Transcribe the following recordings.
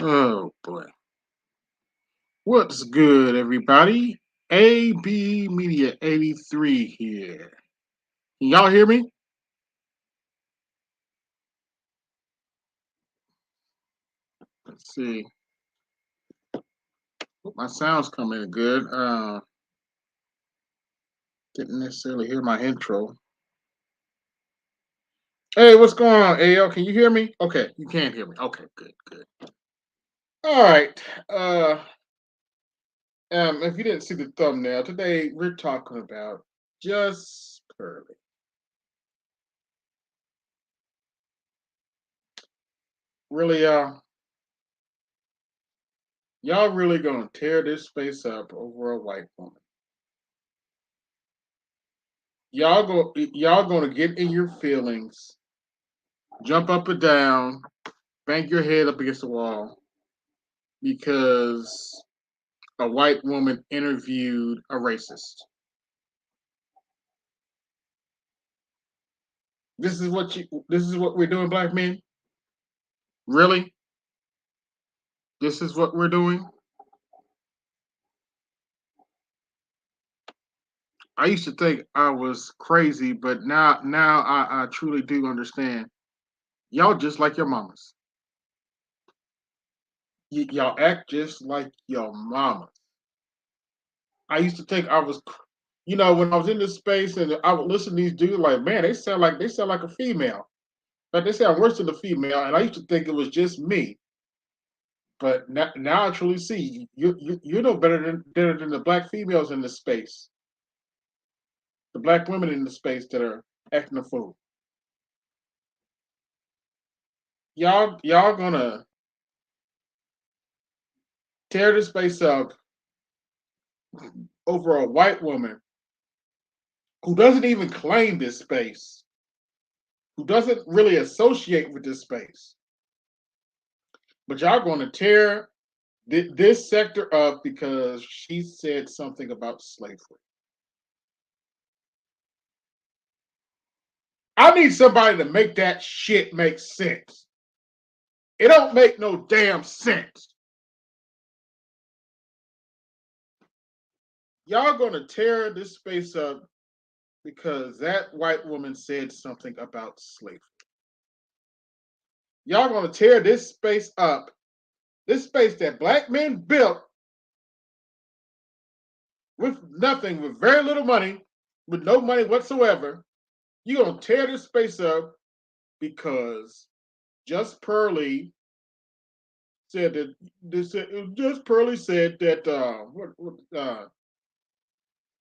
Oh boy. What's good, everybody? AB Media 83 here. Can y'all hear me? Let's see. Hope my sound's coming in good. Didn't necessarily hear my intro. Hey, what's going on, AL? Can you hear me? Okay, you can hear me. Okay, good, good. All right. If you didn't see the thumbnail, today we're talking about Just Pearly. Really, y'all really gonna tear this space up over a white woman. Y'all gonna get in your feelings, jump up and down, bang your head up against the wall because a white woman interviewed a racist. This is what we're doing, black men? Really? This is what we're doing? I used to think I was crazy, but now I truly do understand. Y'all just like your mamas. Y'all act just like your mamas. I used to think I was, when I was in this space and I would listen to these dudes, like, man, they sound like a female, but they sound worse than a female. And I used to think it was just me, but now I truly see you know better than the black females in this space, the black women in the space that are acting a fool. Y'all gonna tear this space up over a white woman who doesn't even claim this space, who doesn't really associate with this space. But y'all going to tear this sector up because she said something about slavery. I need somebody to make that shit make sense. It don't make no damn sense. Y'all going to tear this space up because that white woman said something about slavery. Y'all going to tear this space up, this space that black men built with nothing, with very little money, with no money whatsoever. You're going to tear this space up because Just Pearly said that Just Pearly said that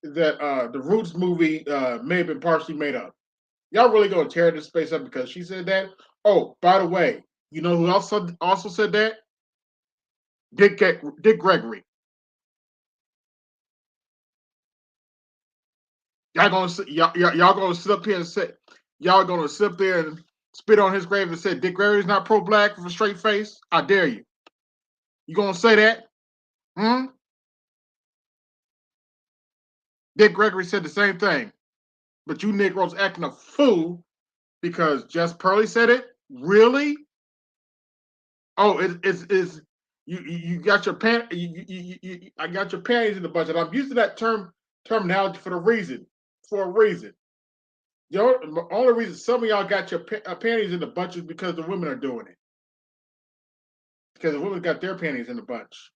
the Roots movie may have been partially made up. Y'all really gonna tear this space up because she said that? Oh, by the way, you know who also said that? Dick Gregory. Y'all gonna sit up here and say y'all gonna sit up there and spit on his grave and say Dick Gregory's not pro-black with a straight face? I dare you. You gonna say that? Hmm? Dick Gregory said the same thing. But you Negroes acting a fool because Just Pearly said it? Really? Oh, it's you got your I got your panties in the bunch, and I'm using that terminology for a reason. The only reason some of y'all got your panties in the bunch is because the women are doing it. Because the women got their panties in the bunch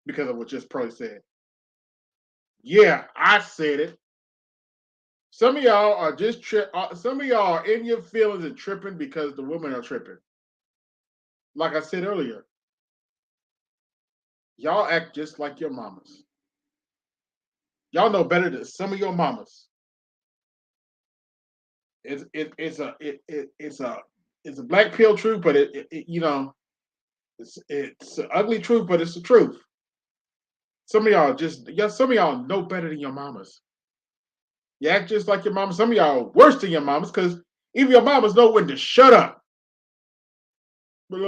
because of what Just Pearly said. Yeah, I said it. Some of y'all are some of y'all are in your feelings and tripping because the women are tripping. Like I said earlier, y'all act just like your mamas. Y'all know better than some of your mamas. It's a black pill truth, but it's an ugly truth, but it's the truth. Some of y'all know better than your mamas. You act just like your mama. Some of y'all are worse than your mamas because even your mamas know when to shut up. But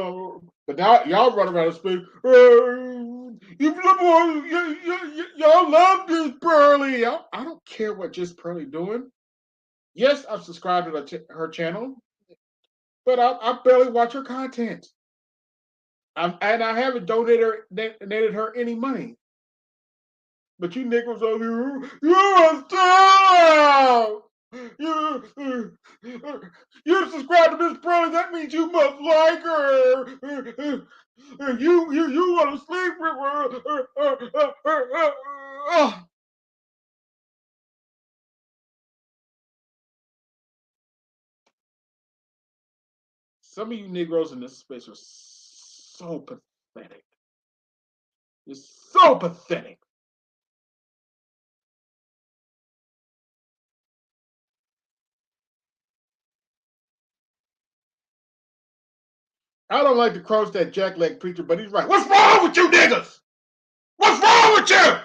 now y'all run around and speak. Y'all love this Pearly. I don't care what Just Pearly doing. Yes, I'm subscribed to her channel, but I barely watch her content. And I haven't donated her any money. But you niggas over here, you stop! You, you subscribe to Miss Pearly, that means you must like her. You want to sleep with her. Some of you Negroes in this space are so pathetic. It's so pathetic. I don't like to cross that jackleg preacher, but he's right. What's wrong with you niggas? What's wrong with you?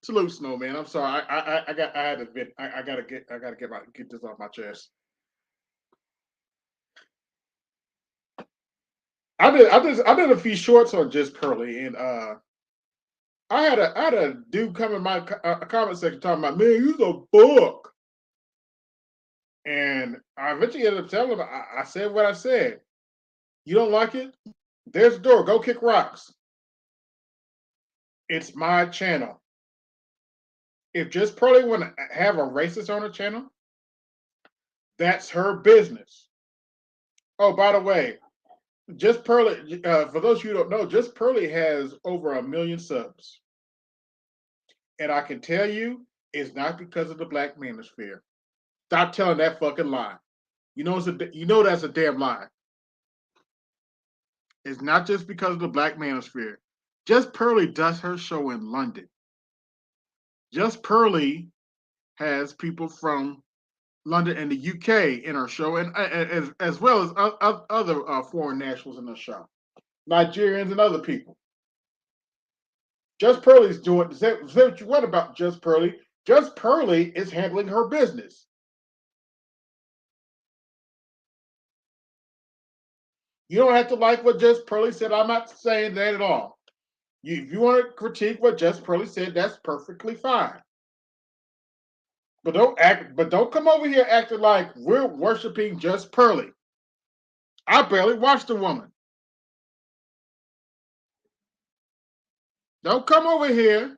Salute, Snowman. I'm sorry. I had to vent. I gotta get this off my chest. I did a few shorts on Just Pearly, and I had a dude come in my comment section talking about, man, you's a book. And I eventually ended up telling him, I said what I said. You don't like it? There's the door. Go kick rocks. It's my channel. If Just Pearly want to have a racist on her channel, that's her business. Oh, by the way, Just Pearly, for those of you who don't know, Just Pearly has over 1 million subs. And I can tell you, it's not because of the Black manosphere. Stop telling that fucking lie. You know that's a damn lie. It's not just because of the Black manosphere. Just Pearly does her show in London. Just Pearly has people from London and the UK in her show, and as well as other foreign nationals in the show, Nigerians and other people. Just Pearly's doing. What about Just Pearly? Just Pearly is handling her business. You don't have to like what Just Pearly said. I'm not saying that at all. If you want to critique what Just Pearly said, that's perfectly fine. But don't come over here acting like we're worshiping Just Pearly. I barely watched the woman. Don't come over here.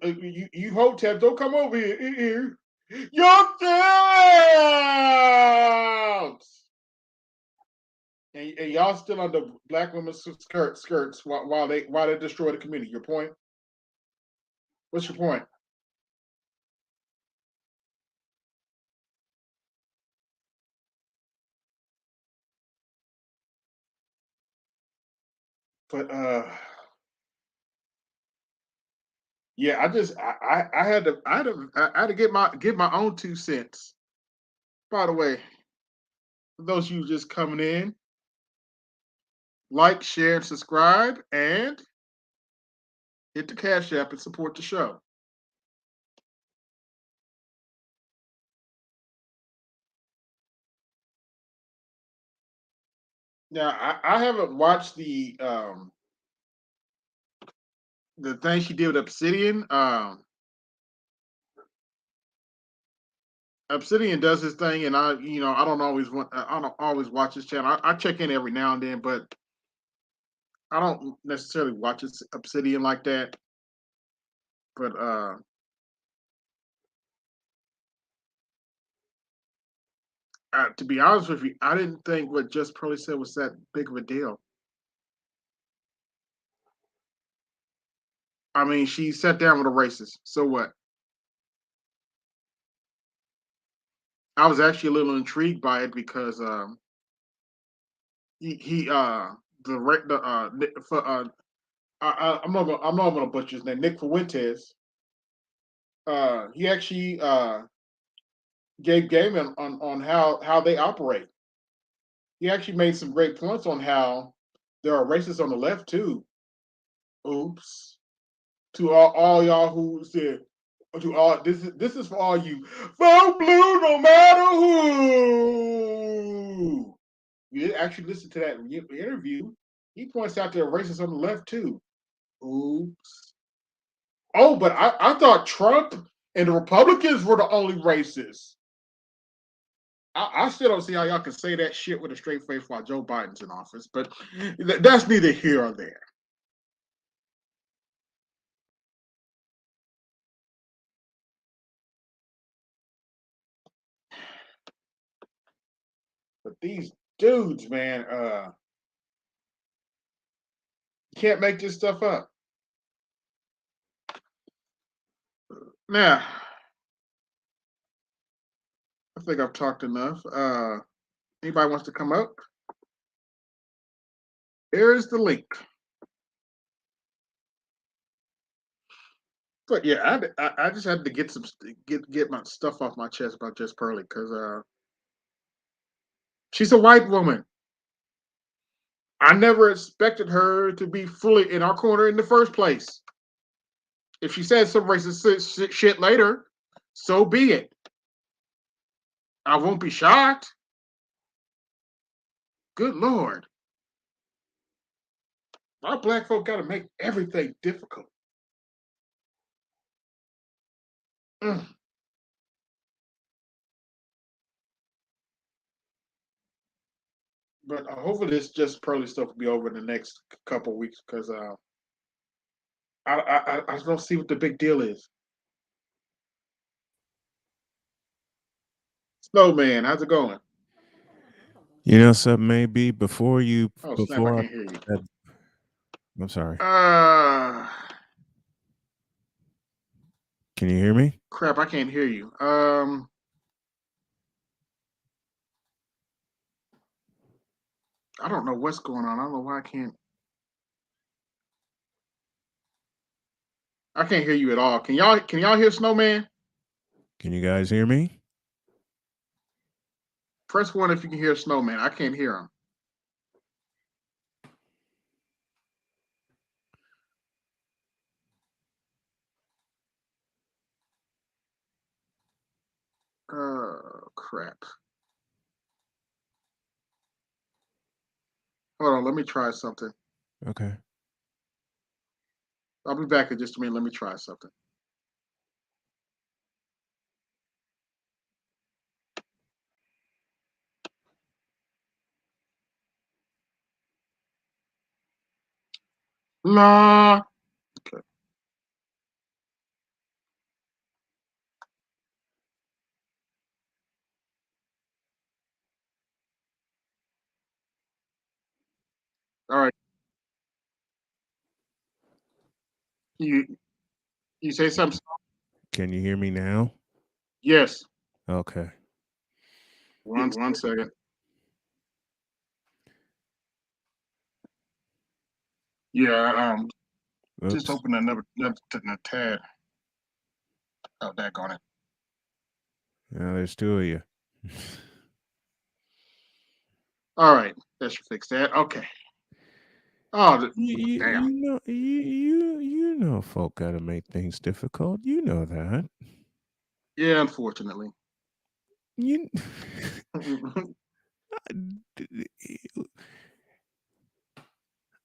You hotep, don't come over here. Your thumbs! And y'all still under black women's skirts while they destroy the community. Your point? What's your point? But yeah, I had to give my own 2 cents. By the way, for those of you just coming in, like, share, and subscribe, and hit the Cash App and support the show. Now, I haven't watched the thing she did with Obsidian. Obsidian does his thing, and I don't always watch his channel. I check in every now and then, but I don't necessarily watch Obsidian like that. But to be honest with you, I didn't think what Just Pearly said was that big of a deal. I mean, she sat down with a racist. So what? I was actually a little intrigued by it because he the for I'm not gonna butcher his name. Nick Fuentes. He actually gave game on how they operate. He actually made some great points on how there are racists on the left too. Oops. To all y'all who said to all this is for all you vote blue no matter who. You actually listen to that interview. He points out there are racists on the left too. Oops. Oh, but I thought Trump and the Republicans were the only racists. I still don't see how y'all can say that shit with a straight face while Joe Biden's in office, but that's neither here or there. But these dudes, man, you can't make this stuff up. Now, I think I've talked enough. Anybody wants to come up? Here is the link. But yeah, I just had to get my stuff off my chest about Just Pearly because she's a white woman. I never expected her to be fully in our corner in the first place. If she says some racist shit later, so be it. I won't be shocked. Good Lord. Our black folk got to make everything difficult. Mm. But hopefully this Just Pearly stuff will be over in the next couple of weeks because I don't see what the big deal is. Snowman, how's it going? You know, something maybe before you, Oh snap! I before can't hear you. I'm sorry. Uh, Can you hear me? Crap! I can't hear you. I don't know what's going on. I don't know why I can't. I can't hear you at all. Can y'all hear Snowman? Can you guys hear me? Press one if you can hear Snowman. I can't hear him. Crap. Hold on, let me try something. Okay. I'll be back in just a minute. Let me try something. La. Okay. All right. You you say something? Can you hear me now? Yes. Okay. One second. Yeah. Just Oops. open another tab. Oh, that on it. Now there's two of you. All right. That should fix that. Okay. Oh, damn. You know, folk gotta make things difficult. You know that. Yeah, unfortunately. You. We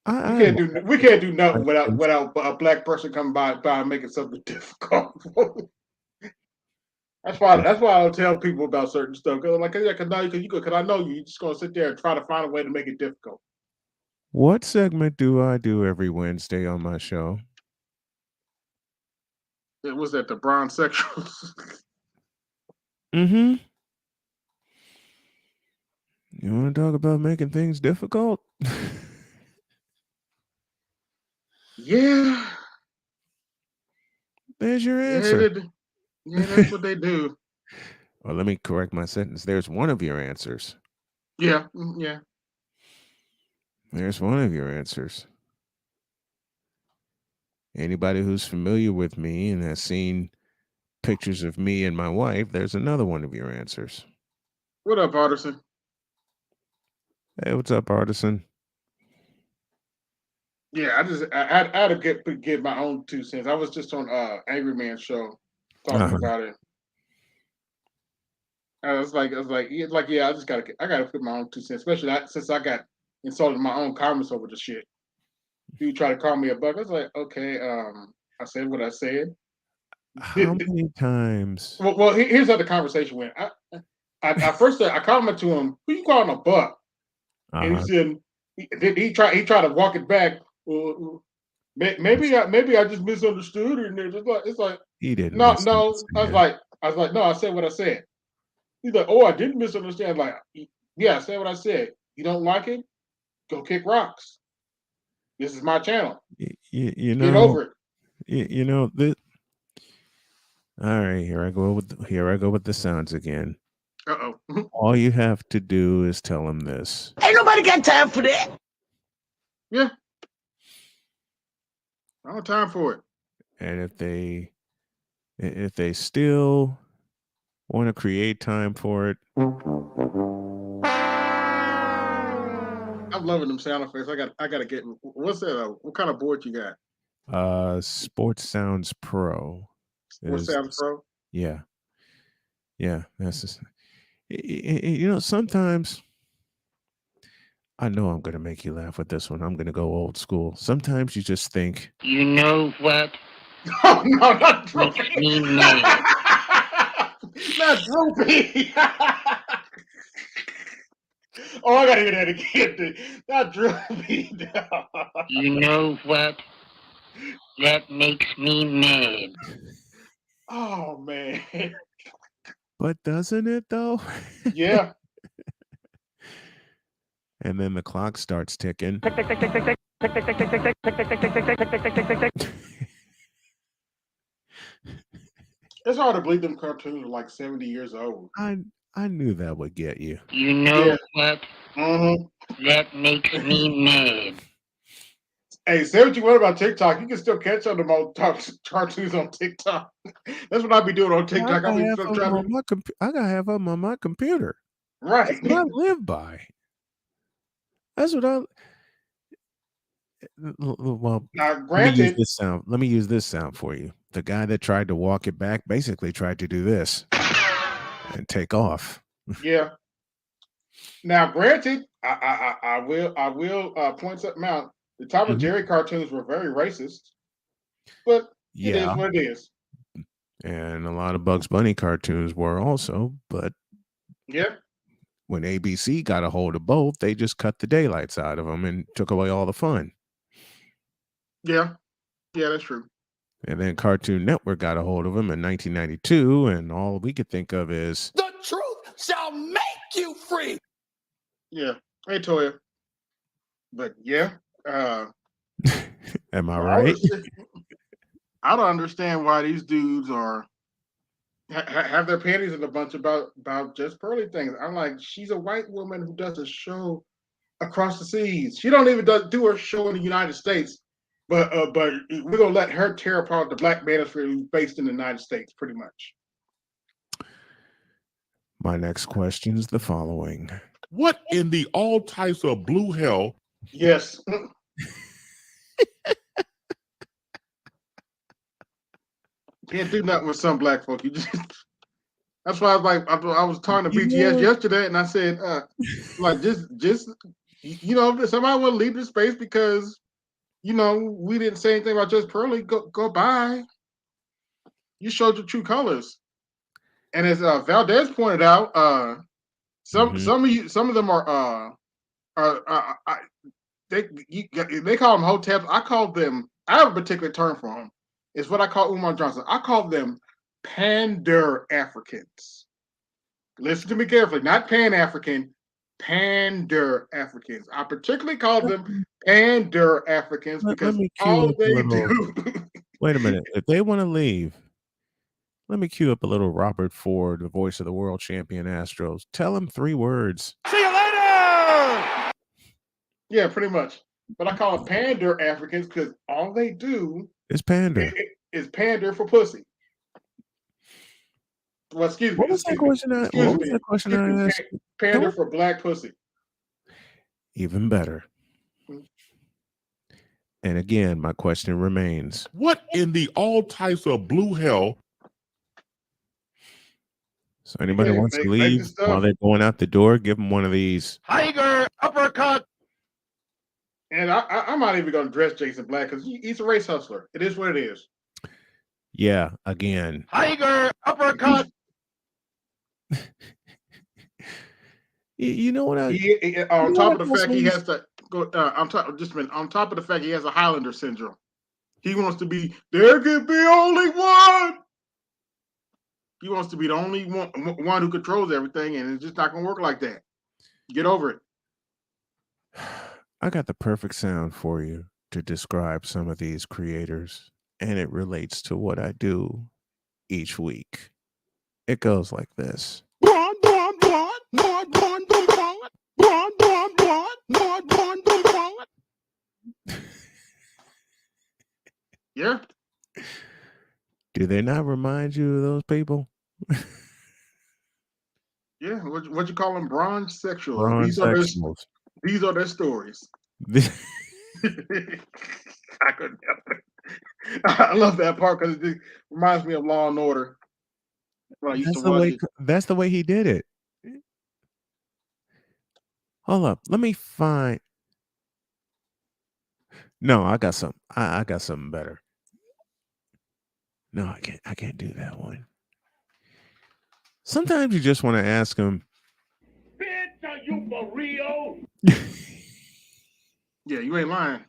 I can't admire do we people can't do who nothing make without things. a black person coming by and making something difficult. That's why I'll tell people about certain stuff because I'm like, yeah, because I know you're just gonna sit there and try to find a way to make it difficult. What segment do I do every Wednesday on my show? It was at the bronze sexuals. Mm-hmm. You want to talk about making things difficult? Yeah, There's your yeah, answer. yeah, that's what they do. Well, let me correct my sentence. There's one of your answers. Yeah, yeah. There's one of your answers. Anybody who's familiar with me and has seen pictures of me and my wife, there's another one of your answers. What up, Artisan? Hey, what's up, artisan? Yeah, I had to get my own 2 cents. I was just on Angry Man's show talking Uh-huh. about it. Yeah, I gotta put my own 2 cents, especially since I got insulted in my own comments over the shit. You try to call me a buck. I was like, okay, I said what I said. How many times? Well, here's how the conversation went. I first said I commented to him, "Who you calling a buck?" And he said he tried to walk it back. Maybe I just misunderstood, and it's like He didn't no. misunderstand. I was like no. I said what I said. He's like, oh, I didn't misunderstand. I'm like, yeah, I said what I said. You don't like it? Go kick rocks. This is my channel. You Get know, over it. you know this. All right, here I go with the sounds again. Uh oh. All you have to do is tell him this. Ain't nobody got time for that. Yeah. I don't have time for it. And if they still want to create time for it, I'm loving them sound effects. I got to get. What's that? What kind of board you got? Sports Sounds Pro Sports is Sound Pro. yeah. That's just, sometimes I know I'm gonna make you laugh with this one. I'm gonna go old school. Sometimes you just think, You know what? Oh no, not Droopy. Makes me mad. Not Droopy. Oh, I gotta hear that again. Dude. Not Droopy. You know what? That makes me mad. Oh man. but doesn't it though? Yeah. And then the clock starts ticking. It's hard to believe them cartoons are like 70 years old. I knew that would get you. You know what? Mm-hmm. That makes me mad. Hey, say what you want about TikTok. You can still catch on them old cartoons on TikTok. That's what I be doing on TikTok. I gotta have them on my computer. Right. That's what I live by. That's what I. Well, Now, let granted, me use this sound. Let me use this sound for you. The guy that tried to walk it back basically tried to do this and take off. Yeah. Now, granted, I will point something out. The Tom and Jerry cartoons were very racist, but it is what it is. And a lot of Bugs Bunny cartoons were also, but yeah, when ABC got a hold of both, they just cut the daylights out of them and took away all the fun. Yeah, that's true. And then Cartoon Network got a hold of them in 1992, and all we could think of is the truth shall make you free. Yeah, hey Toya, but yeah, am I right? I don't understand why these dudes are have their panties in a bunch about Just Pearly Things. I'm like, she's a white woman who does a show across the seas. She don't even do her show in the United States, but we're gonna let her tear apart the black manosphere who's based in the United States, pretty much. My next question is the following: what in the all types of blue hell? Yes. Can't do nothing with some black folk. You just that's why I was like, I was talking to BTS yesterday, and I said, like, just if somebody want to leave this space because we didn't say anything about Just Pearly, go by. You showed your true colors, and as Valdez pointed out, some of them are they call them hoteps. I call them. I have a particular term for them. It's what I call Umar Johnson. I call them Pander Africans. Listen to me carefully. Not Pan African, Pander Africans. I particularly call them Pander Africans because all they do. Wait a minute. If they want to leave, let me cue up a little Robert Ford, the voice of the world champion Astros. Tell him 3 words. See you later. Yeah, pretty much. But I call them Pander Africans because all they do is pander. Is pander for pussy. Well, excuse me. What was that question I asked? Pander for black pussy. Even better. And again, my question remains: what in the all types of blue hell? So anybody wants to leave while they're going out the door, give them one of these. Tiger uppercut. And I'm not even going to dress Jason Black because he's a race hustler. It is what it is. Yeah, again. Tiger uppercut. You know what? On You know top what of the those fact he movies- has to go, just a minute. On top of the fact he has a Highlander syndrome, he wants to be. There can be only one. He wants to be the only one who controls everything, and it's just not going to work like that. Get over it. I got the perfect sound for you to describe some of these creators, and it relates to what I do each week. It goes like this. Yeah. Do they not remind you of those people? Yeah. What you call them? Bronze sexuals. Bronze sexuals. These are their stories. I couldn't help it. I love that part because it reminds me of Law and Order. When I used to watch it. That's the way he did it. Hold up. Let me find. No, I got something. I got something better. No, I can't do that one. Sometimes you just want to ask him. Bitch, are you for real? Yeah, you ain't lying.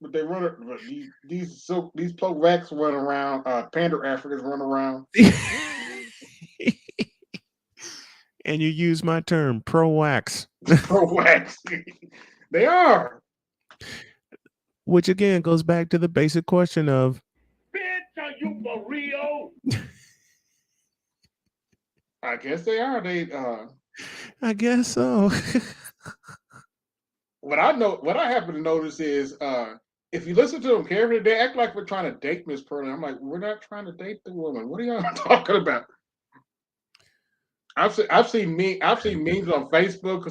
But they run these pro wax run around, Panda Africans run around. And you use my term, pro wax. Pro wax. They are. Which again goes back to the basic question of, Bitch, are you for real? I guess they are. I guess so. What I happen to notice is if you listen to them carefully, they act like we're trying to date Miss Pearly. I'm like, we're not trying to date the woman. What are y'all talking about? I've seen memes on Facebook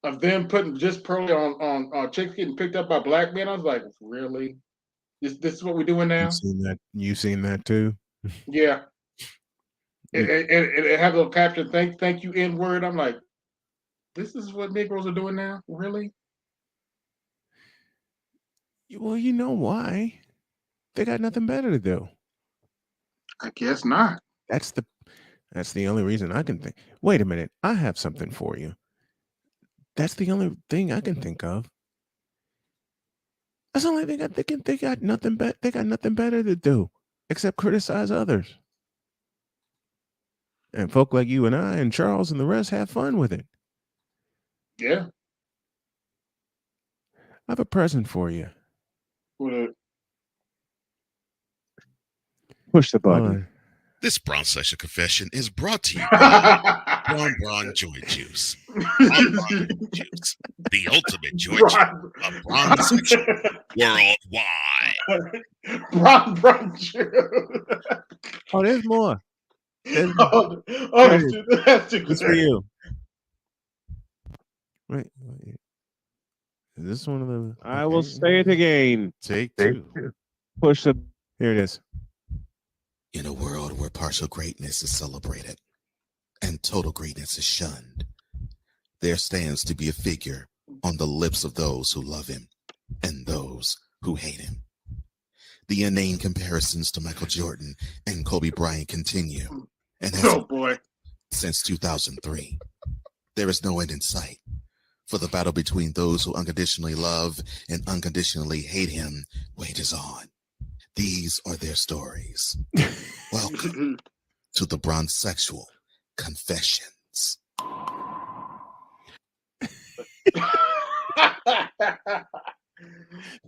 of them putting Just Pearly on chicks getting picked up by black men. I was like, really? This is what we're doing now? You've seen that too? Yeah. It has a little caption, thank you, N-word. I'm like, this is what Negroes are doing now? Really? Well, you know why? They got nothing better to do. I guess not. That's the only reason I can think. Wait a minute. I have something for you. That's the only thing I can think of. That's the only thing I think. They got nothing better to do except criticize others. And folk like you and I and Charles and the rest have fun with it. Yeah. I have a present for you. Push the button. This Brown Session Confession is brought to you by Bron Joy Juice. Bron Juice, the ultimate joy juice of Bron Session worldwide. Bron Juice. Oh, there's more. That's too for you. Wait. Is this one of the? I will say it again. Take two. Push the. Here it is. In a world where partial greatness is celebrated and total greatness is shunned, there stands to be a figure on the lips of those who love him and those who hate him. The inane comparisons to Michael Jordan and Kobe Bryant continue, and since 2003, there is no end in sight. For the battle between those who unconditionally love and unconditionally hate him wages on. These are their stories. Welcome to the Bronze Sexual Confessions.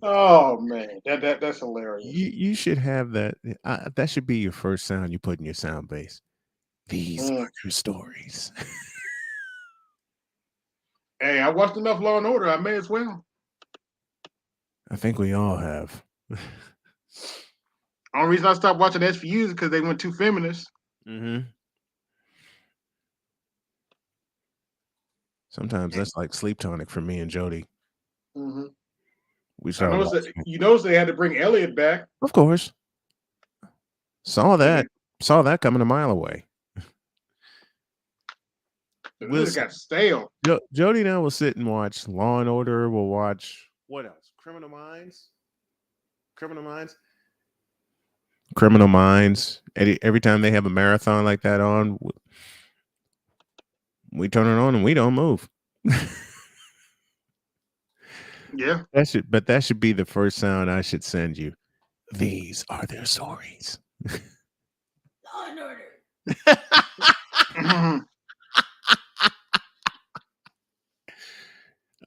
Oh man, that's hilarious. You should have that. That should be your first sound you put in your sound base. These are your stories. Hey, I watched enough Law and Order. I may as well. I think we all have. Only reason I stopped watching SVU is because they went too feminist. Mm-hmm. Sometimes that's like sleep tonic for me and Jody. Mm-hmm. You notice they had to bring Elliot back. Of course. Saw that coming a mile away. It got stale. Jody and I will sit and watch Law and Order. We'll watch what else? Criminal Minds. Criminal Minds. Every time they have a marathon like that on, we turn it on and we don't move. Yeah. That should be the first sound I should send you. These are their stories. Law and order. Mhm.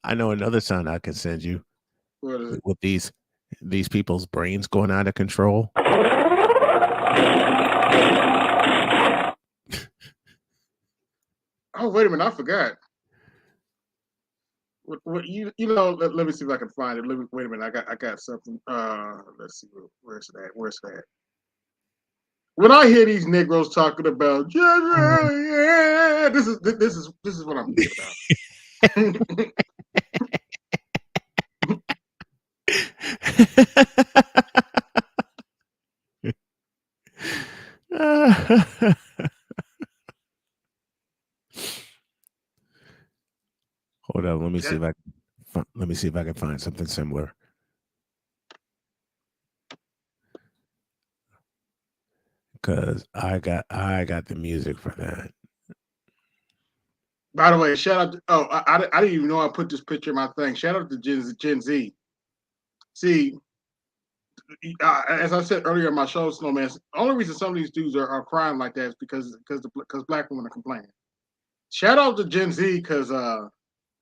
I know another sound I can send you What is it? with these people's brains going out of control. Oh, wait a minute, I forgot. What let me see if I can find it. Wait a minute, I got something. Let's see, where's that? When I hear these Negroes talking about yeah, this is what I'm thinking about. Hold up, let me see if I can find something similar. Because I got the music for that. By the way, shout out. I didn't even know I put this picture in my thing. Shout out to Gen Z. See, as I said earlier in my show, Snowman, the only reason some of these dudes are crying like that is because black women are complaining. Shout out to Gen Z because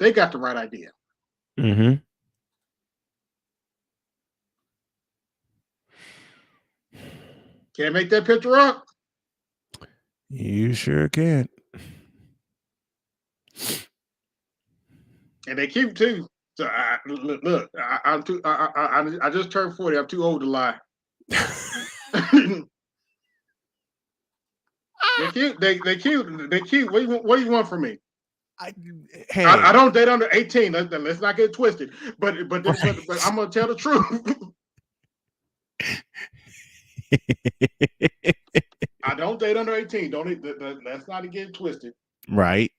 they got the right idea. Mm-hmm. Can't make that picture up. You sure can. And they cute too. So look, I'm too. I just turned 40. I'm too old to lie. They're cute. They cute. They cute. What do you want from me? I don't date under 18. Let's not get twisted. But I'm gonna tell the truth. I don't date under 18. Let's not get twisted. Right.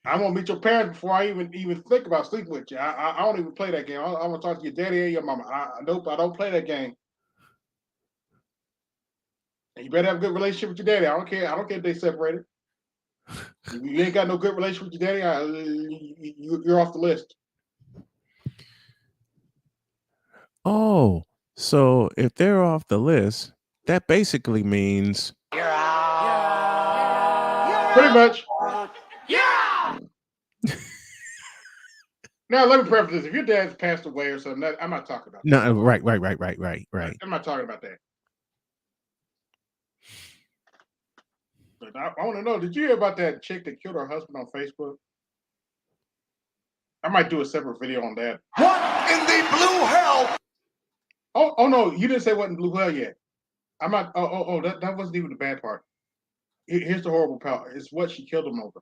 I'm gonna meet your parents before I even think about sleeping with you. I don't even play that game. I'm gonna talk to your daddy and your mama. Nope, I don't play that game. And you better have a good relationship with your daddy. I don't care if they separated. If you ain't got no good relationship with your daddy, you're off the list. Oh, so if they're off the list, that basically means You're out. Pretty much. Yeah. Now let me preface this: if your dad's passed away or something, I'm not talking about that. no. Right. I'm not talking about that. But I want to know: did you hear about that chick that killed her husband on Facebook? I might do a separate video on that. What in the blue hell? Oh no, you didn't say what in blue hell yet. I'm not. That wasn't even the bad part. Here's the horrible part: it's what she killed him over.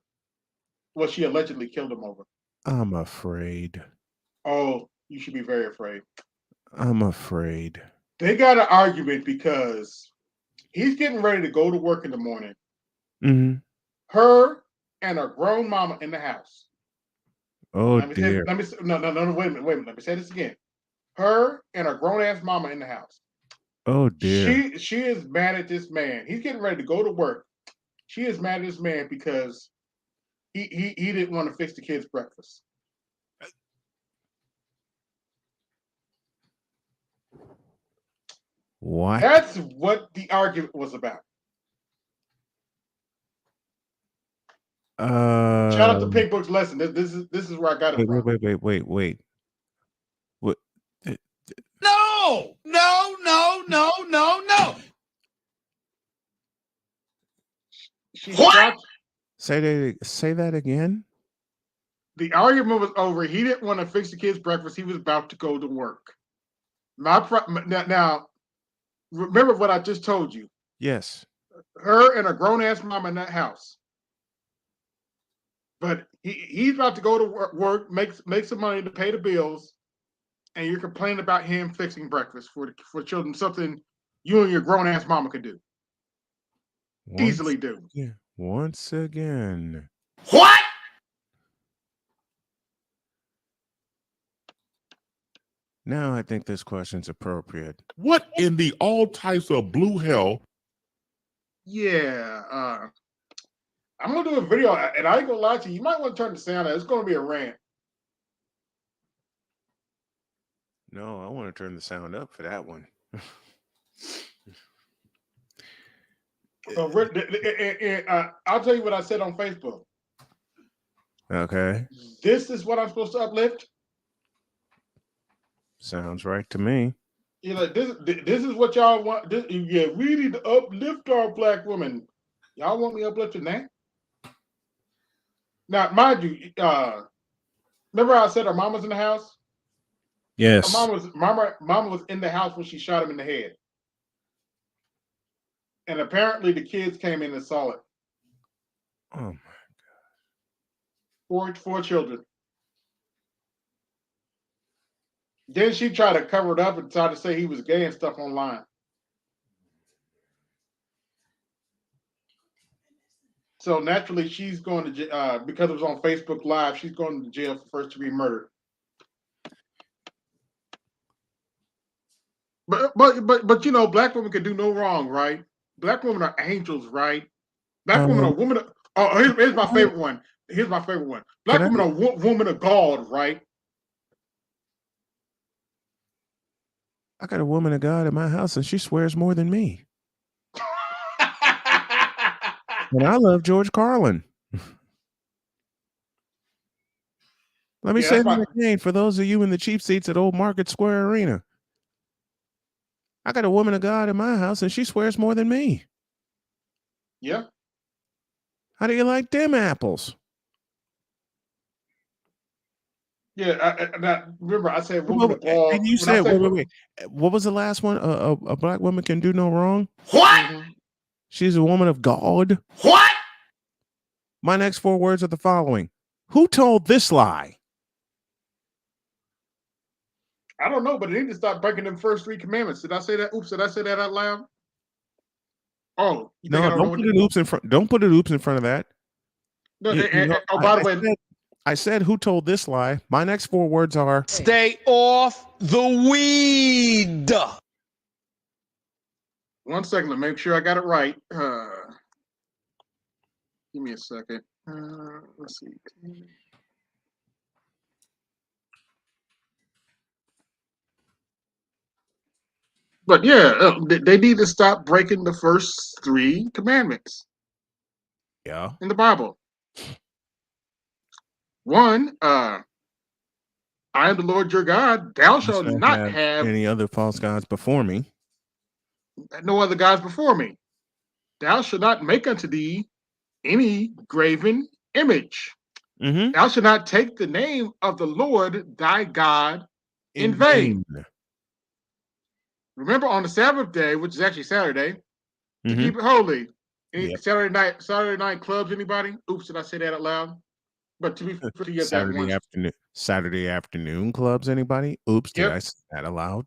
What she allegedly killed him over. I'm afraid. Oh, you should be very afraid. I'm afraid. They got an argument because he's getting ready to go to work in the morning. Mm-hmm. Her and a grown mama in the house. Oh Wait dear. a minute. Let me say this again. Her and a grown ass mama in the house. Oh dear. She is mad at this man. He's getting ready to go to work. She is mad at this man because he didn't want to fix the kids' breakfast. What? That's what the argument was about. Shout out to Pink Book's lesson. This is where I got it from. Wait. What? No. She What? shot. Say that again. The argument was over. He didn't want to fix the kids' breakfast. He was about to go to work. Now, remember what I just told you. Yes. Her and a grown ass mom in that house. But he's about to go to work, make some money to pay the bills, and you're complaining about him fixing breakfast for children, something you and your grown ass mama could do. Easily do. Yeah. Once again. What? Now I think this question's appropriate. What in the all types of blue hell? Yeah, I'm gonna do a video, and I ain't gonna lie to you. You might want to turn the sound on. It's gonna be a rant. No, I want to turn the sound up for that one. I'll tell you what I said on Facebook. Okay. This is what I'm supposed to uplift. Sounds right to me. You know, this is what y'all want. Yeah, we need to uplift our black women. Y'all want me uplifting that? Now, mind you, remember I said her mom was in the house? Yes. Mama was in the house when she shot him in the head. And apparently the kids came in and saw it. Oh my God. Four children. Then she tried to cover it up and tried to say he was gay and stuff online. So naturally, she's going to because it was on Facebook Live. She's going to jail for first-degree murder. But you know, black women can do no wrong, right? Black women are angels, right? Black women are women. Here's my favorite one. Here's my favorite one. Black women are women of God, right? I got a woman of God in my house, and she swears more than me. And I love George Carlin. Let me say that again for those of you in the cheap seats at Old Market Square Arena. I got a woman of God in my house, and she swears more than me. Yeah. How do you like them apples? Yeah, remember I said woman of God. And you said, wait. What was the last one? A black woman can do no wrong? What? She's a woman of God? What? My next 4 words are the following. Who told this lie? I don't know, but they need to stop breaking them first 3 commandments. Did I say that? Oops, did I say that out loud? Oh, you think No, I don't put an oops in front. Don't put an oops in front of that. No, by the way, I said who told this lie. My next 4 words are Stay off the weed. 1 second to make sure I got it right. Give me a second. Let's see. But yeah, they need to stop breaking the first 3 commandments. Yeah. In the Bible. 1, I am the Lord your God. Thou shalt not have any other false gods before me. No other gods before me. Thou shalt not make unto thee any graven image. Mm-hmm. Thou shalt not take the name of the Lord thy God in vain. Remember on the Sabbath day, which is actually Saturday, to keep it holy. Any Saturday night clubs, anybody? Oops, did I say that out loud? But to be fair, Saturday afternoon clubs, anybody? Oops, did I say that aloud?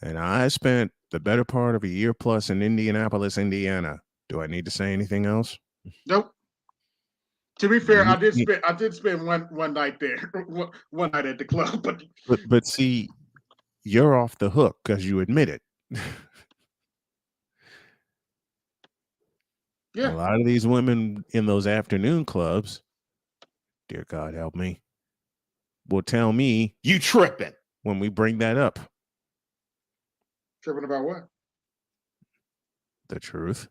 And I spent the better part of a year plus in Indianapolis, Indiana. Do I need to say anything else? Nope. To be fair, I did spend one night there, one night at the club. But see, you're off the hook because you admit it. Yeah. A lot of these women in those afternoon clubs, dear God help me, will tell me you tripping when we bring that up. Tripping about what? The truth.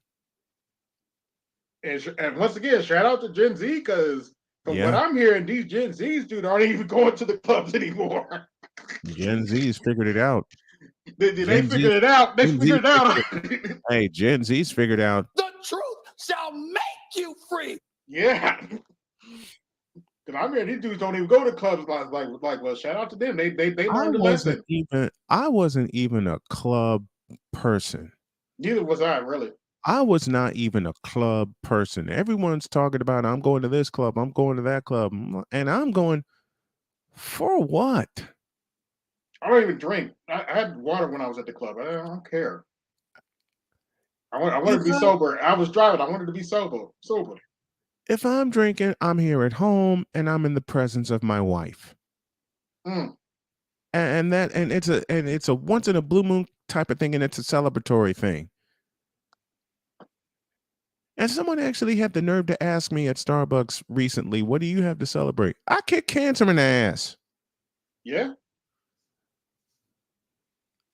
And once again, shout out to Gen Z, because from what I'm hearing, these Gen Zs, dude, aren't even going to the clubs anymore. Gen Z's figured it out. They figured it out. They figured it out. Hey, Gen Z's figured out. The truth shall make you free. Yeah. Because I'm hearing these dudes don't even go to clubs. Like, well, shout out to them. They learned a lesson. I wasn't even a club person. Neither was I, really. I was not even a club person. Everyone's talking about, I'm going to this club, I'm going to that club. And I'm going, for what? I don't even drink. I had water when I was at the club. I don't care. I wanted to be sober. I was driving. I wanted to be sober. If I'm drinking, I'm here at home and I'm in the presence of my wife. Mm. and it's a once in a blue moon type of thing, and it's a celebratory thing. And someone actually had the nerve to ask me at Starbucks recently, "What do you have to celebrate?" I kicked cancer in the ass. Yeah.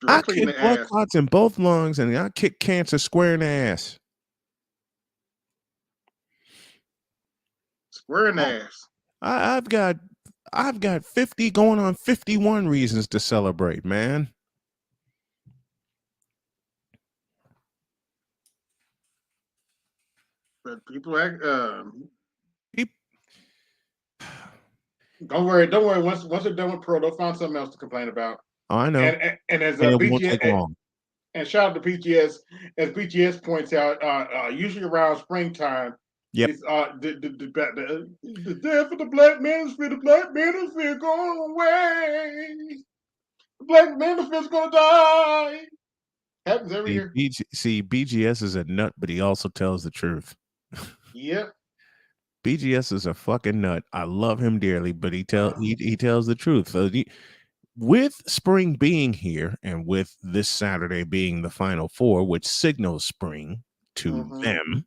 I Directly in kicked the blood ass. clots in both lungs, and I kicked cancer square in the ass. Square in the ass. I've got 50 going on 51 reasons to celebrate, man. But people act. Peop- Don't worry. Once they're done with Pearl, they'll find something else to complain about. Oh, I know. And as And it won't take BGS long. and shout out to BGS, as BGS points out, usually around springtime, Yep. it's the death of the black manosphere going away. The black manosphere's gonna die. Happens every year. BGS is a nut, but he also tells the truth. Yep. BGS is a fucking nut. I love him dearly, but he tells the truth. So with spring being here, and with this Saturday being the Final Four, which signals spring to them,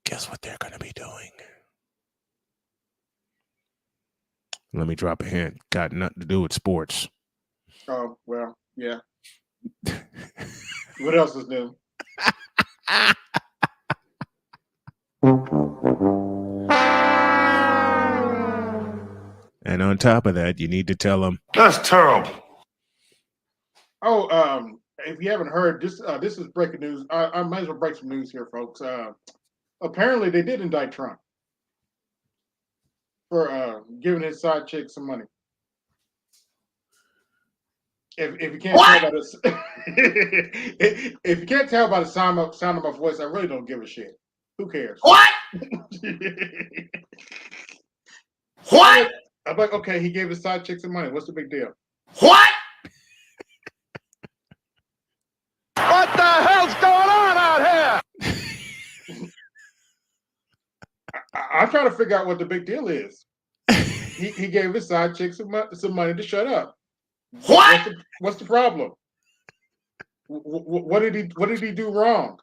guess what they're going to be doing? Let me drop a hint. Got nothing to do with sports. Oh well, yeah. What else is new? And on top of that, you need to tell them That's terrible. Oh, if you haven't heard, this is breaking news. I might as well break some news here, folks. Apparently, they did indict Trump for giving his side chick some money. If you can't tell by this, if you can't tell by the sound of my voice, I really don't give a shit. Who cares? What? What? I'm like, okay, he gave his side chick some money. What's the big deal? What? What the hell's going on out here? I'm trying to figure out what the big deal is. He gave his side chick some money to shut up. What? What's the problem? What did he do wrong?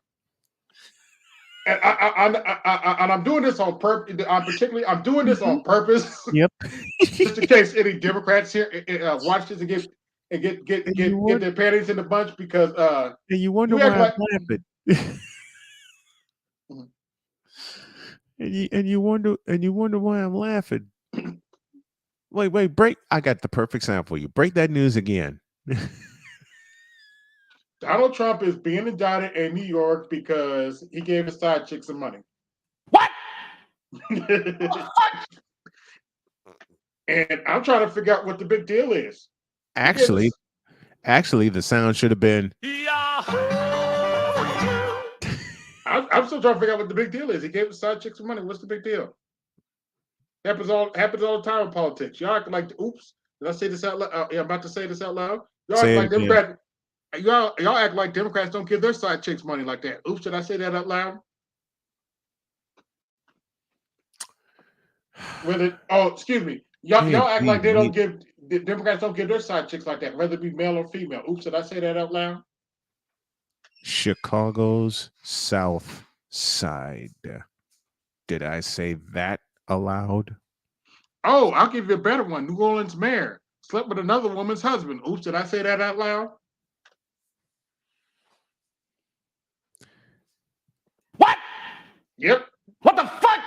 And I'm doing this on purpose. I'm doing this on purpose. Yep. Just in case any Democrats here watch this and get their panties in the bunch, because and you wonder why I'm laughing. and you wonder why I'm laughing. Wait, break. I got the perfect sound for you. Break that news again. Donald Trump is being indicted in New York because he gave his side chick some money. What? And I'm trying to figure out what the big deal is. Actually, the sound should have been. I'm still trying to figure out what the big deal is. He gave his side chick some money. What's the big deal? Happens all the time in politics. Y'all act like, oops, did I say this out loud? I'm about to say this out loud. Y'all act like Democrats. Y'all act like Democrats don't give their side chicks money like that. Oops, did I say that out loud? Excuse me. Y'all act like the Democrats don't give their side chicks like that, whether it be male or female. Oops, did I say that out loud? Chicago's South Side. Did I say that aloud? Oh, I'll give you a better one. New Orleans mayor slept with another woman's husband. Oops, did I say that out loud? What? Yep. What the fuck?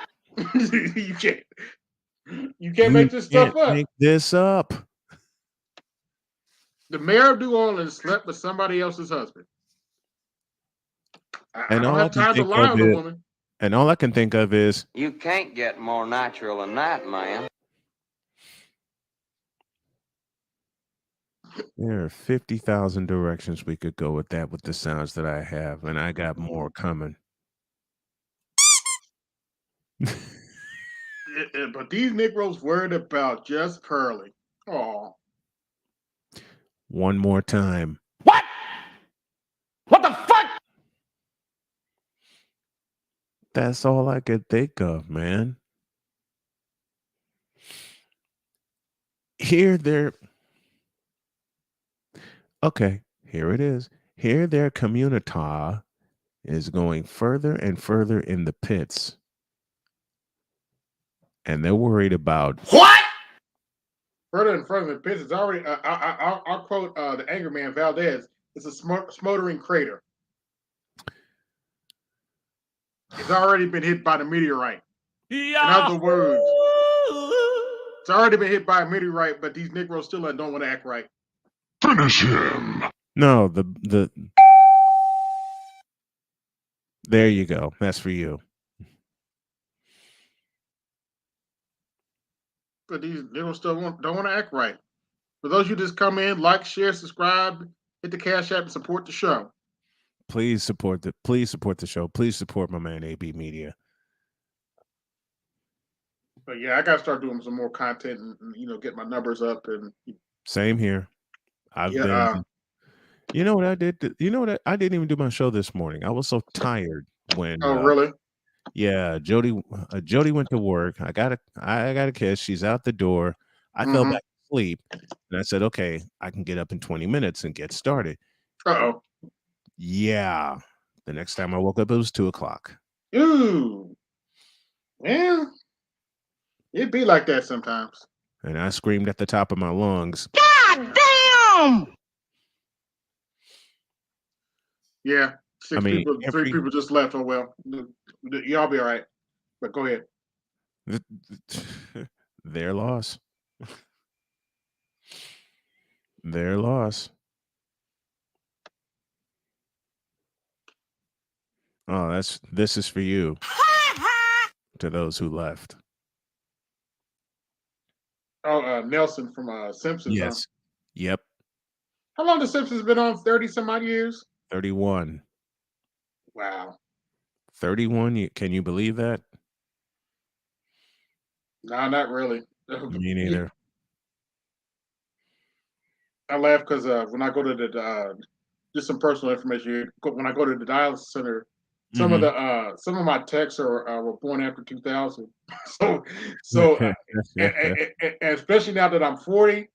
You can't make this stuff up. Make this up. The mayor of New Orleans slept with somebody else's husband. I don't have time to lie on the woman. And all I can think of is, you can't get more natural than that, man. there are 50,000 directions we could go with that, with the sounds that I have, and I got more coming. But these Negroes worried about Just Pearly. Oh. One more time. What? What the fuck? That's all I could think of, man. Here their okay, here it is. Here their communita is going further and further in the pits. And they're worried about What? Further and further, the pits is already. I'll quote the Anger Man Valdez. It's a smoldering crater. It's already been hit by the meteorite. In other words, it's already been hit by a meteorite, but these Negroes still don't want to act right. Finish him. no, the there you go. That's for you. But these Negroes still don't want to act right. For those of you just come in, like, share, subscribe, hit the Cash App, and support the show. Please support the show. Please support my man AB Media. But yeah, I gotta start doing some more content and get my numbers up. And Same here. I've yeah, been. You know what I did? You know what? I didn't even do my show this morning. I was so tired when. oh really? Yeah, Jody went to work. I got a kiss. She's out the door. I fell back asleep, and I said, "Okay, I can get up in 20 minutes and get started." Uh-oh. Yeah. The next time I woke up, it was 2:00. Ooh. Yeah. It'd be like that sometimes. And I screamed at the top of my lungs. God damn! Yeah. Three people just left. Oh well. Y'all be all right. But go ahead. Their loss. Their loss. Oh, this is for you. To those who left. Oh, Nelson from Simpsons. Yes. Huh? Yep. How long the Simpsons been on? 30 some odd years? 31. Wow. 31. Can you believe that? No, not really. Me neither. I laugh because when I go to the just some personal information here. When I go to the dialysis center, some of my techs were born after 2000. so and especially now that I'm 40,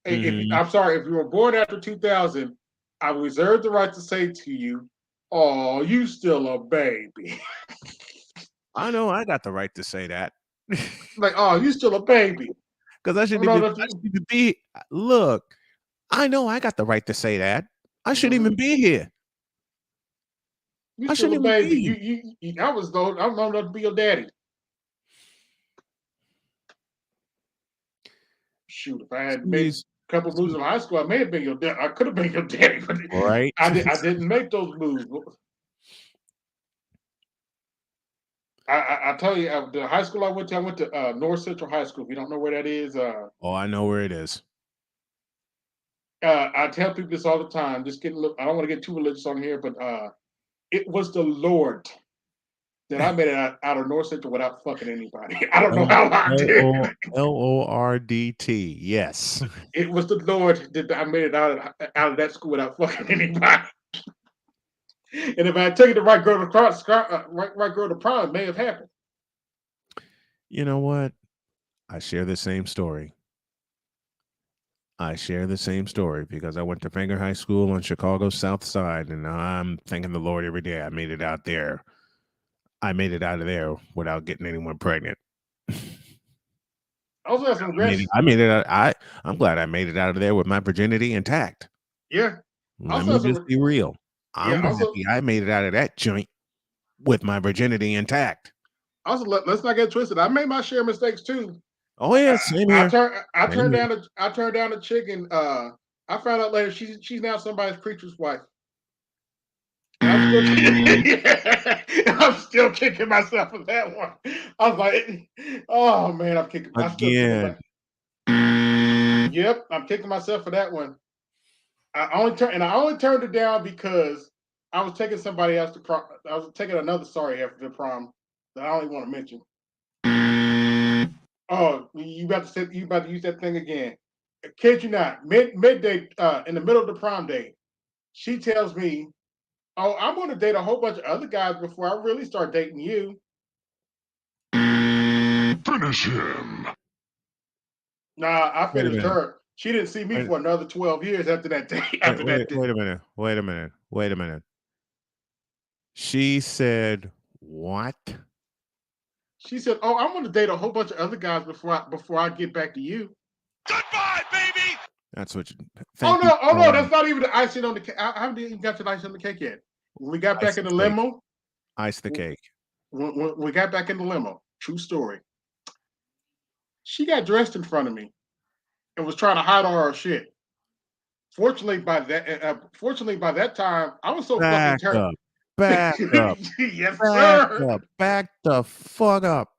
I'm sorry, if you were born after 2000, I reserve the right to say to you, "Oh, you still a baby." I know I got the right to say that. Like, "Oh, you still a baby." Because I shouldn't even be. Look, I know I got the right to say that. I shouldn't even be here. You still a baby. I'm old enough to be your daddy. Shoot, if I had made a couple moves in high school, I may have been your dad. I could have been your daddy, but right. I didn't make those moves. I tell you, the high school I went to North Central High School. If you don't know where that is, oh, I know where it is. I tell people this all the time. Just I don't want to get too religious on here, but it was the Lord that I made it out of North Central without fucking anybody. I don't know how I did. LORDT. Yes. It was the Lord that I made it out of that school without fucking anybody. And if I had taken the right girl to prom, it may have happened. You know what? I share the same story. Because I went to Fenger High School on Chicago's South Side, and I'm thanking the Lord every day I made it out there. I made it out of there without getting anyone pregnant. I also have some regrets. I made it out. I'm glad I made it out of there with my virginity intact. Yeah. Let me just be real. I'm happy I made it out of that joint with my virginity intact. Also, let's not get twisted. I made my share of mistakes too. Oh yeah, same here. I turned down a chick, and I found out later she's now somebody's preacher's wife. I'm still kicking myself for that one. I was like, oh man, I'm kicking myself. Again. Yep, I'm kicking myself for that one. I only turned it down because I was taking somebody else to prom. I was taking another after the prom that I don't even want to mention. Oh, you about to use that thing again? Kid you not? Midday, in the middle of the prom day, she tells me, "Oh, I'm going to date a whole bunch of other guys before I really start dating you." Finish him. Nah, I Wait a finished minute. her. She didn't see me Wait, for another 12 years after that day. wait, After wait, that day. wait a minute. Wait a minute. Wait a minute. She said what? She said, "Oh, I'm going to date a whole bunch of other guys before I get back to you." Goodbye, baby. That's what you Oh thank no, you. oh no, that's not even the icing on the cake. I haven't even got to the icing on the cake yet. When we got Ice back in the the cake. limo, Ice the cake. when we got back in the limo, true story. She got dressed in front of me and was trying to hide all her shit. Fortunately, by that time, I was so fucking Back turned. up. Back up. Yes, Back sir. up. Back the fuck up.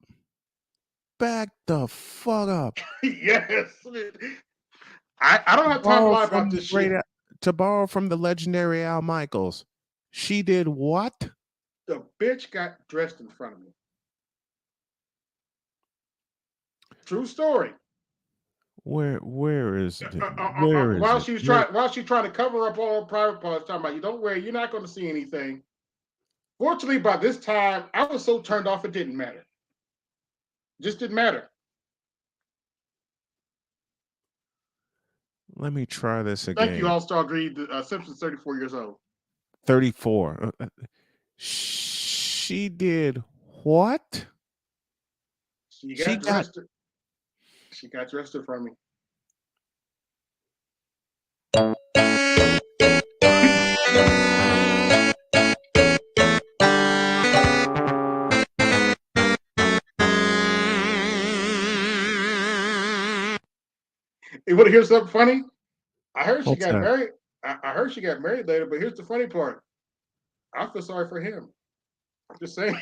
Back the fuck up. Yes. I don't have time to Borrow lie about from the this great shit. to borrow from the legendary Al Michaels. She did what? The bitch got dressed in front of me. True story. Where is where is While it? she was Where, trying to cover up all her private parts, talking about, you don't worry, you're not going to see anything. Fortunately, by this time, I was so turned off it didn't matter. Just didn't matter. let me try this Thank you, again. All-Star Greed. Simpson's 34 years old. 34. She did what? She She got got dressed. She got dressed in front of me. You want to hear something funny? I heard she what's got that? married. I heard she got married later, but here's the funny part. I feel sorry for him. I'm just saying.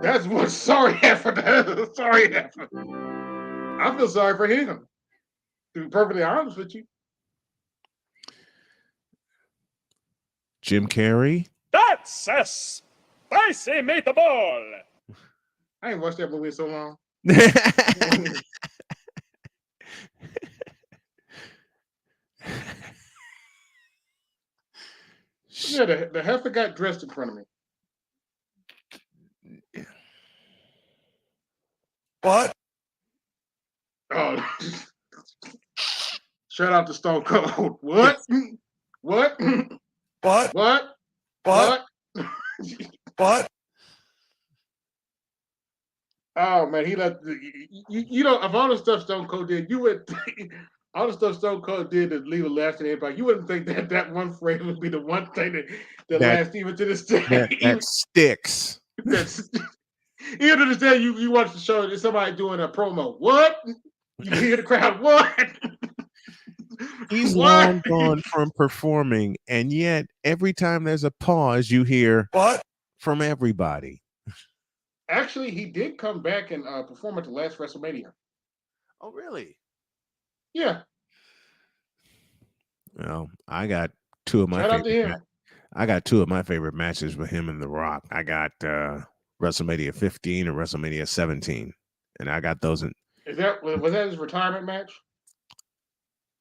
That's what sorry happened. Sorry happened. I feel sorry for him. To be perfectly honest with you. Jim Carrey? That's a spicy meatball. I ain't watched that movie in so long. Yeah, the heifer got dressed in front of me. What? Oh, shout out to Stone Cold. What? What? What? What? What? What? Oh man, he left. You know, of all the stuff Stone Cold did, you would all the stuff Stone Cold did to leave a lasting impact. You wouldn't think that that one phrase would be the one thing that that lasts even to this day. that sticks. That's even to this day. You watch the show, there's somebody doing a promo. What? You hear the crowd. What? He's What? long gone from performing, and yet every time there's a pause, you hear What? from everybody. Actually, he did come back and perform at the last WrestleMania. Oh, really? Yeah. Well, I got two of my Shout out to favorite. him. I got two of my favorite matches with him and The Rock. I got WrestleMania 15 and WrestleMania 17, and I got those in. Was that his retirement match?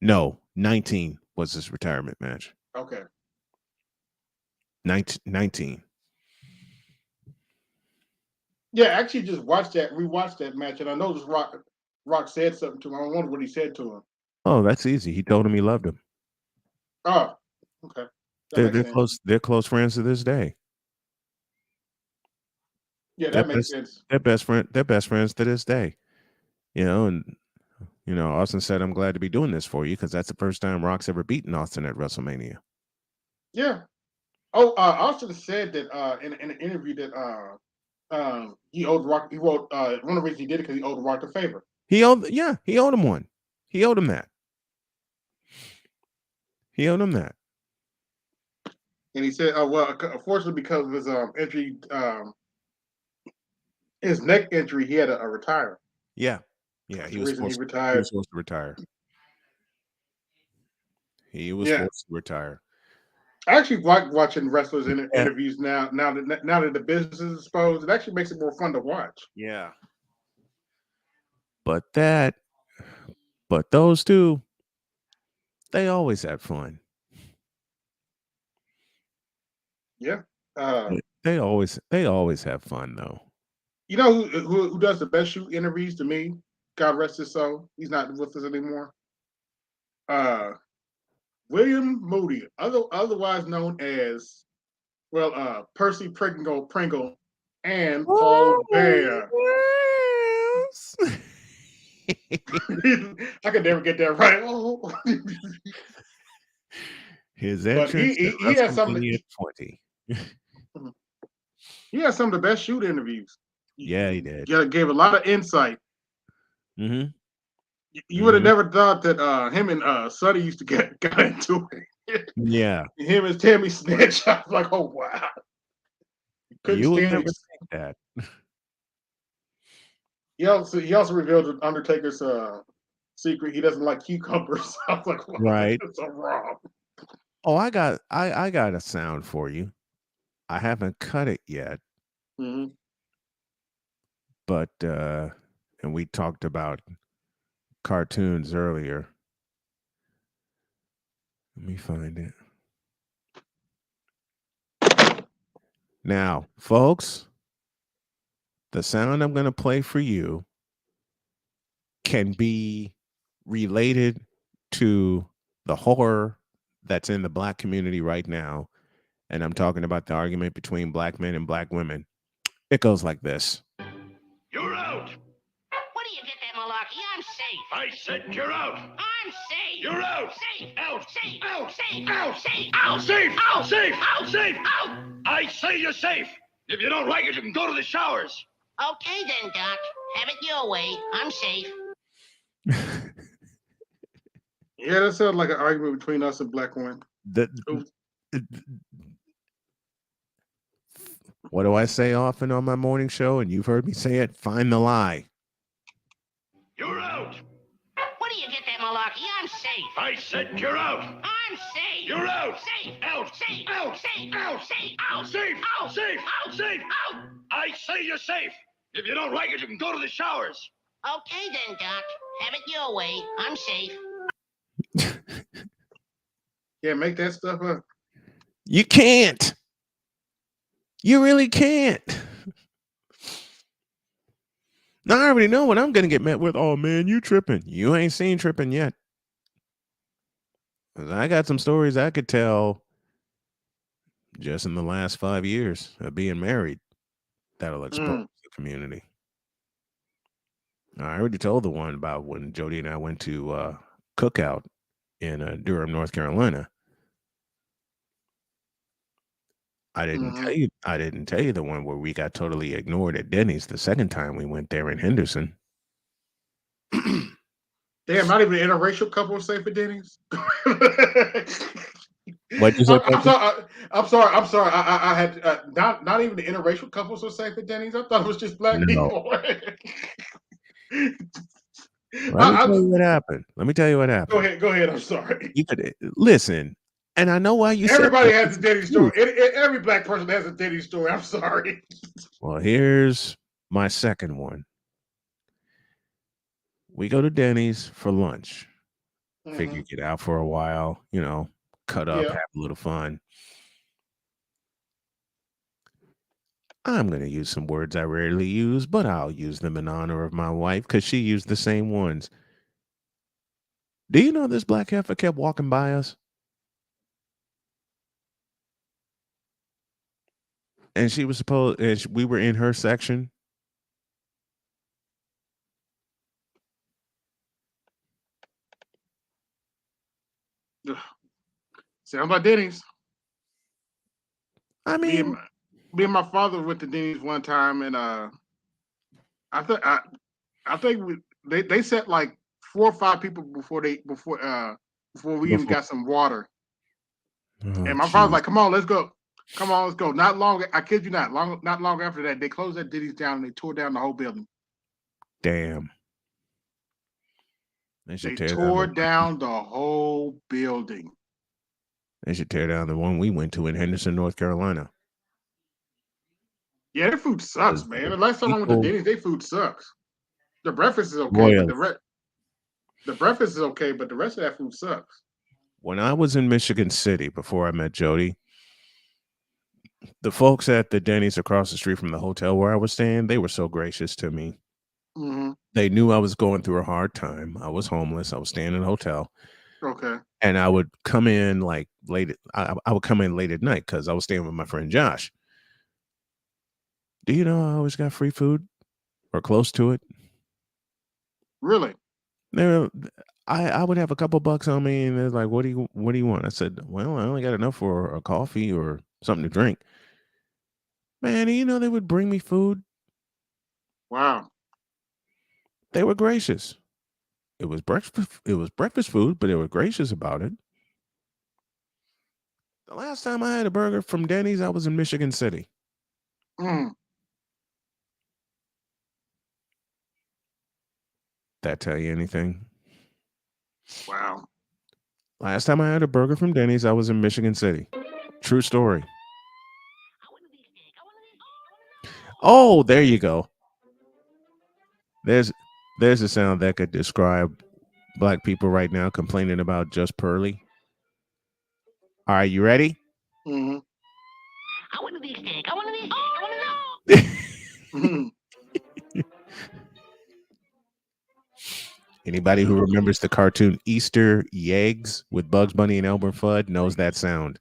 No, 19 was his retirement match. Okay. 19. Yeah, I actually just rewatched that match, and I noticed Rock said something to him. I wonder what he said to him. Oh, that's easy. He told him he loved him. Oh, okay. They're close. They're close friends to this day. Yeah, that makes sense. They're best friends to this day. You know, and Austin said, "I'm glad to be doing this for you because that's the first time Rock's ever beaten Austin at WrestleMania." Yeah. Oh, Austin said that in an interview that he owed Rock. He wrote one of the reasons he did it because he owed Rock a favor. He owed him one. He owed him that. He owed him that. And he said, well, unfortunately, because of his injury, his neck injury, he had to retire. Yeah. That's He the was reason he supposed retired. to retire. He was forced to retire. I actually like watching wrestlers in interviews now. Now that the business is exposed, it actually makes it more fun to watch. Yeah. But those two, they always had fun. Yeah. They always have fun though. You know who does the best shoot interviews to me? God rest his soul. He's not with us anymore. William Moody, otherwise known as Percy Pringle, and Paul Bear. yes. I could never get that right. Oh. His But entrance to he has some. WrestleMania 20. He has some of the best shoot interviews. Yeah, he did. Gave a lot of insight. Mm-hmm. You would have never thought that him and Sonny used to got into it. Yeah. Him and Tammy Snitch. I was like, oh wow. Couldn't You would stand never it. think that. He also revealed Undertaker's secret. He doesn't like cucumbers. I was like, wow, Right. that's so wrong. Oh, I got a sound for you. I haven't cut it yet. Mm-hmm. But and we talked about cartoons earlier. Let me find it. Now, folks, the sound I'm going to play for you can be related to the horror that's in the Black community right now. And I'm talking about the argument between Black men and Black women. It goes like this. You're out. Where do you get that malarkey? I'm safe. I said you're out. I'm safe. You're out. Safe. Out. Safe. Out. Safe. Out. Safe. Out. Safe. Out. Safe. Out. Safe. Out. I say you're safe. If you don't like it, you can go to the showers. Okay then, Doc. Have it your way. I'm safe. Yeah, that sounds like an argument between us and Black women. What do I say often on my morning show? And you've heard me say it. Find the lie. You're out. Where do you get that malarkey? I'm safe. I said you're out. I'm safe. You're out. Safe. Out. Safe. Out. Safe. Out. Safe. Out. Safe. Out. Safe. Out. Safe. Out. I say you're safe. If you don't like it, you can go to the showers. Okay then, Doc. Have it your way. I'm safe. Yeah, make that stuff up. You can't. You really can't. Now, I already know what I'm going to get met with. Oh, man, you tripping. You ain't seen tripping yet. 'Cause I got some stories I could tell just in the last 5 years of being married that'll expose the community. I already told the one about when Jody and I went to Cookout in Durham, North Carolina. I didn't tell you the one where we got totally ignored at Denny's the second time we went there in Henderson. Damn, not even an interracial couple was safe at Denny's. What'd you say? I'm sorry. I had not even the interracial couples were safe at Denny's. I thought it was just Black people. Let me tell you what happened. Go ahead. I'm sorry. You could listen, and I know why you. Everybody has a Denny's story. Every Black person has a Denny's story. I'm sorry. Well, here's my second one. We go to Denny's for lunch. Figure get out for a while, cut up, have a little fun. I'm going to use some words I rarely use, but I'll use them in honor of my wife because she used the same ones. Do you know this black heifer kept walking by us? And she was we were in her section. Sound about Denny's. I mean, me and my father went to Denny's one time, and I think they set like 4 or 5 people before we even got some water. And my father's like, "Come on, let's go. Not long, I kid you not. Not long after that, they closed that Denny's down and they tore down the whole building. Damn. They tore down the whole building. They should tear down the one we went to in Henderson, North Carolina. Yeah, their food sucks, man. The last time I went to Denny's, their food sucks. The breakfast is okay, but the breakfast is okay, but the rest of that food sucks. When I was in Michigan City before I met Jody, the folks at the Denny's across the street from the hotel where I was staying, they were so gracious to me. Mm-hmm. They knew I was going through a hard time. I was homeless. I was staying in a hotel. Okay. And I would come in like late. I would come in late at night because I was staying with my friend Josh. Do you know I always got free food or close to it? Really? I would have a couple bucks on me, and they're like, what do you want?" I said, "Well, I only got enough for a coffee or something to drink." Man, you know they would bring me food. Wow. They were gracious. It was breakfast. It was breakfast food, but they were gracious about it. The last time I had a burger from Denny's, I was in Michigan City. Mm. That tell you anything? Wow. Last time I had a burger from Denny's, I was in Michigan City. True story. Oh, there you go. There's a sound that could describe black people right now complaining about Just Pearly. All right, you ready? Mm-hmm. I want a big steak. I want a big steak. I want to know. Mm-hmm. Anybody who remembers the cartoon Easter Eggs with Bugs Bunny and Elmer Fudd knows that sound.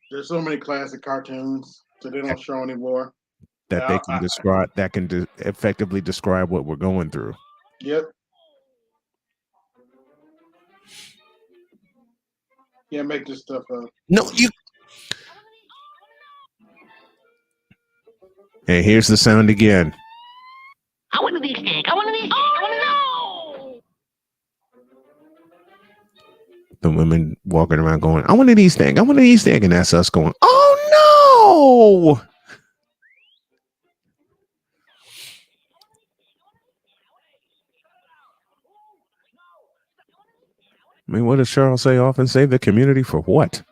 There's so many classic cartoons that they don't show anymore. That they can describe, that can effectively describe what we're going through. Yep. Yeah, make this stuff up. No, you. And here's the sound again. I want a big steak. I want a big steak. I want to know. The women walking around going, "I want an Easter egg. I want an Easter egg," and that's us going, "Oh no!" I mean, what does Charles say often? Save the community for what?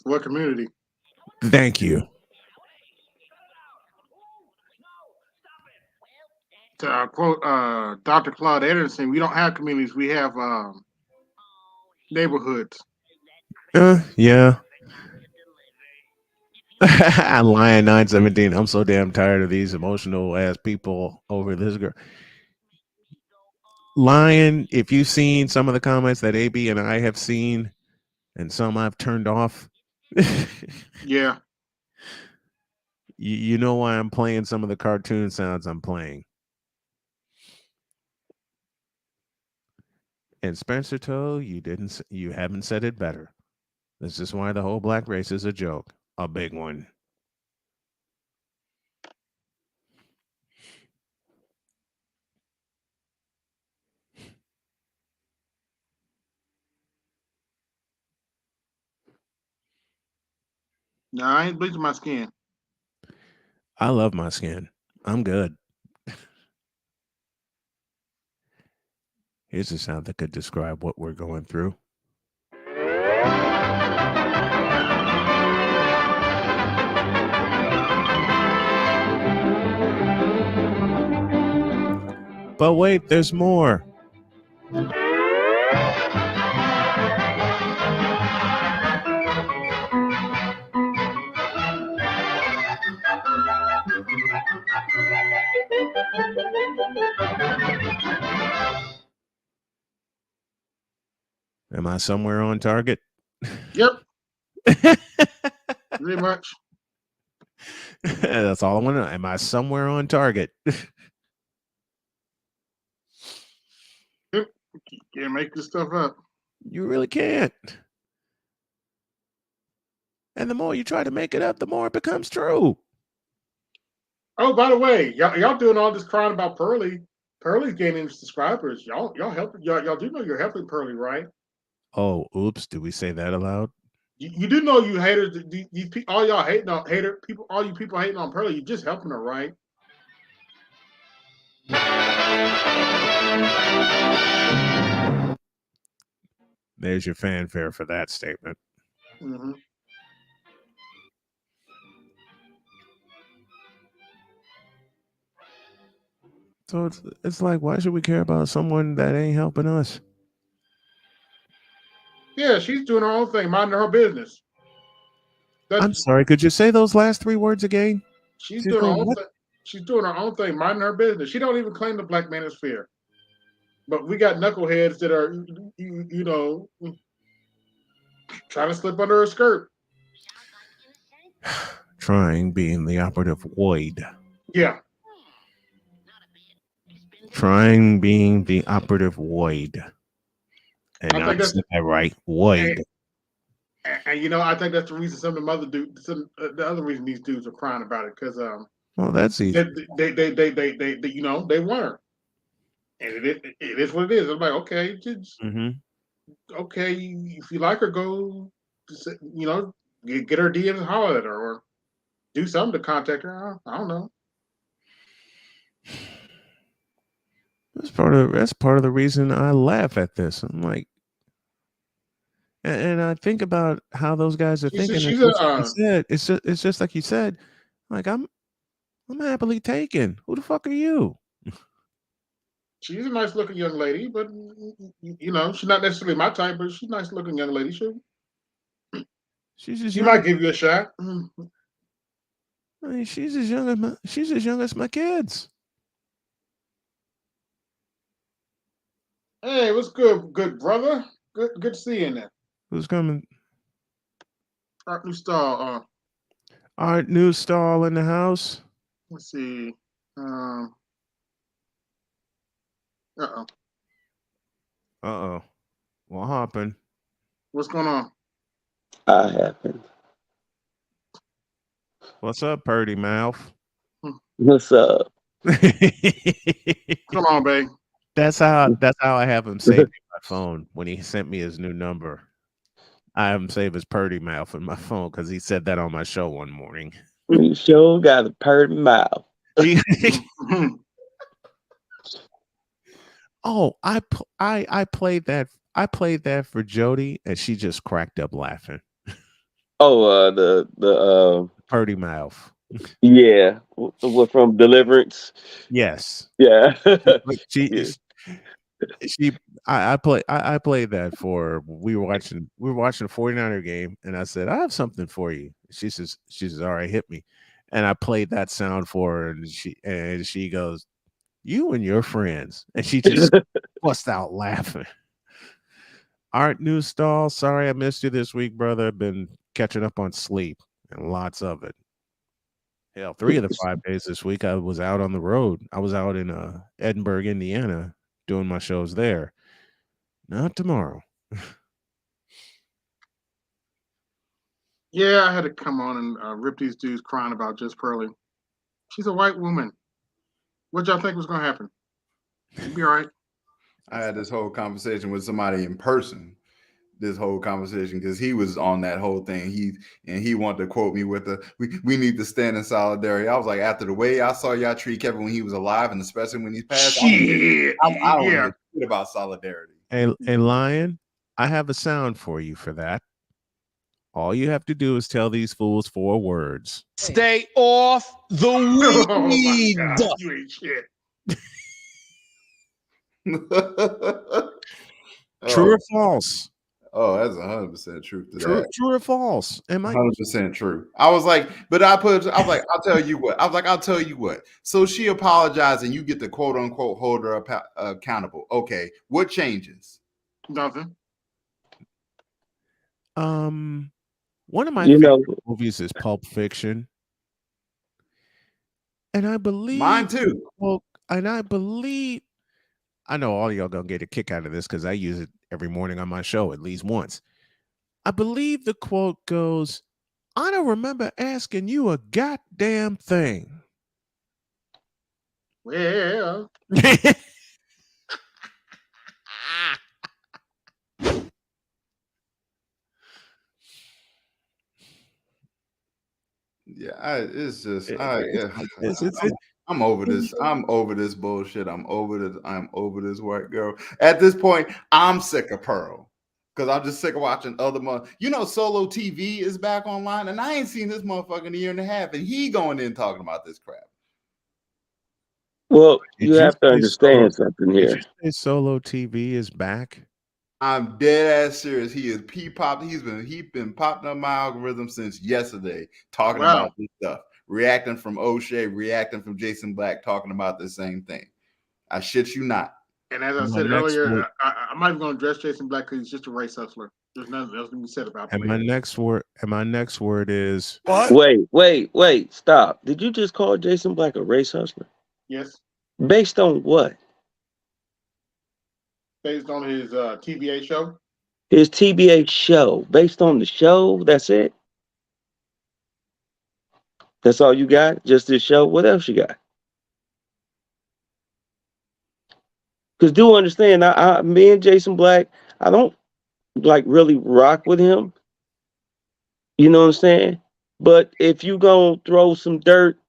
What community? Thank you. To quote Dr. Claude Anderson, we don't have communities. We have neighborhoods. Yeah. Lion 917. I'm so damn tired of these emotional ass people over this girl. Lion, if you've seen some of the comments that AB and I have seen, and some I've turned off. Yeah. You know why I'm playing some of the cartoon sounds I'm playing. And Spencer Toe, you haven't said it better. This is why the whole black race is a joke. A big one. No, I ain't bleaching my skin. I love my skin. I'm good. Here's a sound that could describe what we're going through. But wait, there's more. Am I somewhere on target? Yep. Pretty much. That's all I want to know. Am I somewhere on target? Yep. Can't make this stuff up. You really can't. And the more you try to make it up, the more it becomes true. Oh, by the way, y'all doing all this crying about Pearly. Pearly's gaining subscribers. Y'all helping. Y'all do know you're helping Pearly, right? Oh, oops. Did we say that aloud? You do know you haters. These people, all y'all hating on people. All you people hating on Pearly. You're just helping her, right? There's your fanfare for that statement. Mm-hmm. So it's like, why should we care about someone that ain't helping us? Yeah, she's doing her own thing, minding her business. I'm sorry. Could you say those last 3 words again? She's doing her own thing. She's doing her own thing, minding her business. She don't even claim the black manosphere. But we got knuckleheads that are, you know, trying to slip under her skirt. Trying being the operative word. Yeah. Trying being the operative word. And I said that right. Word. And you know, I think that's the reason some of the other reason these dudes are crying about it, because well, that's easy. They you know, they weren't, and it is what it is. I'm like, okay, just okay, if you like her, go, you know, get her DMs and holler at her, or do something to contact her. I don't know. That's part of the reason I laugh at this. I'm like, and I think about how those guys are thinking. It's just like you said. Like I'm happily taken. Who the fuck are you? She's a nice looking young lady, but you know, she's not necessarily my type, but she's a nice looking young lady. She might give you a shot. I mean, she's as young as my kids. Hey, what's good, brother? Good seeing you. Who's coming? Art New Stall. Art New Stall in the house. Let's see. What happened? What's going on? I happened. What's up, Purdy Mouth? What's up? Come on, babe. That's how I have him saved in my phone when he sent me his new number. I have him save his Purdy Mouth in my phone because he said that on my show one morning. You sure got a purdy mouth. Oh, I played that. I played that for Jody, and she just cracked up laughing. Oh, the Purdy Mouth. Yeah, what from Deliverance? Yes. Yeah. I played that for we were watching a 49er game, and I said, I have something for you. She says, all right, hit me. And I played that sound for her, and she goes, you and your friends. And she just bust out laughing. Art New Stall, sorry I missed you this week, brother. I've been catching up on sleep, and lots of it. Hell, 3 of the 5 days this week I was out on the road. I was out in Edinburgh, Indiana, doing my shows there. Not tomorrow. Yeah, I had to come on and rip these dudes crying about Just Pearly. She's a white woman. What y'all think was going to happen? You'll be all right. I had this whole conversation with somebody in person. This whole conversation, because he was on that whole thing. He wanted to quote me with we need to stand in solidarity. I was like, after the way I saw y'all treat Kevin when he was alive, and especially when he's passed, I don't hear shit about solidarity. Hey, Lion, I have a sound for you for that. All you have to do is tell these fools 4 words. Stay off the weed. Oh my God, you ain't shit. True or false? Oh, that's 100% truth to that. True or false? Am I 100% true? I was like, I'll tell you what. I'll tell you what. So she apologized, and you get the quote unquote hold her accountable. Okay, what changes? Nothing. One of my favorite movies is Pulp Fiction, and I believe mine too. Well, and I know all y'all gonna get a kick out of this because I use it every morning on my show at least once. I believe the quote goes, I don't remember asking you a goddamn thing. Well. Yeah, it's just I'm over this. I'm over this bullshit. I'm over this white girl. At this point, I'm sick of Pearl. Because I'm just sick of watching other Solo TV is back online, and I ain't seen this motherfucker in a year and a half, and he going in talking about this crap. Well, you have to understand something here. Did you say Solo TV is back? I'm dead ass serious. He's been popping up my algorithm since yesterday, talking about this stuff, reacting from O'Shea, reacting from Jason Black, talking about the same thing. I shit you not. And as I said earlier, I'm not even going to address Jason Black because he's just a race hustler. There's nothing else to be said about him. My next word is what? Wait, stop. Did you just call Jason Black a race hustler? Yes. Based on what? Based on his TBA show. His TBA show. Based on the show, that's it? That's all you got? Just this show? What else you got? Because do understand, me and Jason Black, I don't like really rock with him. You know what I'm saying? But if you gonna throw some dirt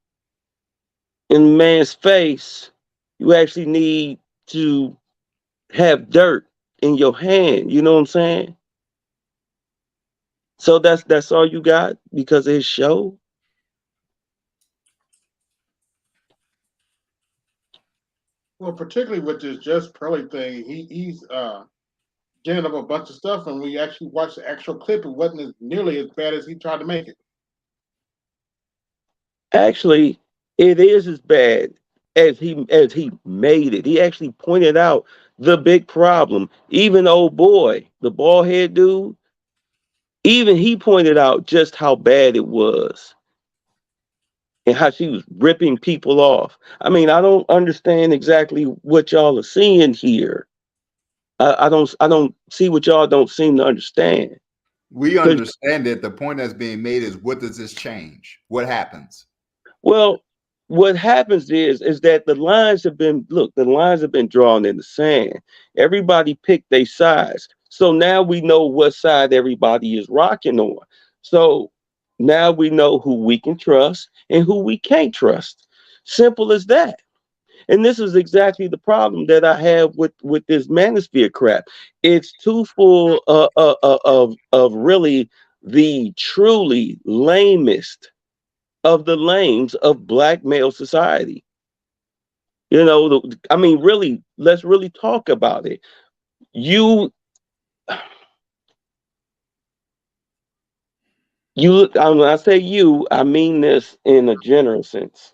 in man's face, you actually need to have dirt in your hand. You know what I'm saying? So that's all you got because of his show? Well, particularly with this Just Pearly thing, he's getting up a bunch of stuff, and we actually watched the actual clip. It wasn't nearly as bad as he tried to make it. Actually, it is as bad as he made it. He actually pointed out the big problem. Even old boy, the bald head dude, even he pointed out just how bad it was and how she was ripping people off. I mean, I don't understand exactly what y'all are seeing here. I don't see what y'all don't seem to understand. We understand it. The point that's being made is, what does this change? What happens? Well, what happens is that the lines have been drawn in the sand. Everybody picked their sides. So now we know what side everybody is rocking on. So now we know who we can trust and who we can't trust. Simple as that. And this is exactly the problem that I have with this manosphere crap. It's too full of really the truly lamest of the lames of black male society. You know, I mean, really, let's really talk about it. When I say you, I mean this in a general sense.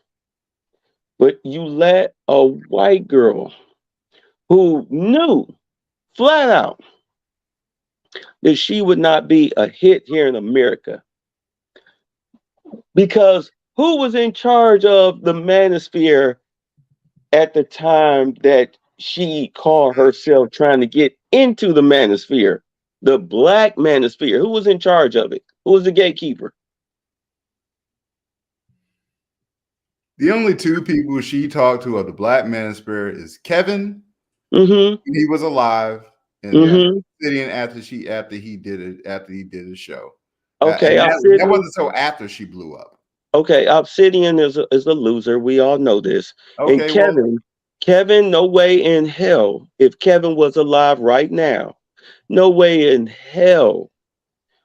But you let a white girl who knew flat out that she would not be a hit here in America. Because who was in charge of the manosphere at the time that she called herself trying to get into the manosphere? The black manosphere. Who was in charge of it? Who was the gatekeeper? The only two people she talked to of the black manosphere is Kevin. He was alive, and sitting after he did his show. Okay, that wasn't so after she blew up. Okay, Obsidian is a loser. We all know this. Okay, and Kevin, no way in hell, if Kevin was alive right now, no way in hell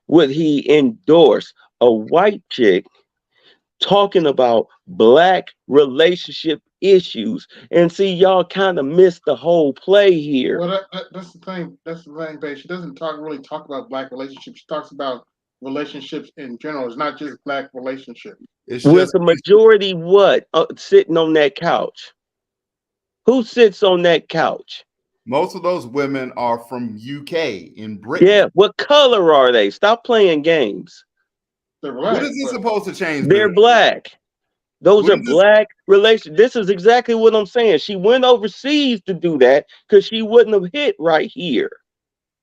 would he endorse a white chick talking about black relationship issues. And see, y'all kind of missed the whole play here. Well, that's the thing. That's the thing, babe. She doesn't really talk about black relationships. She talks about relationships in general. It's not just black relationships. With the majority sitting on that couch. Who sits on that couch? Most of those women are from UK in Britain. Yeah, what color are they? Stop playing games. They're black. What is this supposed to change? They're black. Those are black relations. This is exactly what I'm saying. She went overseas to do that because she wouldn't have hit right here.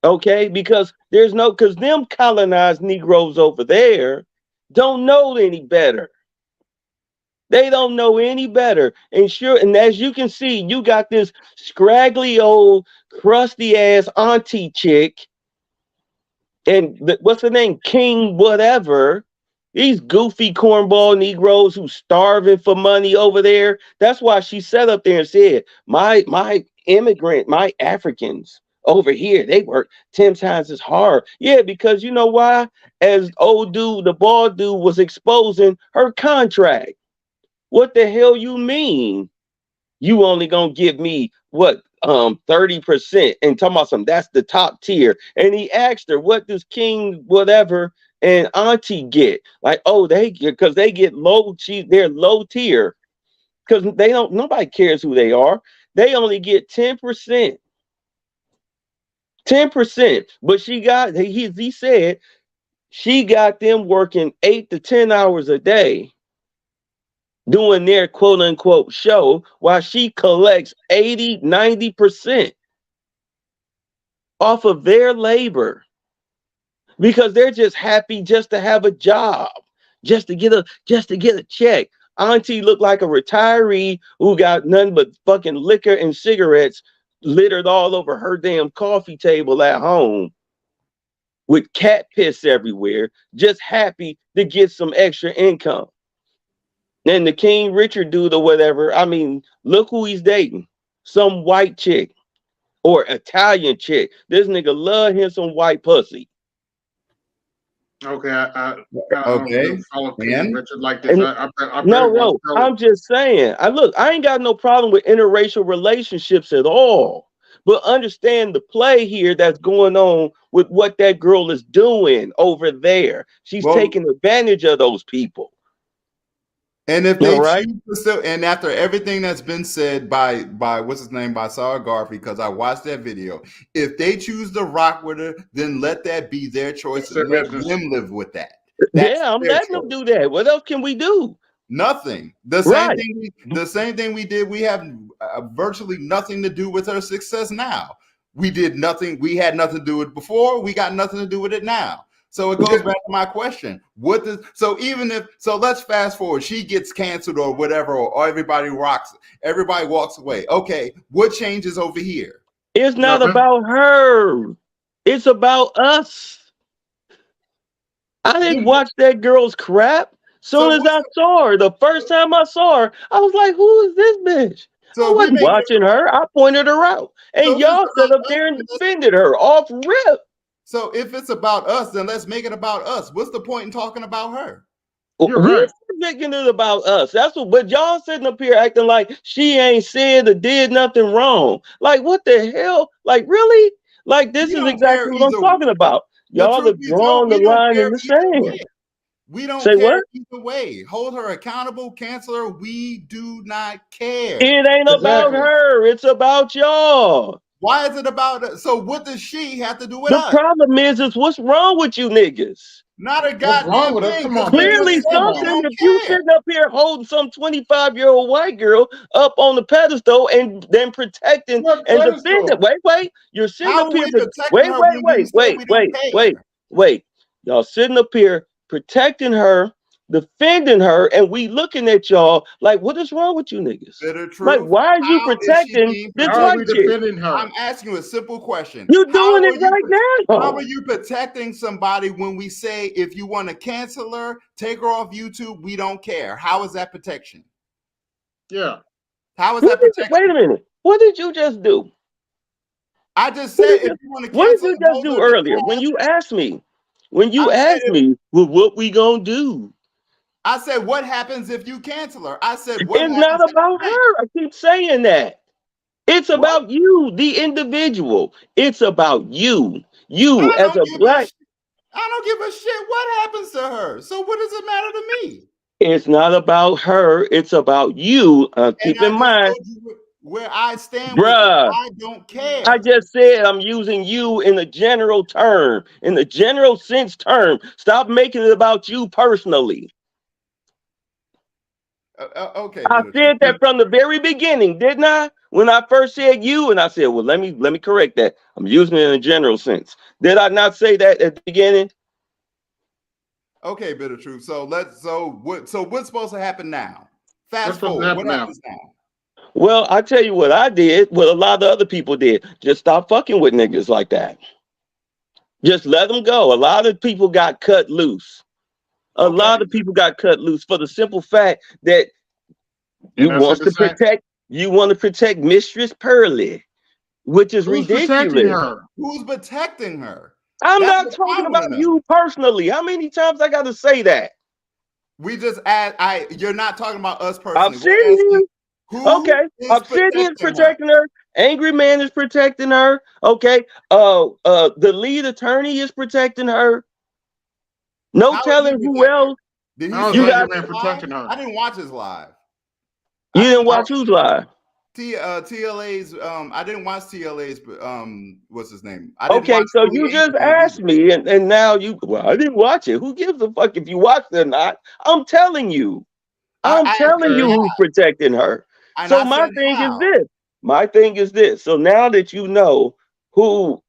Okay, because them colonized Negroes over there don't know any better. They don't know any better. And as you can see, you got this scraggly old crusty ass auntie chick. And what's her name? King whatever. These goofy cornball Negroes who starving for money over there. That's why she sat up there and said, my Africans over here, they work 10 times as hard. Yeah, because you know why? As old dude, the bald dude was exposing her contract. What the hell you mean? You only gonna give me what, 30% and talking about something that's the top tier. And he asked her, what does King whatever and Auntie get? Like, oh, they get because they get low, they're low tier. Because they don't, nobody cares who they are. They only get 10%. 10%. But she got, he said she got them working 8 to 10 hours a day doing their quote unquote show while she collects 80, 90% off of their labor because they're just happy just to have a job, just to get a check. Auntie looked like a retiree who got nothing but fucking liquor and cigarettes littered all over her damn coffee table at home with cat piss everywhere, just happy to get some extra income. And the King Richard dude or whatever, I mean, look who he's dating. Some white chick or Italian chick. This nigga love him some white pussy. Okay, I don't really follow King Richard like this. No, I'm just saying. I ain't got no problem with interracial relationships at all. But understand the play here that's going on with what that girl is doing over there. She's taking advantage of those people. And if they choose to still, and after everything that's been said by what's his name, by Sarah Garfield, because I watched that video, if they choose to rock with her, then let that be their choice and let them live with that. I'm letting them do that. What else can we do? Nothing. The same thing we did. We have virtually nothing to do with her success now. We did nothing. We had nothing to do with it before. We got nothing to do with it now. So it goes back to my question. So let's fast forward. She gets canceled or whatever, or everybody walks away. Okay, what changes over here? It's not about her. It's about us. I didn't watch that girl's crap. Soon as I saw her, the first time I saw her, I was like, who is this bitch? I wasn't watching her. I pointed her out. And y'all stood up there and defended her off rip. So if it's about us, then let's make it about us. What's the point in talking about her? We're making it about us. That's what, but y'all sitting up here acting like she ain't said or did nothing wrong. Like, what the hell? Like, really? Like, this is exactly what I'm talking about. Y'all have drawn the line in the sand. We don't care either way. Hold her accountable, cancel her. We do not care. It ain't about her. It's about y'all. Why is it about? So what does she have to do with us? The problem is what's wrong with you niggas? Not a goddamn thing. Clearly something. If you sitting up here holding some 25-year-old white girl up on the pedestal and then protecting and defending. Wait. You're sitting up here. Wait. Y'all sitting up here protecting her, defending her, and we looking at y'all like, what is wrong with you niggas? Like, why are you protecting this white chick? I'm asking you a simple question. You're doing it right now. How are you protecting somebody when we say if you want to cancel her, take her off YouTube, we don't care? How is that protection? Yeah. How is that protection? Wait a minute. What did you just do? I just said if you want to cancel. What did you just do earlier when you asked me? When you asked me, well, what we gonna do? I said, what happens if you cancel her? I said, it's not about her. I keep saying that. It's about you, the individual. It's about you. You as a black. I don't give a shit what happens to her. So what does it matter to me? It's not about her. It's about you. Keep in mind. Where I stand, bruh, I don't care. I just said I'm using you in the general term, in the general sense term. Stop making it about you personally. Okay. I said that from the very beginning, didn't I? When I first said you, and I said, well, let me correct that. I'm using it in a general sense. Did I not say that at the beginning? Okay, bit of truth. So what's supposed to happen now? Fast forward. What happens now? Well, I tell you what I did, what a lot of other people did. Just stop fucking with niggas like that. Just let them go. A lot of people got cut loose. A lot of people got cut loose for the simple fact that you want to protect Mistress Pearly, which is ridiculous. Who's protecting her? I'm not talking about you personally. How many times I got to say that? We just you're not talking about us personally. I'm sitting here. Okay, I'm sitting here protecting her, Angry Man is protecting her. Okay. The lead attorney is protecting her. No telling who else. Did he How is say Angry got Man protecting her? I didn't watch his live. You didn't watch who's live? TLA's I didn't watch TLA's what's his name? I didn't Okay, watch so you 28 just asked me and now I didn't watch it. Who gives a fuck if you watched it or not? I'm telling you. I'm telling you who's protecting her. And So I my said thing is how. this. My thing is this. So now that you know who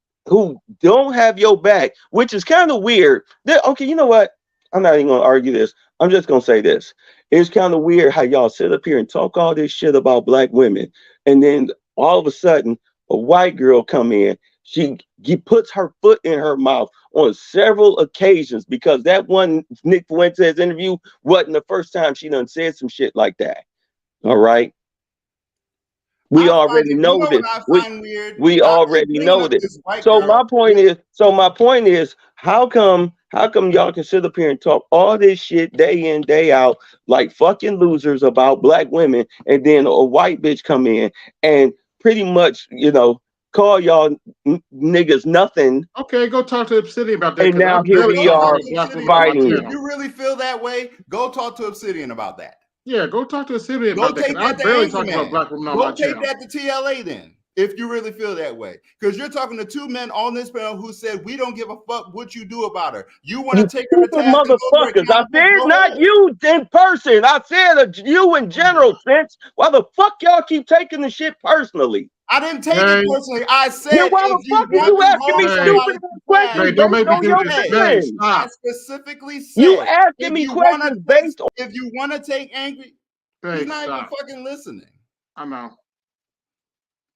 don't have your back, which is kind of weird. Okay, you know what? I'm not even gonna argue this. I'm just gonna say this. It's kind of weird how y'all sit up here and talk all this shit about black women, and then all of a sudden a white girl come in. She puts her foot in her mouth on several occasions because that one Nick Fuentes interview wasn't the first time she done said some shit like that. All right. We already know this. We already know this. So my point is, how come y'all can sit up here and talk all this shit day in, day out, like fucking losers about black women, and then a white bitch come in and pretty much, call y'all niggas nothing. Okay, go talk to Obsidian about that. And now here we are fighting. If you really feel that way, go talk to Obsidian about that. Yeah, go talk to Obsidian Go about that. take I that to barely Angry talk Man. about black women on Go my take channel. that to TLA then, if you really feel that way. Because you're talking to two men on this panel who said, we don't give a fuck what you do about her. You want to take her to task and hold her motherfuckers. I accountable, said go not ahead. you in person. I said you in general sense. Why the fuck y'all keep taking the shit personally? I didn't take it personally. I said, then why the fuck are you asking me stupid questions don't based make me on do your this. feelings? I specifically said, You asking me questions based on. if you want to take Angry, he's not even fucking listening. I know.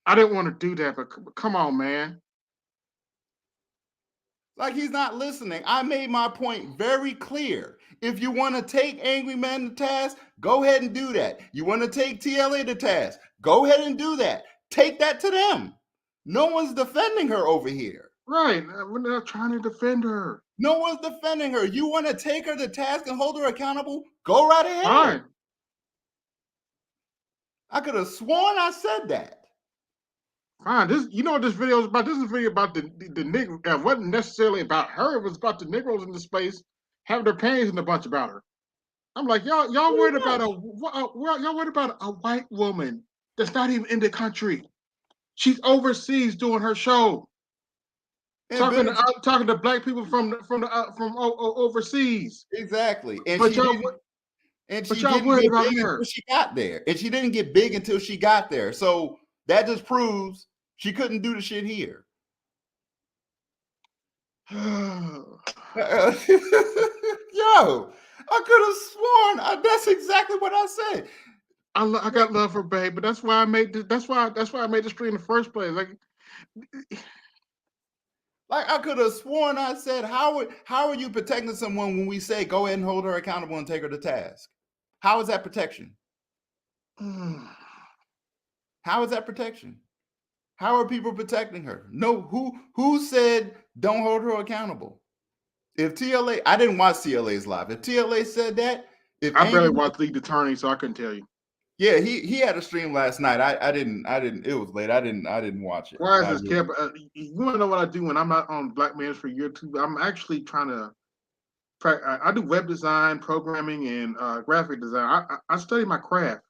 I didn't want to do that, but come on, man. Like, he's not listening. I made my point very clear. If you want to take Angry Man to task, go ahead and do that. You want to take TLA to task, go ahead and do that. Take that to them. No one's defending her over here. Right. We're not trying to defend her. No one's defending her. You want to take her to task and hold her accountable? Go right ahead. Fine. I could have sworn I said that. Fine. You know what this video is about? This is a video about the Negro. It wasn't necessarily about her. It was about the Negroes in the space having their panties in a bunch about her. I'm like, y'all worried about y'all worried about a white woman that's not even in the country. She's overseas doing her show. Talking to black people from overseas. Exactly. And but she y'all, didn't, and but she y'all didn't worried get about big her. until she got there. And she didn't get big until she got there. So that just proves she couldn't do the shit here. Yo, I could have sworn that's exactly what I said. I got love for Babe, but that's why I made this. That's why I made the stream in the first place. Like I could have sworn I said, how are you protecting someone when we say go ahead and hold her accountable and take her to task? How is that protection? How is that protection? How are people protecting her? No, who said don't hold her accountable? If TLA, I didn't watch TLA's live. If TLA said that, I barely watched Lead Attorney, so I couldn't tell you. Yeah, he had a stream last night. I didn't. It was late. I didn't watch it. Why is this camp? You want to know what I do when I'm not on Black Manosphere YouTube? I'm actually trying to. I do web design, programming, and graphic design. I study my craft,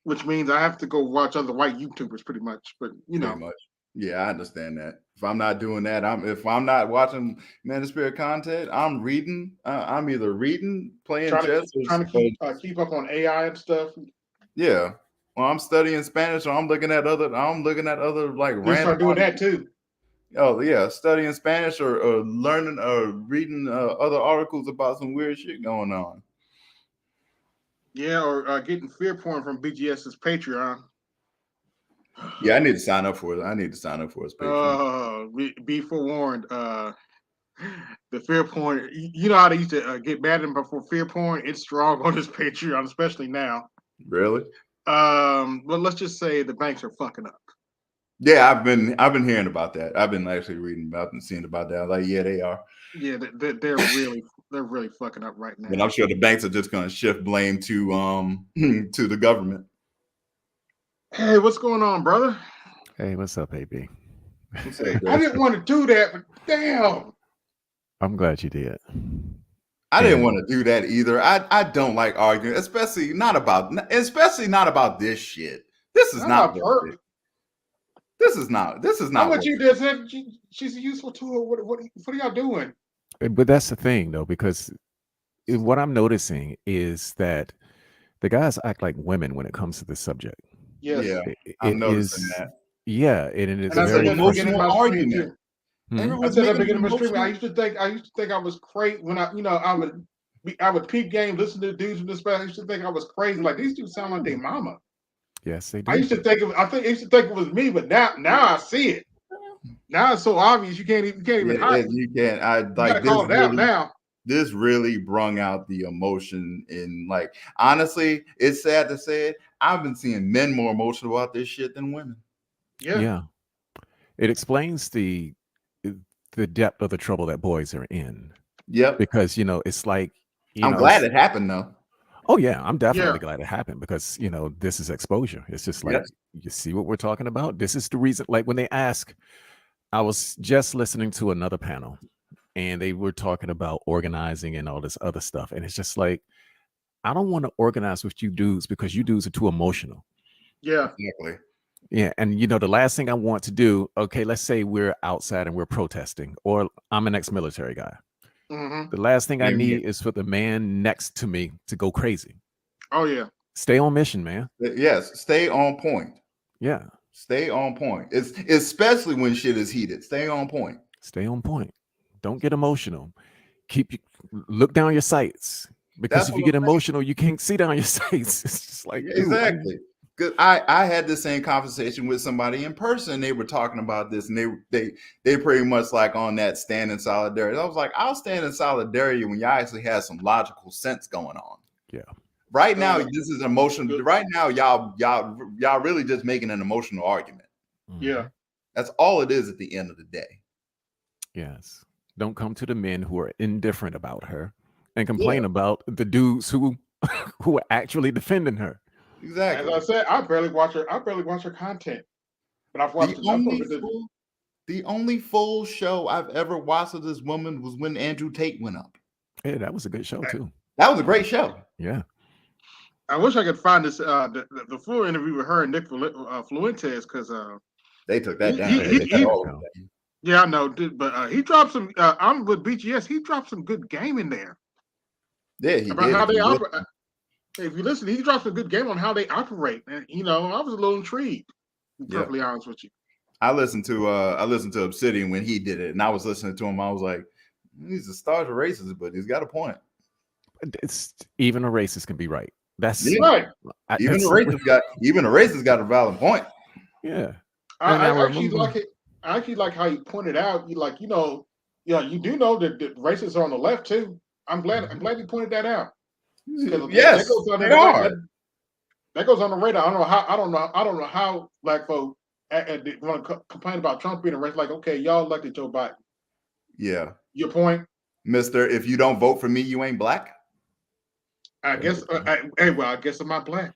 which means I have to go watch other white YouTubers, pretty much. But pretty much. Yeah, I understand that. If I'm not doing that, if I'm not watching Manosphere content, I'm reading. I'm either reading, playing chess, trying to keep up on AI and stuff. Yeah, well, I'm studying Spanish, so I'm looking at other like random. Start doing that too. Oh yeah, studying Spanish or learning or reading other articles about some weird shit going on. Yeah, or getting fear porn from BGS's Patreon. Yeah, I need to sign up for it. I need to sign up for his Patreon. Be forewarned. The fear porn. You know how they used to get mad at him before fear porn. It's strong on his Patreon, especially now. Really? Well, let's just say the banks are fucking up. Yeah, I've been hearing about that. I've been actually reading about and seeing about that. Like, yeah, they are. Yeah, they're really fucking up right now. And I'm sure the banks are just going to shift blame to the government. Hey, what's going on, brother? Hey, what's up, AB? I didn't want to do that, but damn. I'm glad you did. I didn't want to do that either. I don't like arguing, especially not about this shit. This is not worth it. This is not. I'm with you, Desmond. She's a useful tool. What are y'all doing? But that's the thing, though, because what I'm noticing is that the guys act like women when it comes to this subject. Yes. Yeah, I'm noticing that. Yeah, and it's I very said emotional argument. Everyone's I said at the making beginning of my stream, emotional- I used to think I was crazy when I would peep game, listen to dudes from this spot. I used to think I was crazy. Like these dudes sound like their mama. Yes, they do. I used to think it was me, but now I see it. Now it's so obvious you can't even hide it. You can't. I You like gotta this. call it out Really, now. this really brung out the emotion in like. Honestly, it's sad to say it. I've been seeing men more emotional about this shit than women. Yeah. It explains the depth of the trouble that boys are in. Yep. Because it's like I'm glad it happened though. Oh yeah, I'm definitely glad it happened because this is exposure. It's just like you see what we're talking about. This is the reason. Like when they ask, I was just listening to another panel, and they were talking about organizing and all this other stuff, and it's just like I don't want to organize with you dudes because you dudes are too emotional. Yeah, exactly. Yeah, and the last thing I want to do. Okay, let's say we're outside and we're protesting, or I'm an ex-military guy. Mm-hmm. The last thing I need is for the man next to me to go crazy. Oh yeah. Stay on mission, man. Yes, stay on point. Yeah. Stay on point. It's especially when shit is heated. Stay on point. Stay on point. Don't get emotional. Look down your sights. Because if you get emotional, you can't see down your sights. It's just like exactly. Because I had the same conversation with somebody in person. They were talking about this, and they pretty much like on that stand in solidarity. I was like, I'll stand in solidarity when y'all actually have some logical sense going on. Yeah. Right now, this is emotional. Right now, y'all really just making an emotional argument. Yeah. That's all it is at the end of the day. Yes. Don't come to the men who are indifferent about her and complain about the dudes who are actually defending her. Exactly. As I said, I barely watch her content, but I've watched the only full show I've ever watched of this woman was when Andrew Tate went up. Yeah, that was a good show too. That was a great show. Yeah. I wish I could find this the full interview with her and Nick Fluentes because they took that down. Yeah, I know, but he dropped some. I'm with BGS. He dropped some good game in there. Yeah, he about did. How they operate. If you listen, he dropped some good game on how they operate, and I was a little intrigued. To be perfectly honest with you. I listened to Obsidian when he did it, and I was listening to him. I was like, he's a start of racist, but he's got a point. It's even a racist can be right. That's right. Even a racist got a valid point. Yeah. I actually like it. I actually like how you pointed out. You you do know that racists are on the left too. I'm glad you pointed that out. Yes, they are. That goes on the radar. I don't know how black folk want to complain about Trump being a racist. Like, okay, y'all elected Joe Biden. Yeah. Your point, Mister. If you don't vote for me, you ain't black. I guess. I guess I'm not black.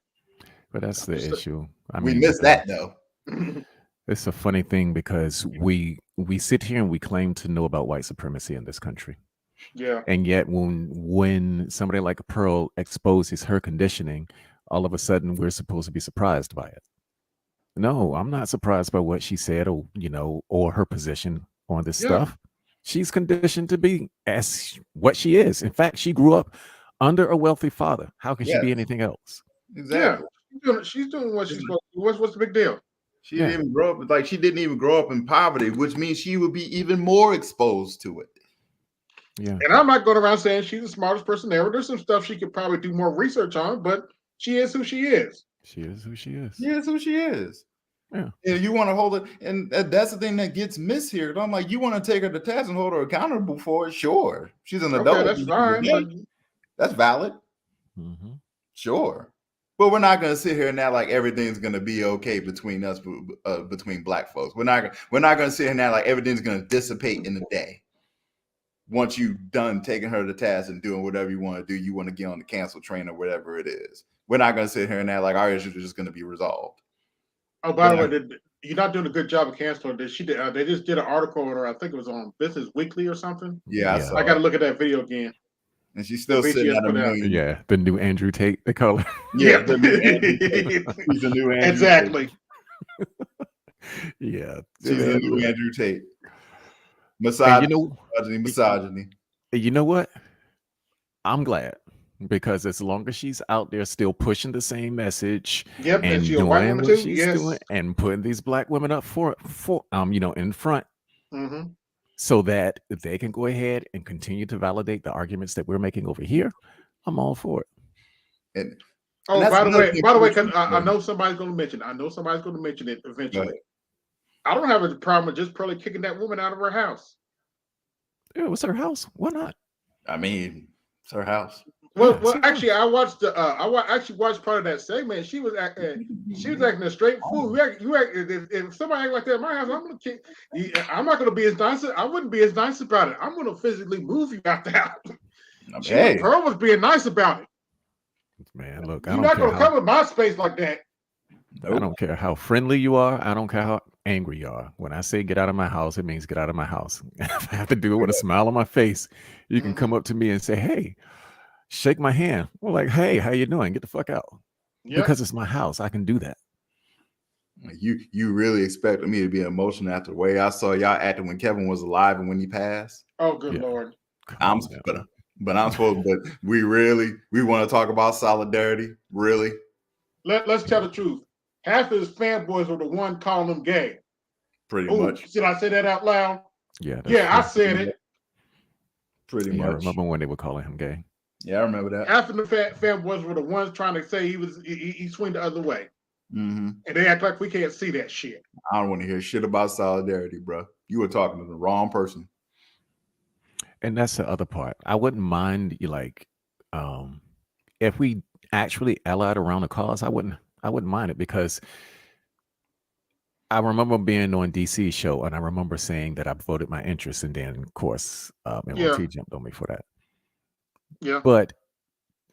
But that's the issue. We missed that though. It's a funny thing because we sit here and we claim to know about white supremacy in this country. Yeah. And yet when somebody like Pearl exposes her conditioning, all of a sudden we're supposed to be surprised by it. No, I'm not surprised by what she said or her position on this stuff. She's conditioned to be as what she is. In fact, she grew up under a wealthy father. How can she be anything else? Exactly. Yeah. She's doing what she's supposed to do. What's the big deal? She didn't even grow up in poverty, which means she would be even more exposed to it. Yeah. And I'm not going around saying she's the smartest person ever. There's some stuff she could probably do more research on, but she is who she is. She is who she is. She is who she is. Yeah. And you want to hold it, and that's the thing that gets missed here. I'm like, you want to take her to task and hold her accountable for it? Sure. She's an adult. That's fine. That's valid. Mm-hmm. Sure. But we're not going to sit here and act like everything's going to be okay between us, between black folks. We're not going to sit here and act like everything's going to dissipate in a day. Once you've done taking her to task and doing whatever you want to do, you want to get on the cancel train or whatever it is. We're not going to sit here and act like our issues are just going to be resolved. Oh, by the way, you're not doing a good job of canceling this. She did. They just did an article on her. I think it was on Business Weekly or something. Yeah, I Yeah. saw I got to it. look at that video again. And she's The still sitting BTS at a put out. million. Yeah, the new Andrew Tate, they call it. Yeah, the new Andrew Tate. She's the new Andrew Tate. Exactly. Yeah. She's the new Andrew Tate. And Misogyny. you know what? I'm glad, because as long as she's out there still pushing the same message Yep, and and she a white doing woman what too. she's Yes. doing and putting these black women up for in front, hmm so that they can go ahead and continue to validate the arguments that we're making over here, I'm all for it. And Oh, that's by the another way, thing because too, I though. know somebody's going to mention. I know somebody's going to mention it Go eventually. ahead. I don't have a problem with just Pearly kicking that woman out of her house. Yeah, it was her house. Why not? I mean, it's her house. Well, Yeah, it's well, her actually, house. I watched the. Actually watched part of that segment. She was acting a straight fool. If somebody act like that in my house, I'm gonna kick. I'm not gonna be as nice. I wouldn't be as nice about it. I'm gonna physically move you out the house. Pearl was being nice about it. Man, look, I You're don't not care gonna how come in my space like that. I don't care how friendly you are. I don't care how angry you are. When I say get out of my house, it means get out of my house. If I have to do it with a smile on my face, you can come up to me and say, "Hey," shake my hand. Well, like, "Hey, how you doing? Get the fuck out." Yep. Because it's my house. I can do that. You really expected me to be emotional after the way I saw y'all acting when Kevin was alive and when he passed? Oh, good Yeah. Lord. I'm supposed, but we want to talk about solidarity, really? Let's tell the truth. Half of his fanboys were the one calling him gay. Pretty Ooh, much. did I say that out loud? Yeah. that's Yeah, I true. said it. Pretty Yeah, I much. remember when they were calling him gay. Yeah, I remember that. Half of the fanboys were the ones trying to say he swing the other way. Mm-hmm. And they act like we can't see that shit. I don't want to hear shit about solidarity, bro. You were talking to the wrong person. And that's the other part. I wouldn't mind if we actually allied around the cause, I wouldn't mind it, because I remember being on DC show and I remember saying that I voted my interest, and then of course MLT jumped on me for that. Yeah. But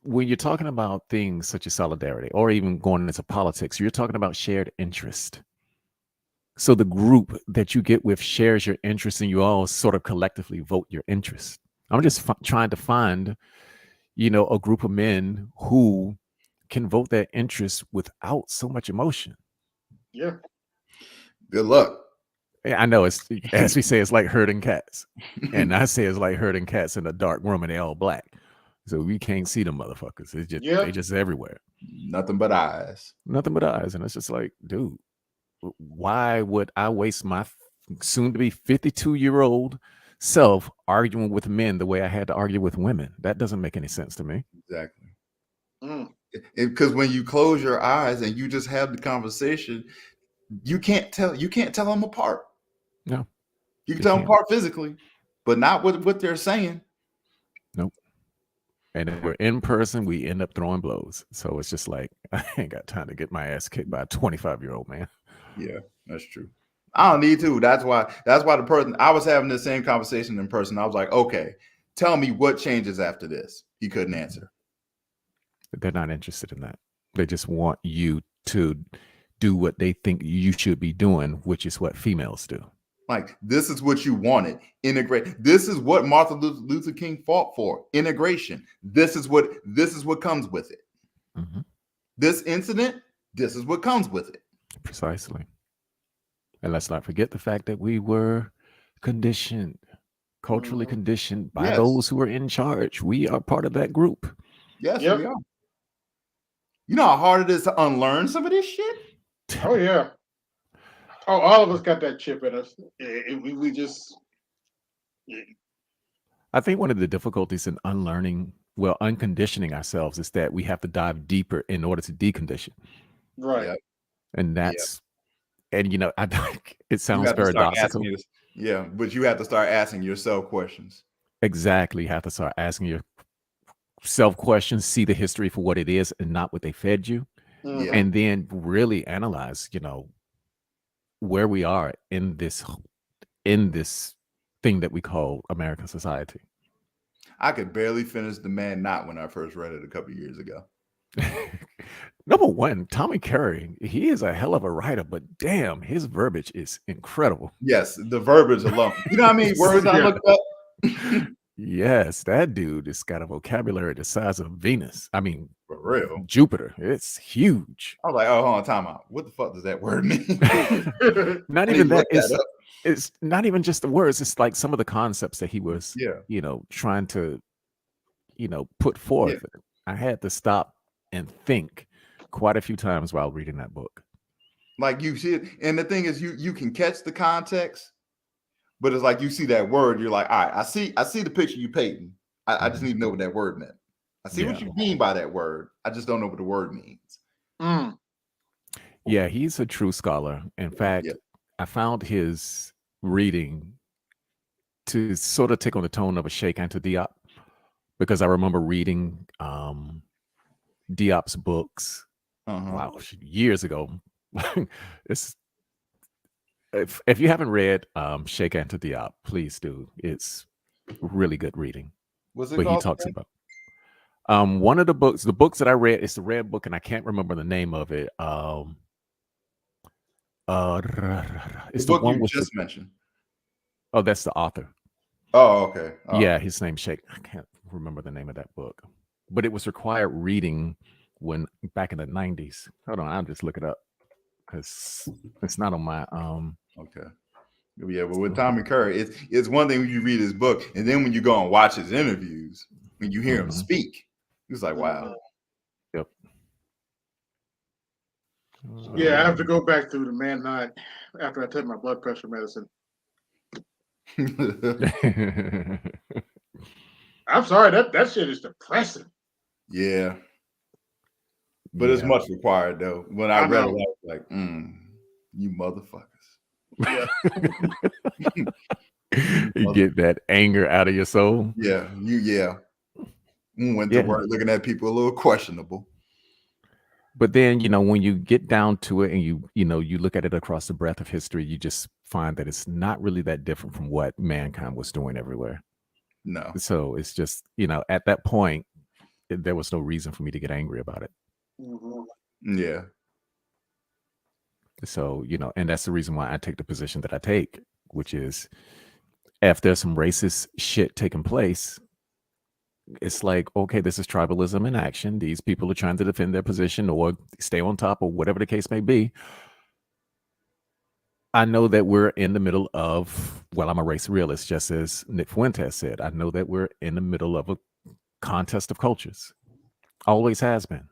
when you're talking about things such as solidarity or even going into politics, you're talking about shared interest. So the group that you get with shares your interest, and you all sort of collectively vote your interest. I'm just trying to find, a group of men who can vote their interest without so much emotion. Yeah. Good luck. Yeah, I know, it's, as we say, it's like herding cats. And I say it's like herding cats in a dark room and they all black. So we can't see them motherfuckers. It's just they just everywhere. Nothing but eyes. Nothing but eyes. And it's just like, dude, why would I waste my soon to be 52-year-old self arguing with men the way I had to argue with women? That doesn't make any sense to me. Exactly. Because when you close your eyes and you just have the conversation, you can't tell them apart. No. You can tell them apart physically, but not with what they're saying. Nope. And if we're in person, we end up throwing blows. So it's just like, I ain't got time to get my ass kicked by a 25-year-old man. Yeah, that's true. I don't need to. That's why the person, I was having the same conversation in person. I was like, okay, tell me what changes after this. He couldn't answer. They're not interested in that. They just want you to do what they think you should be doing, which is what females do. Like, this is what you wanted. Integrate. This is what Martin Luther King fought for. Integration. This is what comes with it. Mm-hmm. This incident, this is what comes with it. Precisely. And let's not forget the fact that we were conditioned, culturally conditioned by those who are in charge. We are part of that group. Yes, we are. You know how hard it is to unlearn some of this shit? Oh, yeah. Oh, all of us got that chip in us. We just... I think one of the difficulties in unconditioning ourselves is that we have to dive deeper in order to decondition. Right. Yeah. And that's, and I think it sounds paradoxical. But you have to start asking yourself questions. Exactly. You have to start asking yourself questions, see the history for what it is and not what they fed you. And then really analyze, where we are in this thing that we call American society. I could barely finish The Man Not when I first read it a couple of years ago. Number one, Tommy Curry, he is a hell of a writer, but damn, his verbiage is incredible. Yes, the verbiage alone. You know how many words I looked up? Yes, that dude has got a vocabulary the size of Venus. I mean, for real, Jupiter. It's huge. I was like, oh, hold on, time out. What the fuck does that word mean? Not even that. It's not even just the words. It's like some of the concepts that he was, trying to, put forth. Yeah. I had to stop and think quite a few times while reading that book. Like you see it, and the thing is, you can catch the context, but it's like you see that word, you're like, all right, I see the picture you painting. I just need to know what that word meant. I see what you mean by that word. I just don't know what the word means. Mm. Yeah, he's a true scholar. In fact, I found his reading to sort of take on the tone of a Sheikh Anta Diop, because I remember reading Diop's books. Wow, years ago. If you haven't read Sheikh Anta Diop, please do. It's really good reading. What's it called? He talks about one of the books that I read. It's the red book, and I can't remember the name of it. It's the book one you with just mentioned. Oh, that's the author. Oh, okay. Yeah, his name's Sheikh. I can't remember the name of that book, but it was required reading when back in the 90s. Hold on, I'll just look it up because it's not on my Okay. Yeah, but with Tommy Curry, it's one thing when you read his book, and then when you go and watch his interviews, when you hear him speak, it's like, wow. Yep. Yeah, I have to go back through the Manhunt after I take my blood pressure medicine. I'm sorry, that shit is depressing. Yeah. But it's much required though. When I read it, I was like, you motherfuckers. Yeah. You get that anger out of your soul. Yeah, went to work looking at people a little questionable. But then, when you get down to it and you look at it across the breadth of history, you just find that it's not really that different from what mankind was doing everywhere. No. So it's just, at that point, there was no reason for me to get angry about it. Mm-hmm. Yeah. So, and that's the reason why I take the position that I take, which is if there's some racist shit taking place, it's like, okay, this is tribalism in action. These people are trying to defend their position or stay on top or whatever the case may be. I know that we're in the middle of, well, I'm a race realist, just as Nick Fuentes said. I know that we're in the middle of a contest of cultures. Always has been.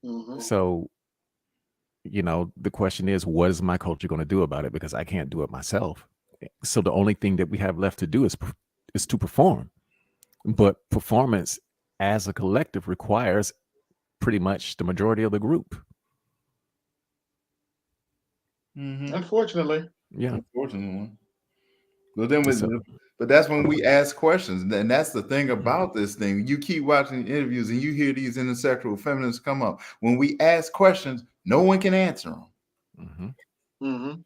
Mm-hmm. So, the question is, what is my culture going to do about it? Because I can't do it myself. So the only thing that we have left to do is to perform. But performance as a collective requires pretty much the majority of the group. Mm-hmm. Unfortunately. Yeah. Unfortunately. But that's when we ask questions. And that's the thing about this thing. You keep watching interviews and you hear these intersectional feminists come up. When we ask questions, no one can answer them. Mm-hmm. Mm-hmm.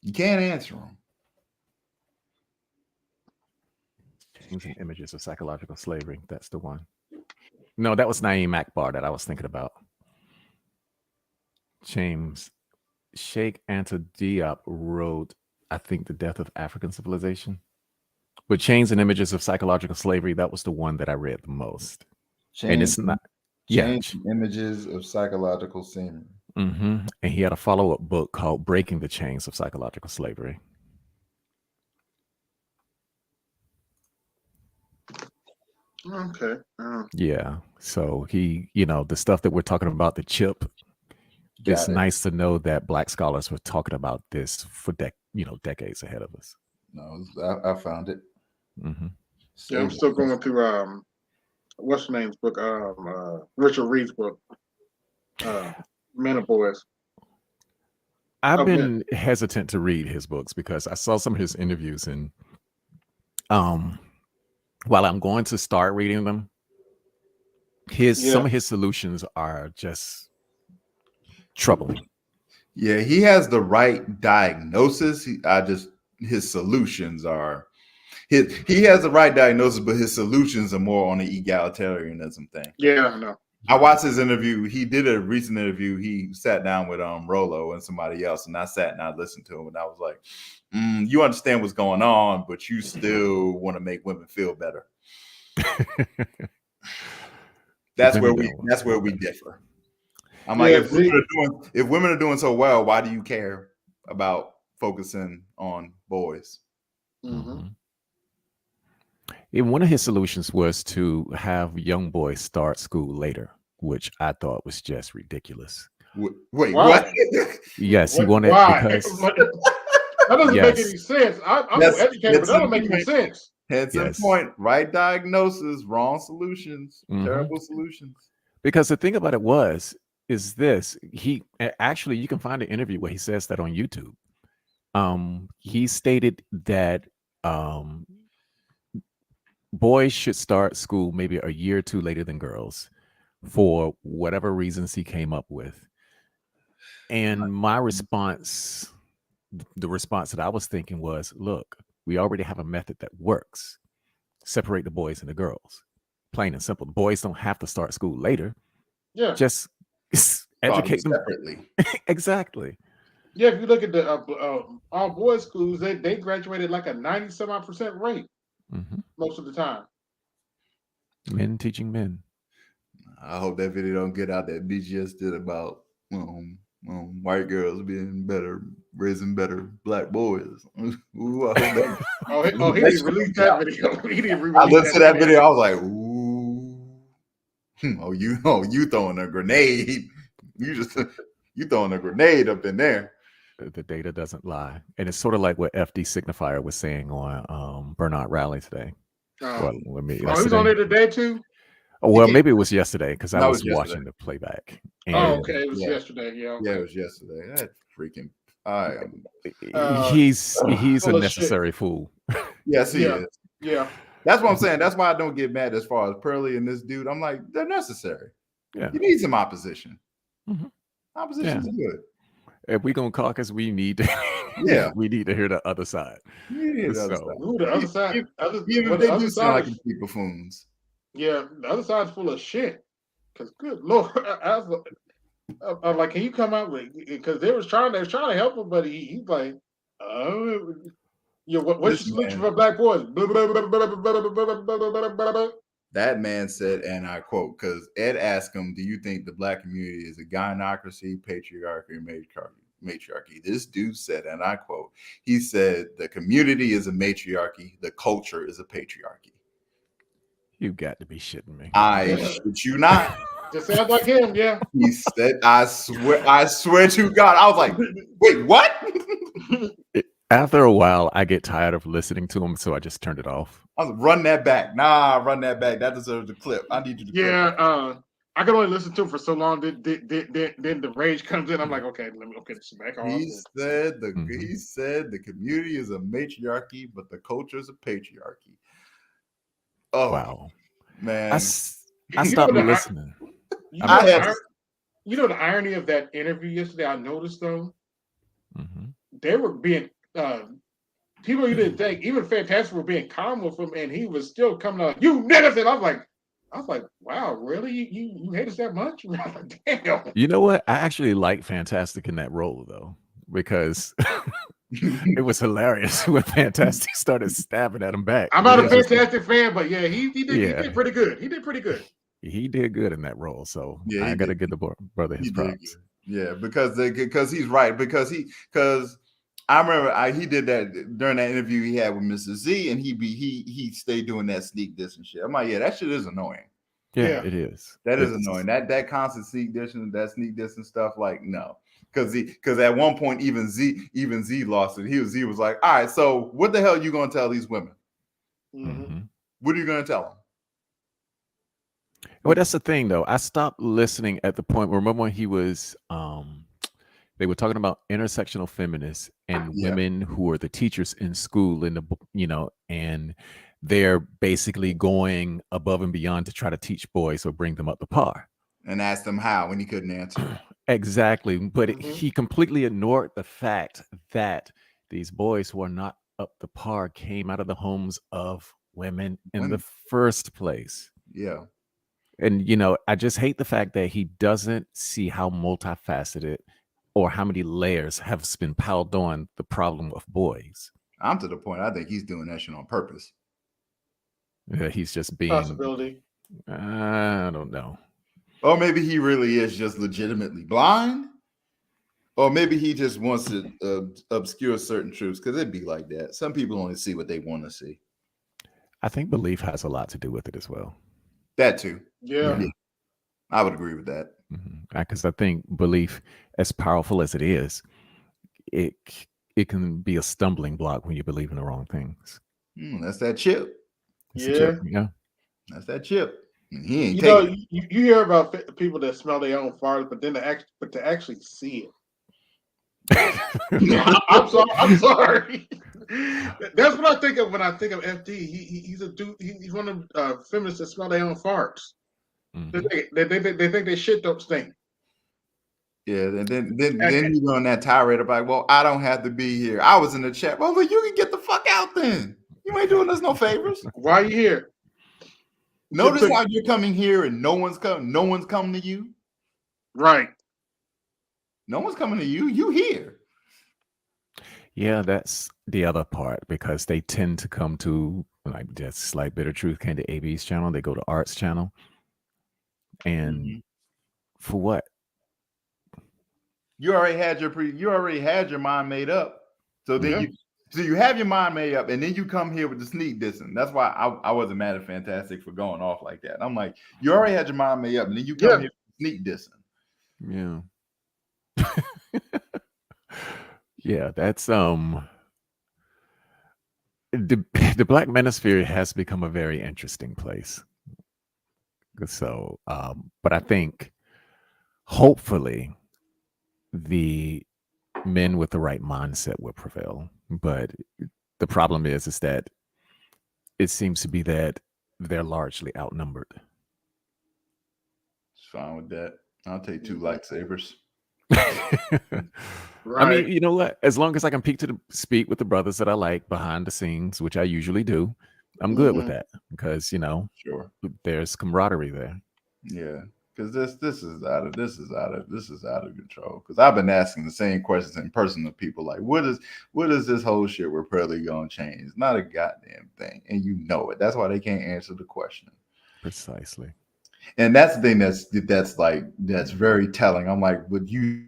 You can't answer them. Chains and Images of Psychological Slavery. That's the one. No, that was Naeem Akbar that I was thinking about. James Sheikh Anta Diop wrote, I think, The Death of African Civilization. But Chains and Images of Psychological Slavery, that was the one that I read the most. And it's not. Chains and Images of Psychological Slavery. Mm-hmm. And he had a follow-up book called Breaking the Chains of Psychological Slavery. Okay. Yeah. So he, the stuff that we're talking about, the chip, it's nice to know that Black scholars were talking about this for decades ahead of us. No, I found it. Mm-hmm. Yeah, I'm still going through what's her name's book, Richard Reed's book, Men of Boys. I've been hesitant to read his books because I saw some of his interviews, and while I'm going to start reading them, some of his solutions are just troubling. Yeah, he has the right diagnosis. His solutions are he has the right diagnosis, but his solutions are more on the egalitarianism thing. Yeah, I know. I watched his interview. He did a recent interview. He sat down with Rolo and somebody else, and I sat and I listened to him, and I was like, "You understand what's going on, but you still want to make women feel better." That's where we differ. I'm like, if women are doing so well, why do you care about focusing on boys? Mm-hmm. And one of his solutions was to have young boys start school later, which I thought was just ridiculous. Wait, what? Yes, he wanted because that doesn't make any sense. I'm educated, but that doesn't make any sense. Henson point, right diagnosis, wrong solutions, terrible solutions. Because the thing about it is this, he actually, you can find an interview where he says that on YouTube. He stated that boys should start school maybe a year or two later than girls for whatever reasons he came up with. And my response, the response that I was thinking was, look, we already have a method that works. Separate the boys and the girls. Plain and simple. The boys don't have to start school later. Yeah. Just educate them separately. Exactly. Yeah, if you look at the all boys schools, they graduated like a 90-some-odd% rate most of the time. Men teaching men. I hope that video don't get out that BGS did about white girls being better, raising better black boys. Ooh, I hope that. He didn't release that video. He didn't release I listened to that video. I was like, ooh, you throwing a grenade. You throwing a grenade up in there. The data doesn't lie. And it's sort of like what FD Signifier was saying on Bernard Rally today. He was on there today too? Well, maybe it was yesterday because I was watching the playback. And okay. It was yesterday. Yeah. Okay. Yeah, it was yesterday. That freaking he's a necessary fool. Yes, he is. Yeah. That's what I'm saying. That's why I don't get mad as far as Pearly and this dude. I'm like, they're necessary. Yeah. You need some opposition. Opposition is good. If we're gonna caucus, we need to we need to hear the other side. The other side. Even they do sound like complete buffoons. Yeah, the other side's full of shit. Because good Lord, I'm like, can you come out with? Because they was trying to help him, but he's like, what's your solution for black boys? That man said, and I quote, because Ed asked him, do you think the black community is a gynocracy, patriarchy, or matriarchy? This dude said, and I quote, he said, the community is a matriarchy, the culture is a patriarchy. You got to be shitting me. I shit you not. Just sounds like him, yeah. He said, I swear to God. I was like, wait, what? After a while, I get tired of listening to him, so I just turned it off. I was run that back. Nah, run that back. That deserves a clip. I need you to clip. I can only listen to him for so long. Then the rage comes in. I'm like, okay, let me get this back on. He said the community is a matriarchy, but the culture is a patriarchy. Oh wow, man! I stopped listening. You know the irony of that interview yesterday. I noticed though, they were being people you didn't think, even Fantastic, were being calm with him, and he was still coming out, you niggas, and I was like, wow, really? You hate us that much? Damn. You know what? I actually like Fantastic in that role though, because it was hilarious when Fantastic started stabbing at him back. I'm not a Fantastic fan, but yeah, he did pretty good. He did pretty good. He did good in that role, so I gotta give the brother his props. Yeah, because he's right. Because I remember he did that during that interview he had with Mr. Z, and he stayed doing that sneak diss and shit. I'm like, yeah, that shit is annoying. Yeah, it is. That is annoying. That constant sneak diss and stuff. Like, no. Because at one point even Z lost it. Z was like, all right, so what the hell are you gonna tell these women? What are you gonna tell them? Well, that's the thing though. I stopped listening at the point where, remember when he was they were talking about intersectional feminists and women who are the teachers in school and they're basically going above and beyond to try to teach boys or bring them up to par. And asked them how, and he couldn't answer. Exactly. But he completely ignored the fact that these boys who are not up to par came out of the homes of women in the first place. Yeah. And, you know, I just hate the fact that he doesn't see how multifaceted or how many layers have been piled on the problem of boys. I'm to the point, I think he's doing that shit on purpose. Yeah, he's just being, Possibility. I don't know. Or maybe he really is just legitimately blind. Or maybe he just wants to obscure certain truths, because it'd be like that. Some people only see what they want to see. I think belief has a lot to do with it as well. That too. Yeah. I would agree with that. Because I think belief, as powerful as it is, it can be a stumbling block when you believe in the wrong things. That's that chip. Yeah. That's that chip. He ain't You know, taking it. you hear about people that smell their own farts, but then to actually see it. I'm sorry. That's what I think of when I think of FD. He's a dude. He's one of the feminists that smell their own farts. They think their shit don't stink. Yeah, and then you go on that tirade about, well, I don't have to be here. I was in the chat. Well, you can get the fuck out then. You ain't doing us no favors. Why are you here? Notice how you're coming here and no one's coming to you. Right. No one's coming to you. You here. Yeah, that's the other part, because they tend to come to, like, just like Bitter Truth came to AB's channel, they go to Art's channel. And for what? You already had your mind made up. So then you have your mind made up, and then you come here with the sneak dissing. That's why I wasn't mad at Fantastic for going off like that. I'm like, you already had your mind made up, and then you come here with sneak dissing. Yeah. Yeah, that's the Black manosphere has become a very interesting place. So, but I think hopefully the men with the right mindset will prevail. But the problem is that it seems to be that they're largely outnumbered. It's fine with that. I'll take 2 lightsabers. Right. I mean, you know what? As long as I can speak with the brothers that I like behind the scenes, which I usually do, I'm good with that, because, you know, there's camaraderie there. Yeah, because this is out of control. Because I've been asking the same questions in person to people, like, what is this whole shit we're probably gonna change? It's not a goddamn thing, and you know it. That's why they can't answer the question. Precisely. And that's the thing that's very telling. I'm like, would you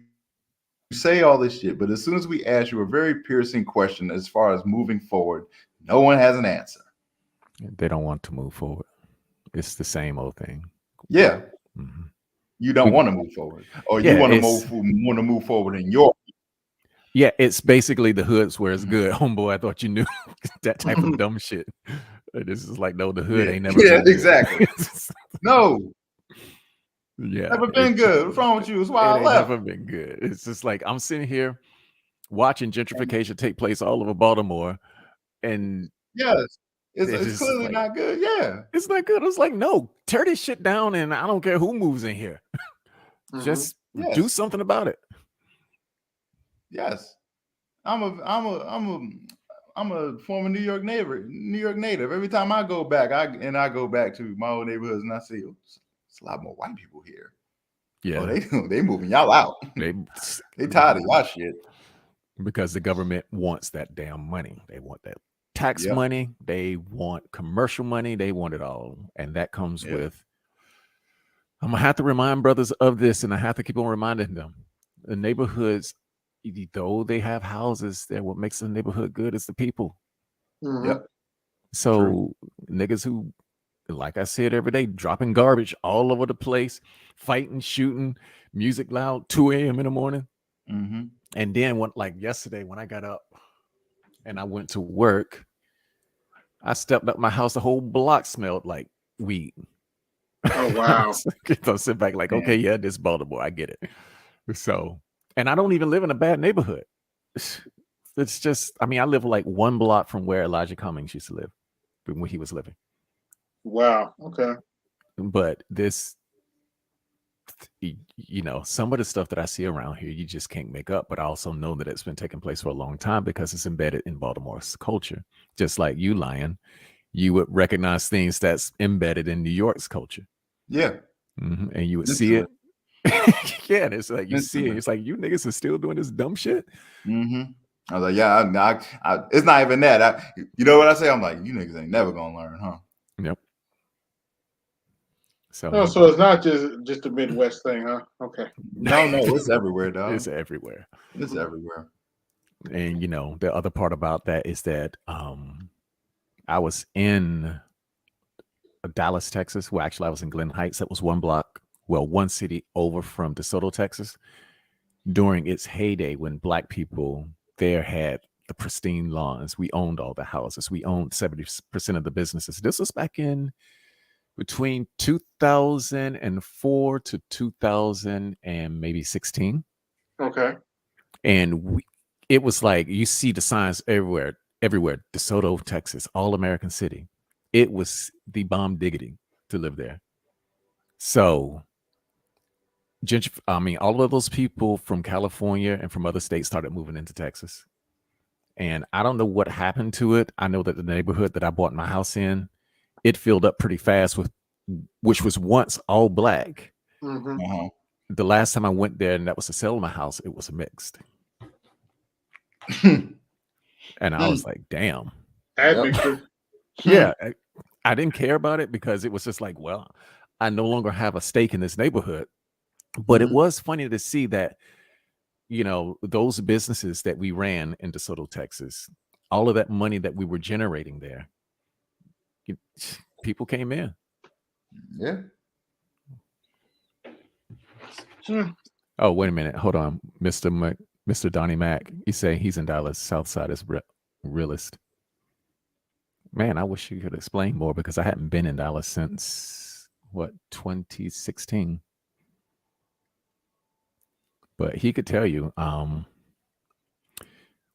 say all this shit, but as soon as we ask you a very piercing question as far as moving forward, no one has an answer. They don't want to move forward. It's the same old thing. Yeah. You don't want to move forward, or you want to move forward in your. Yeah, it's basically the hood's where it's good. Homeboy, I thought you knew that type of dumb shit. This is like, no, the hood ain't never. Yeah, exactly. No. Yeah, never been good. What's wrong with you? That's why I left. Never been good. It's just like I'm sitting here watching gentrification take place all over Baltimore, and yes, it's clearly like, not good. Yeah, it's not good. It's like, no, tear this shit down, and I don't care who moves in here. Just do something about it. Yes, I'm a former New York native. Every time I go back, I go back to my old neighborhoods, and I see it's a lot more white people here. Yeah, they moving y'all out. They tired of y'all shit, because the government wants that damn money. They want that tax money. They want commercial money. They want it all, and that comes with. I'm gonna have to remind brothers of this, and I have to keep on reminding them. The neighborhoods, though they have houses, there, what makes the neighborhood good is the people. Yep. So niggas who, like I said, every day, dropping garbage all over the place, fighting, shooting, music loud, 2 a.m. in the morning. And then like yesterday when I got up and I went to work, I stepped up my house, the whole block smelled like weed. Oh, wow. So I sit back like, okay, yeah, this is Baltimore. I get it. So, and I don't even live in a bad neighborhood. It's just, I mean, I live like 1 block from where Elijah Cummings used to live when he was living. Wow. Okay. But this, you know, some of the stuff that I see around here, you just can't make up. But I also know that it's been taking place for a long time because it's embedded in Baltimore's culture. Just like you, Lion, you would recognize things that's embedded in New York's culture. Yeah. And you would see it. Yeah, and it's like you see it. It's like you niggas are still doing this dumb shit. I was like, yeah, it's not even that. You know what I say? I'm like, you niggas ain't never gonna learn, huh? Yep. So it's not just a Midwest thing, huh? Okay. No, it's everywhere, dog. It's everywhere. It's everywhere. And the other part about that is that I was in Dallas, Texas. Well, actually, I was in Glen Heights. That was one city over from DeSoto, Texas, during its heyday when Black people there had the pristine lawns. We owned all the houses. We owned 70% of the businesses. This was back in between 2004 to 2000 and maybe 16. Okay. And it was like you see the signs everywhere. DeSoto, Texas, all American city. It was the bomb diggity to live there. So, all of those people from California and from other states started moving into Texas. And I don't know what happened to it. I know that the neighborhood that I bought my house in, it filled up pretty fast which was once all Black. The last time I went there and that was to sell my house, it was mixed. And I was like, damn. Yeah. I didn't care about it because it was just like, well, I no longer have a stake in this neighborhood. But it was funny to see that, those businesses that we ran in DeSoto, Texas, all of that money that we were generating there, people came in. Yeah. Oh, wait a minute. Hold on. Mr. Donnie Mac. You say he's in Dallas. Southside is realist. Man, I wish you could explain more because I hadn't been in Dallas since 2016. But he could tell you.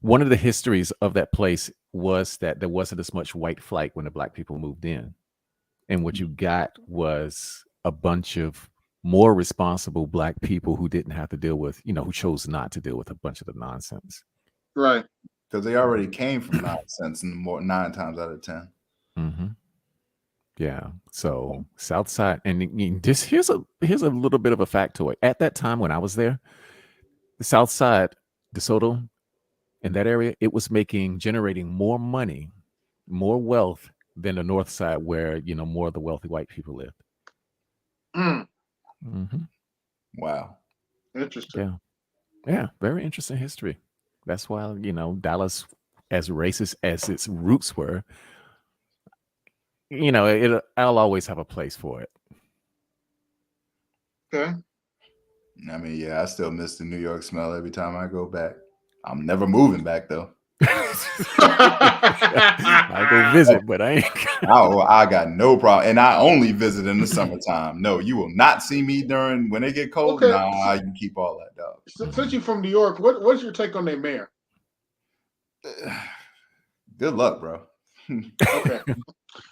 One of the histories of that place was that there wasn't as much white flight when the Black people moved in. And what you got was a bunch of more responsible Black people who didn't have to deal with, who chose not to deal with a bunch of the nonsense. Right. Because they already came from nonsense and 9 times out of 10. Yeah. So Southside, and this here's a little bit of a factoid. At that time when I was there, the Southside, DeSoto, in that area, it was generating more money, more wealth than the North Side, where more of the wealthy white people lived. Wow. Interesting. Yeah. Very interesting history. That's why Dallas, as racist as its roots were, I'll always have a place for it. Okay. I mean, yeah, I still miss the New York smell every time I go back. I'm never moving back though. I go visit, but I ain't. I got no problem, and I only visit in the summertime. No, you will not see me when they get cold. Okay. Nah, you can keep all that, dog. Since you're from New York, what's your take on their mayor? Good luck, bro. Okay.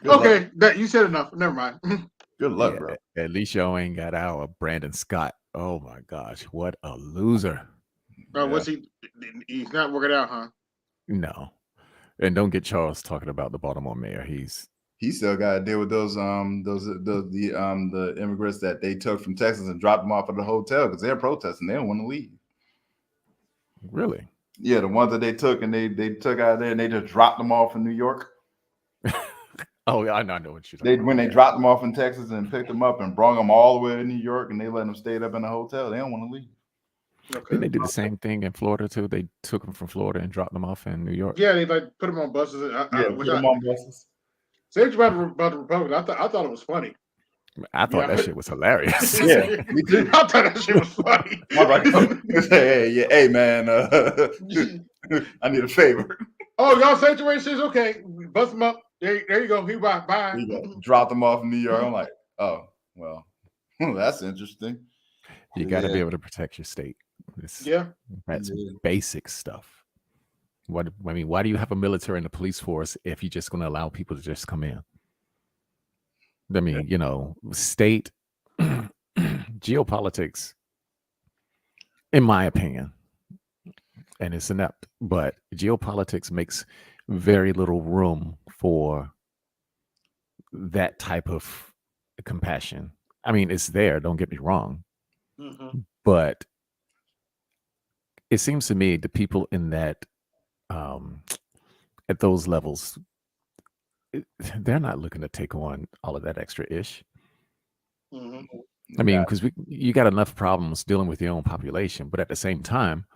Okay, that you said enough. Never mind. Good luck, bro. At least y'all ain't got our Brandon Scott. Oh my gosh, what a loser! What's he? He's not working out, huh? No, and don't get Charles talking about the Baltimore mayor. He still got to deal with the immigrants that they took from Texas and dropped them off at the hotel because they're protesting. They don't want to leave. Really? Yeah, the ones that they took and they took out of there and they just dropped them off in New York. Oh, yeah, I know what you're talking about. When they dropped them off in Texas and picked them up and brought them all the way to New York and they let them stay up in the hotel, they don't want to leave. Okay. Didn't they do the same thing in Florida too? They took them from Florida and dropped them off in New York. Yeah, they put them on buses. Put them on buses. Say about the Republicans. I thought it was funny. I thought that shit was hilarious. Yeah, me too. I thought that shit was funny. All right. Hey, man, I need a favor. Oh, y'all situations? Okay, bust them up. There you go. Bye. You go. Drop them off in New York. I'm like, oh, well, that's interesting. You got to be able to protect your state. That's basic stuff. Why do you have a military and a police force if you're just going to allow people to just come in? I mean, state geopolitics, in my opinion, and it's inept, but geopolitics makes very little room for that type of compassion. I mean, it's there. Don't get me wrong, Mm-hmm. but it seems to me the people in that at those levels, they're not looking to take on all of that extra ish. Mm-hmm. I mean, because you got enough problems dealing with your own population, but at the same time,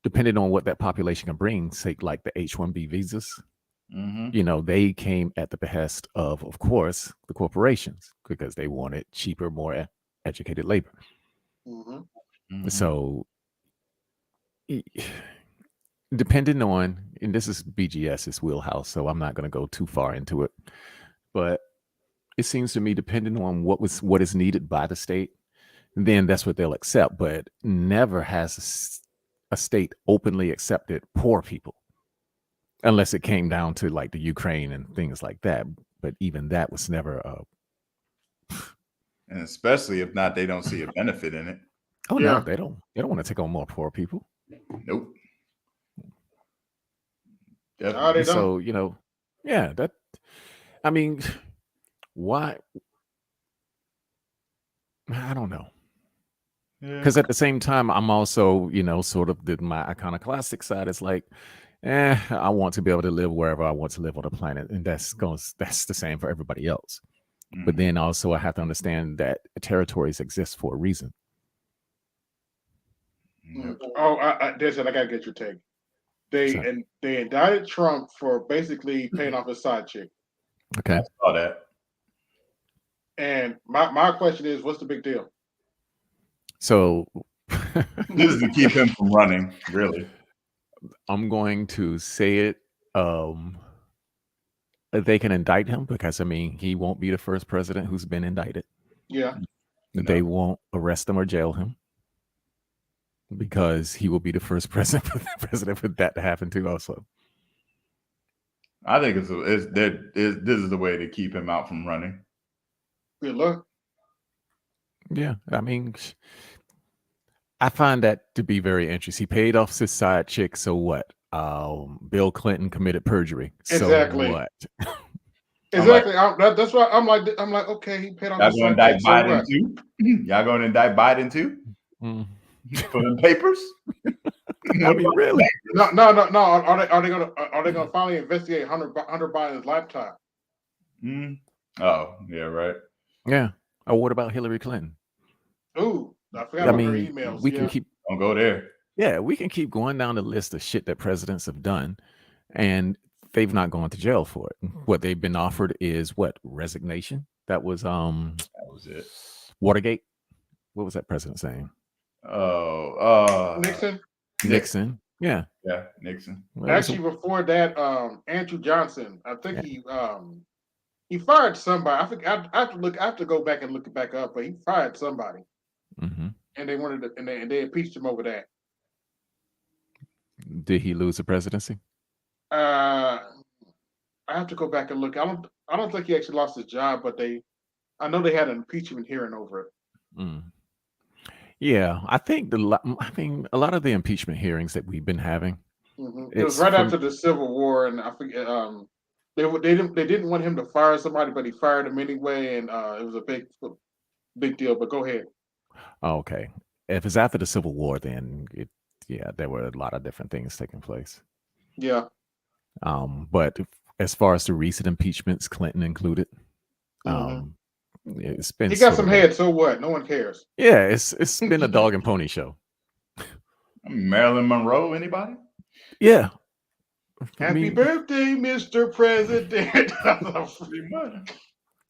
depending on what that population can bring, say like the H-1B visas, you know, they came at the behest of course, the corporations because they wanted cheaper, more educated labor. Mm-hmm. So, depending on, and this is BGS's wheelhouse, so I'm not going to go too far into it, but it seems to me, depending on what is needed by the state, then that's what they'll accept. But never has a state openly accepted poor people, unless it came down to like the Ukraine and things like that. But even that was never and especially if not, they don't see a benefit in it. Oh no, they don't want to take on more poor people. Nope. No, they don't. So, you know, yeah, that, I mean, why? I don't know. Because at the same time, I'm also, you know, sort of my iconoclastic side is like, I want to be able to live wherever I want to live on the planet, and that's the same for everybody else. But then also, I have to understand that territories exist for a reason. Oh, I gotta get your take. They indicted Trump for basically paying off his side chick. Okay. I saw that. And my question is, what's the big deal? So this is to keep him from running, really. I'm going to say it. They can indict him because, I mean, he won't be the first president who's been indicted. Yeah. They won't arrest him or jail him because he will be the first president for that to happen to also. I think this is the way to keep him out from running. Good luck. Yeah, I mean, I find that to be very interesting. He paid off his side chick, so what? Bill Clinton committed perjury. Exactly. So what? Exactly. That's why I'm like, okay, he paid off his side chick. So what? Too? Y'all going to indict Biden too? For them papers? I mean, really? No. Are they gonna finally investigate Hunter Biden's laptop? Oh, yeah, right. Yeah. Oh, what about Hillary Clinton? Ooh, I forgot about her emails. We can keep. Don't go there. Yeah, we can keep going down the list of shit that presidents have done, and they've not gone to jail for it. What they've been offered is what? Resignation. That was it. Watergate. What was that president saying? Nixon. Nixon. Yeah. Yeah, Nixon. Actually, before that, Andrew Johnson. I think he fired somebody. I think I have to go back and look it back up, but he fired somebody, and they wanted to, and they impeached him over that. Did he lose the presidency? I have to go back and look. I don't think he actually lost his job, but I know they had an impeachment hearing over it. Yeah, I think a lot of the impeachment hearings that we've been having. It was right after the Civil War, and I forget. They didn't want him to fire somebody, but he fired him anyway, and it was a big deal. But go ahead. Okay, if it's after the Civil War, then there were a lot of different things taking place. Yeah. But as far as the recent impeachments, Clinton included, it's been. He got some head, so what? No one cares. Yeah, it's been a dog and pony show. Marilyn Monroe, anybody? Yeah. Happy birthday, Mr. President.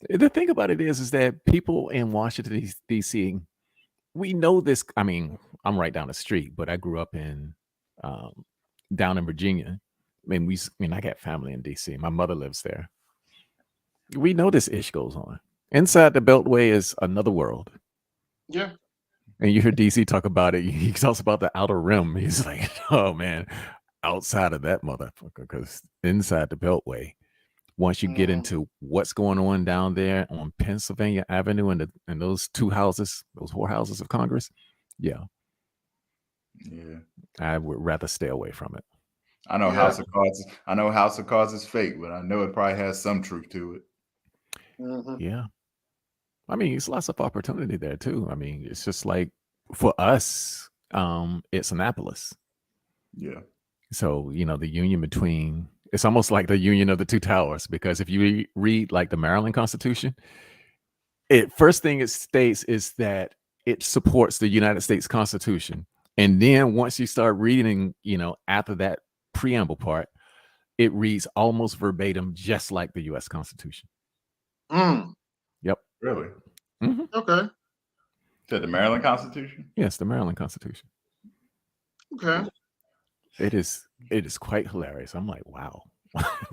The thing about it is that people in Washington, D.C., we know this. I mean, I'm right down the street, but I grew up down in Virginia. I mean, I got family in D.C. My mother lives there. We know this ish goes on. Inside the Beltway is another world. Yeah. And you hear DC talk about it. He talks about the outer rim. He's like, oh man, outside of that motherfucker, because inside the Beltway, once you get into what's going on down there on Pennsylvania Avenue and those two houses, those whorehouses of Congress, yeah, I would rather stay away from it. I know House of Cards. I know House of Cards is fake, but I know it probably has some truth to it. Yeah. I mean, it's lots of opportunity there too. I mean, it's just like for us, it's Annapolis. Yeah. So, the union between it's almost like the union of the two towers, because if you read like the Maryland Constitution, first thing it states is that it supports the United States Constitution. And then once you start reading, after that preamble part, it reads almost verbatim, just like the U.S. Constitution. Yep. Really? Mm-hmm. Okay. To the Maryland Constitution? Yes, the Maryland Constitution. Okay. It is quite hilarious. I'm like, wow,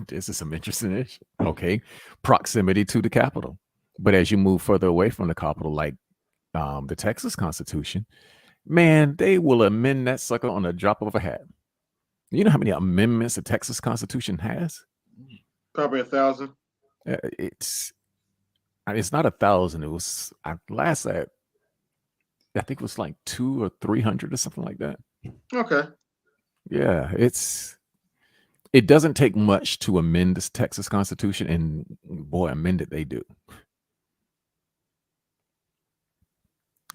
this is some interesting issue. Okay. Proximity to the capital. But as you move further away from the capital, like the Texas Constitution, man, they will amend that sucker on a drop of a hat. You know how many amendments the Texas Constitution has? Probably 1,000. It's not 1,000. It was I think it was like 200 or 300 or something like that. Okay. Yeah, it doesn't take much to amend this Texas Constitution, and boy, amend it they do.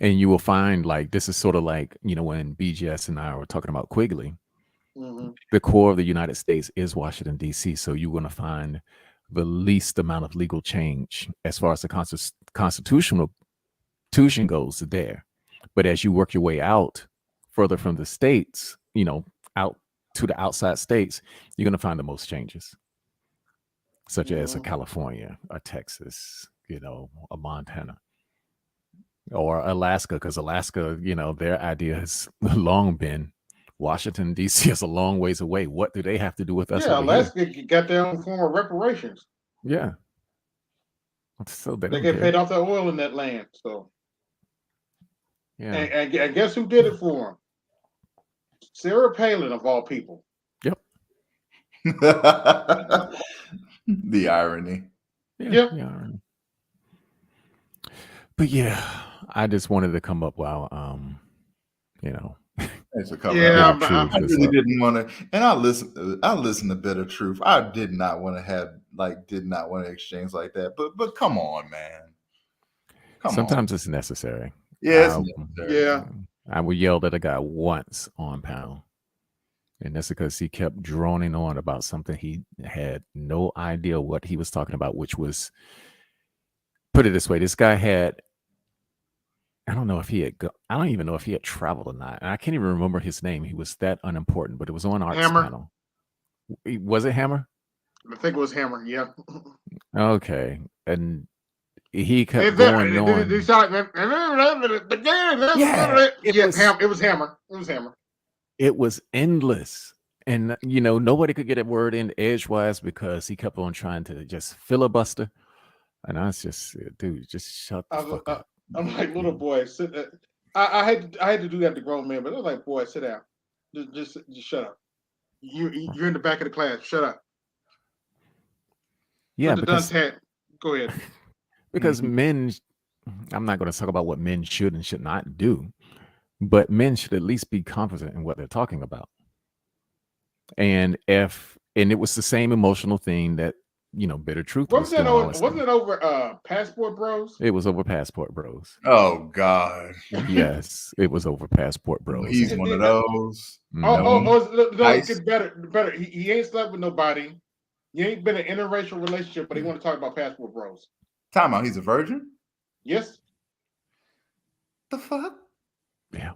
And you will find, like, this is sort of like, when BGS and I were talking about Quigley, the core of the United States is Washington, D.C. So you're going to find the least amount of legal change as far as the constitution goes there. But as you work your way out further from the states, out to the outside states, you're going to find the most changes, such as a California, a Texas, a Montana, or Alaska, because Alaska, their idea has long been Washington, D.C. is a long ways away. What do they have to do with us? Yeah, Alaska got their own form of reparations. Yeah. So they get paid off the oil in that land. So, yeah. And guess who did it for them? Sarah Palin, of all people. Yep. The irony. Yeah. The irony. But yeah, I just wanted to come up while Thanks for coming. Yeah, I really didn't want to, and I listened to Bitter Truth. I did not want to exchange like that. But come on, man. Sometimes it's necessary. Yeah, it's necessary. Yeah. I would yell at a guy once on Pound, and that's because he kept droning on about something he had no idea what he was talking about, which was, put it this way, this guy had, I don't even know if he had traveled or not. And I can't even remember his name. He was that unimportant, but it was on Art's Hammer. panel. Was it Hammer? I think it was Hammer, yeah. Okay. And he kept going on. It was Hammer. It was Hammer. It was endless. And, nobody could get a word in edgewise because he kept on trying to just filibuster. And I was just, dude, just shut the fuck up. I'm like, little boy, sit. I had to do that to grown men, but I was like, boy, sit down. Just shut up. You're in the back of the class. Shut up. Yeah, go ahead. Because men, I'm not going to talk about what men should and should not do, but men should at least be confident in what they're talking about. And it was the same emotional thing that, Bitter Truth was doing. Wasn't it over Passport Bros? It was over Passport Bros. Oh God. Yes, it was over Passport Bros. He's one of those. It gets better. He ain't slept with nobody. He ain't been in an interracial relationship, but he want to talk about Passport Bros. Time out. He's a virgin? Yes. The fuck? Yeah.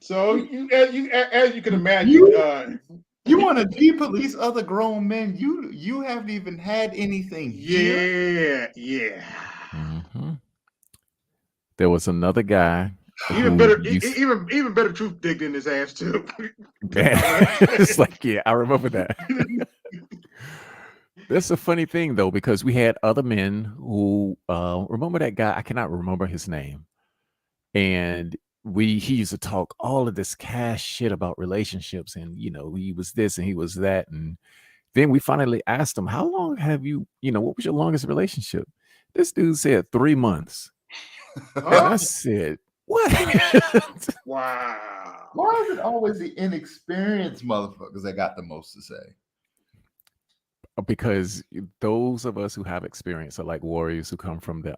So as you can imagine, you want to de-police other grown men? You haven't even had anything. Yeah. Mm-hmm. There was another guy. Even better Truth digged in his ass too. It's like, yeah, I remember that. That's a funny thing though, because we had other men who remember that guy. I cannot remember his name, and he used to talk all of this cash shit about relationships, and he was this and he was that, and then we finally asked him, how long have you what was your longest relationship? This dude said 3 months. And I said, what? Wow. Why is it always the inexperienced motherfuckers that got the most to say? because those of us who have experience are like warriors who come from the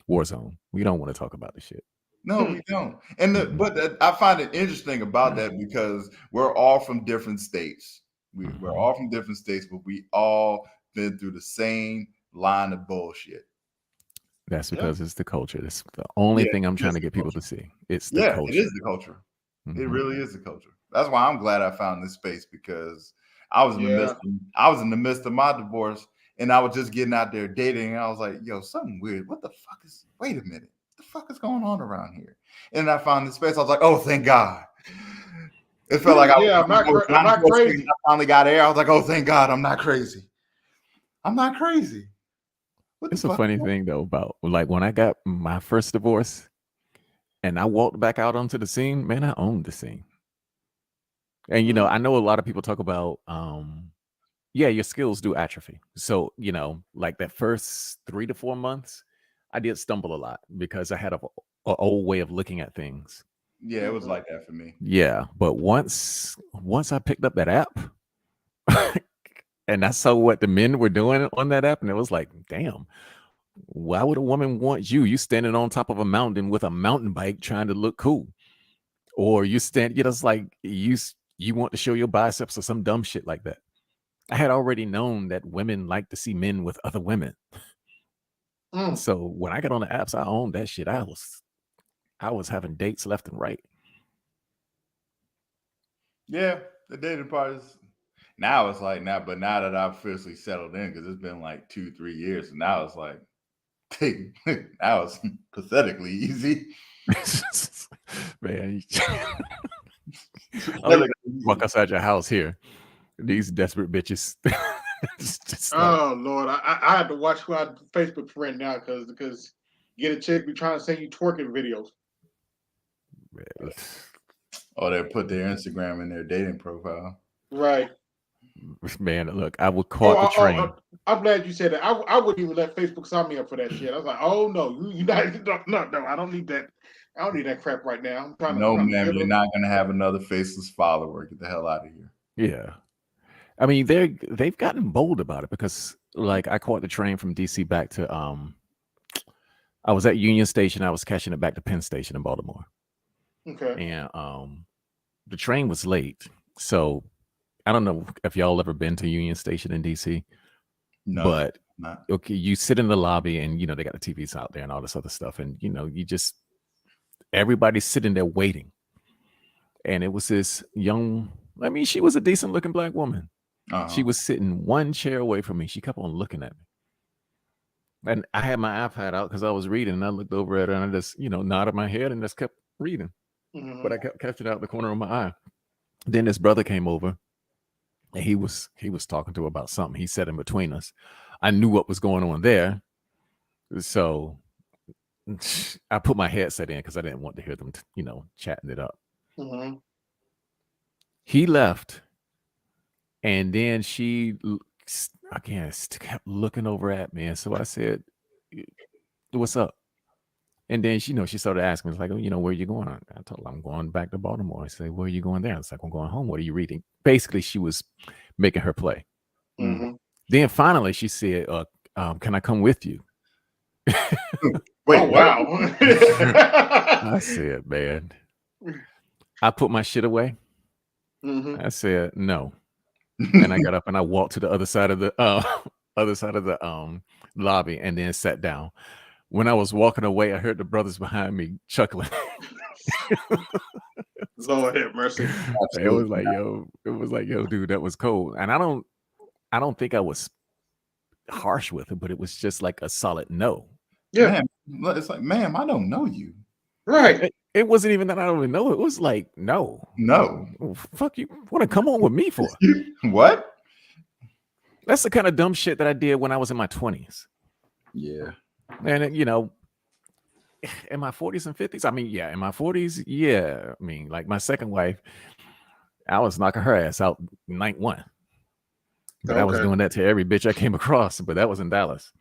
war zone. We don't want to talk about the shit. No, we don't. And I find it interesting about that because we're all from different states. We're all from different states, but we all been through the same line of bullshit. That's because it's the culture. That's the only thing I'm trying to get people to see. It's the culture. It is the culture. It really is the culture. That's why I'm glad I found this space, because I was in the midst of my divorce, and I was just getting out there dating, and I was like, yo, something weird. Wait a minute. What the fuck is going on around here? And I found this space. I was like, oh, thank God. It felt like I'm not crazy. I finally got air. I was like, oh, thank God, I'm not crazy. I'm not crazy. It's a funny thing though about like when I got my first divorce and I walked back out onto the scene, man, I owned the scene. And you know, I know a lot of people talk about your skills do atrophy. So, you know, like that first 3 to 4 months, I did stumble a lot because I had a old way of looking at things. Yeah, it was like that for me. Yeah, but once I picked up that app and I saw what the men were doing on that app, and it was like, damn, why would a woman want you? You standing on top of a mountain with a mountain bike trying to look cool. Or you stand, you know, it's like you want to show your biceps or some dumb shit like that. I had already known that women like to see men with other women. So when I got on the apps, I owned that shit. I was having dates left and right. Yeah, the dating part is now it's like now, but now that I've officially settled in, because it's been like 2-3 years, and now it's like now it's pathetically easy. Man, I'll walk outside your house here. These desperate bitches. Oh Lord, I had to watch who I Facebook friend now because get a chick be trying to send you twerking videos. Oh, they put their Instagram in their dating profile. Right. Man, look, I would caught the train. I'm glad you said that. I wouldn't even let Facebook sign me up for that shit. I was like, oh no, you not, no, I don't need that. I don't need that crap right now. I'm trying to. Man, you're not gonna have another faceless follower. Get the hell out of here. Yeah, I mean they've gotten bold about it because like I caught the train from DC back to I was at Union Station. I was catching it back to Penn Station in Baltimore. Okay. And the train was late, so I don't know if y'all ever been to Union Station in DC. No, but not. Okay, you sit in the lobby and you know they got the TVs out there and all this other stuff, and you know everybody's sitting there waiting. And it was this young, I mean, she was a decent looking black woman. She was sitting one chair away from me. She kept on looking at me. And I had my iPad out because I was reading, and I looked over at her and I just, you know, nodded my head and just kept reading. But I kept catching it out the corner of my eye. Then this brother came over and he was talking to her about something. He sat in between us. I knew what was going on there. So I put my headset in because I didn't want to hear them, you know, chatting it up. He left. And then she, again, kept looking over at me. And so I said, what's up? And then she started asking me, like, you know, where are you going? I told her I'm going back to Baltimore. I said, where are you going there? I was like, I'm going home. What are you reading? Basically, she was making her play. Then finally she said, can I come with you? Wait, wow. I said, man, I put my shit away. I said, no. And I got up and I walked to the other side of the lobby and then sat down. When I was walking away, I heard the brothers behind me chuckling. Lord have mercy. It was like, yo, dude, that was cold. And I don't think I was harsh with it, but it was just like a solid no. Yeah. Man, it's like, ma'am, I don't know you. Right. It wasn't even that I don't even know. It was like, no. Oh, fuck you. Want to come on with me for? What? That's the kind of dumb shit that I did when I was in my 20s. Yeah. And, you know, in my 40s and 50s, I mean, yeah, in my 40s, yeah. I mean, like my second wife, I was knocking her ass out night one. But I was doing that to every bitch I came across, but that was in Dallas.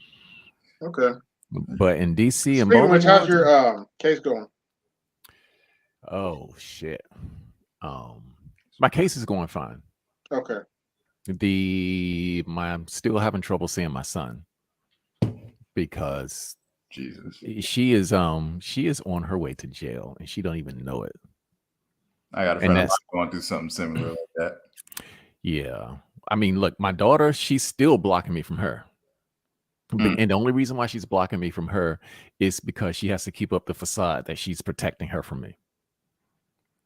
Okay. But in DC and Baltimore, how's your case going? Oh shit. My case is going fine. Okay. I'm still having trouble seeing my son because Jesus, she is on her way to jail and she don't even know it. I got a friend of mine going through something similar like that. Yeah. I mean, look, my daughter, she's still blocking me from her. And the only reason why she's blocking me from her is because she has to keep up the facade that she's protecting her from me.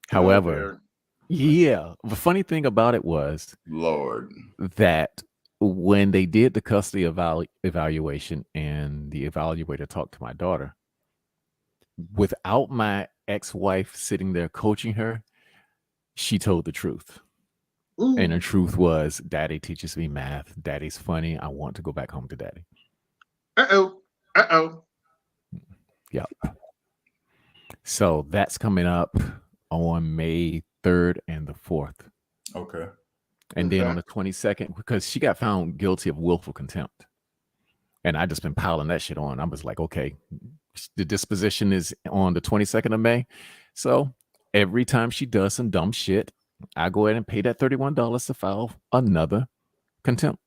However, yeah, the funny thing about it was, Lord, that when they did the custody evaluation and the evaluator talked to my daughter, without my ex-wife sitting there coaching her, she told the truth. Ooh. And the truth was, Daddy teaches me math. Daddy's funny. I want to go back home to Daddy. Uh-oh. Yep. So that's coming up on May 3rd and the 4th. Okay. And then on the 22nd, because she got found guilty of willful contempt. And I just been piling that shit on. I was like, okay, the disposition is on the 22nd of May. So every time she does some dumb shit, I go ahead and pay that $31 to file another contempt.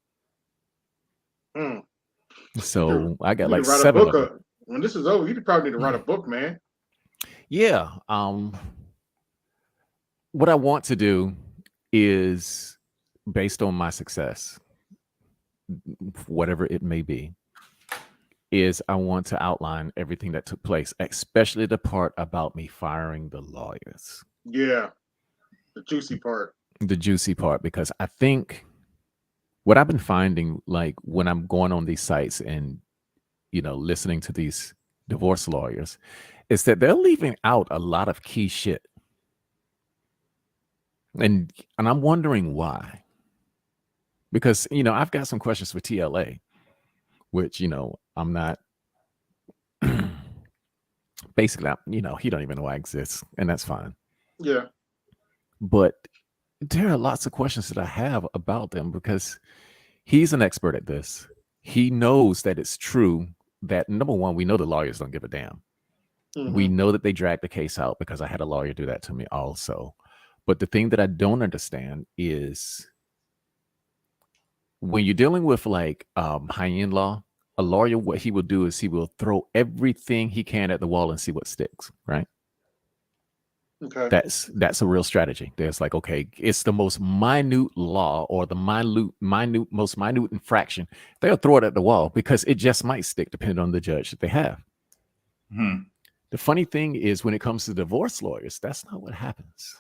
So I got like 7 of them. When this is over, you probably need to write a book, man. Yeah. What I want to do is, based on my success, whatever it may be, is I want to outline everything that took place, especially the part about me firing the lawyers. Yeah. The juicy part. The juicy part, because I think what I've been finding, like when I'm going on these sites and, listening to these divorce lawyers, is that they're leaving out a lot of key shit. And I'm wondering why. Because, I've got some questions for TLA, which, I'm not basically, he don't even know I exist, and that's fine. Yeah. But there are lots of questions that I have about them because he's an expert at this. He knows that it's true that, number one, we know the lawyers don't give a damn. We know that they dragged the case out because I had a lawyer do that to me also. But the thing that I don't understand is when you're dealing with like high-end law, a lawyer, what he will do is he will throw everything he can at the wall and see what sticks, right? Okay. That's a real strategy. There's like, okay, it's the most minute law or the most minute infraction. They'll throw it at the wall because it just might stick depending on the judge that they have. The funny thing is when it comes to divorce lawyers, that's not what happens.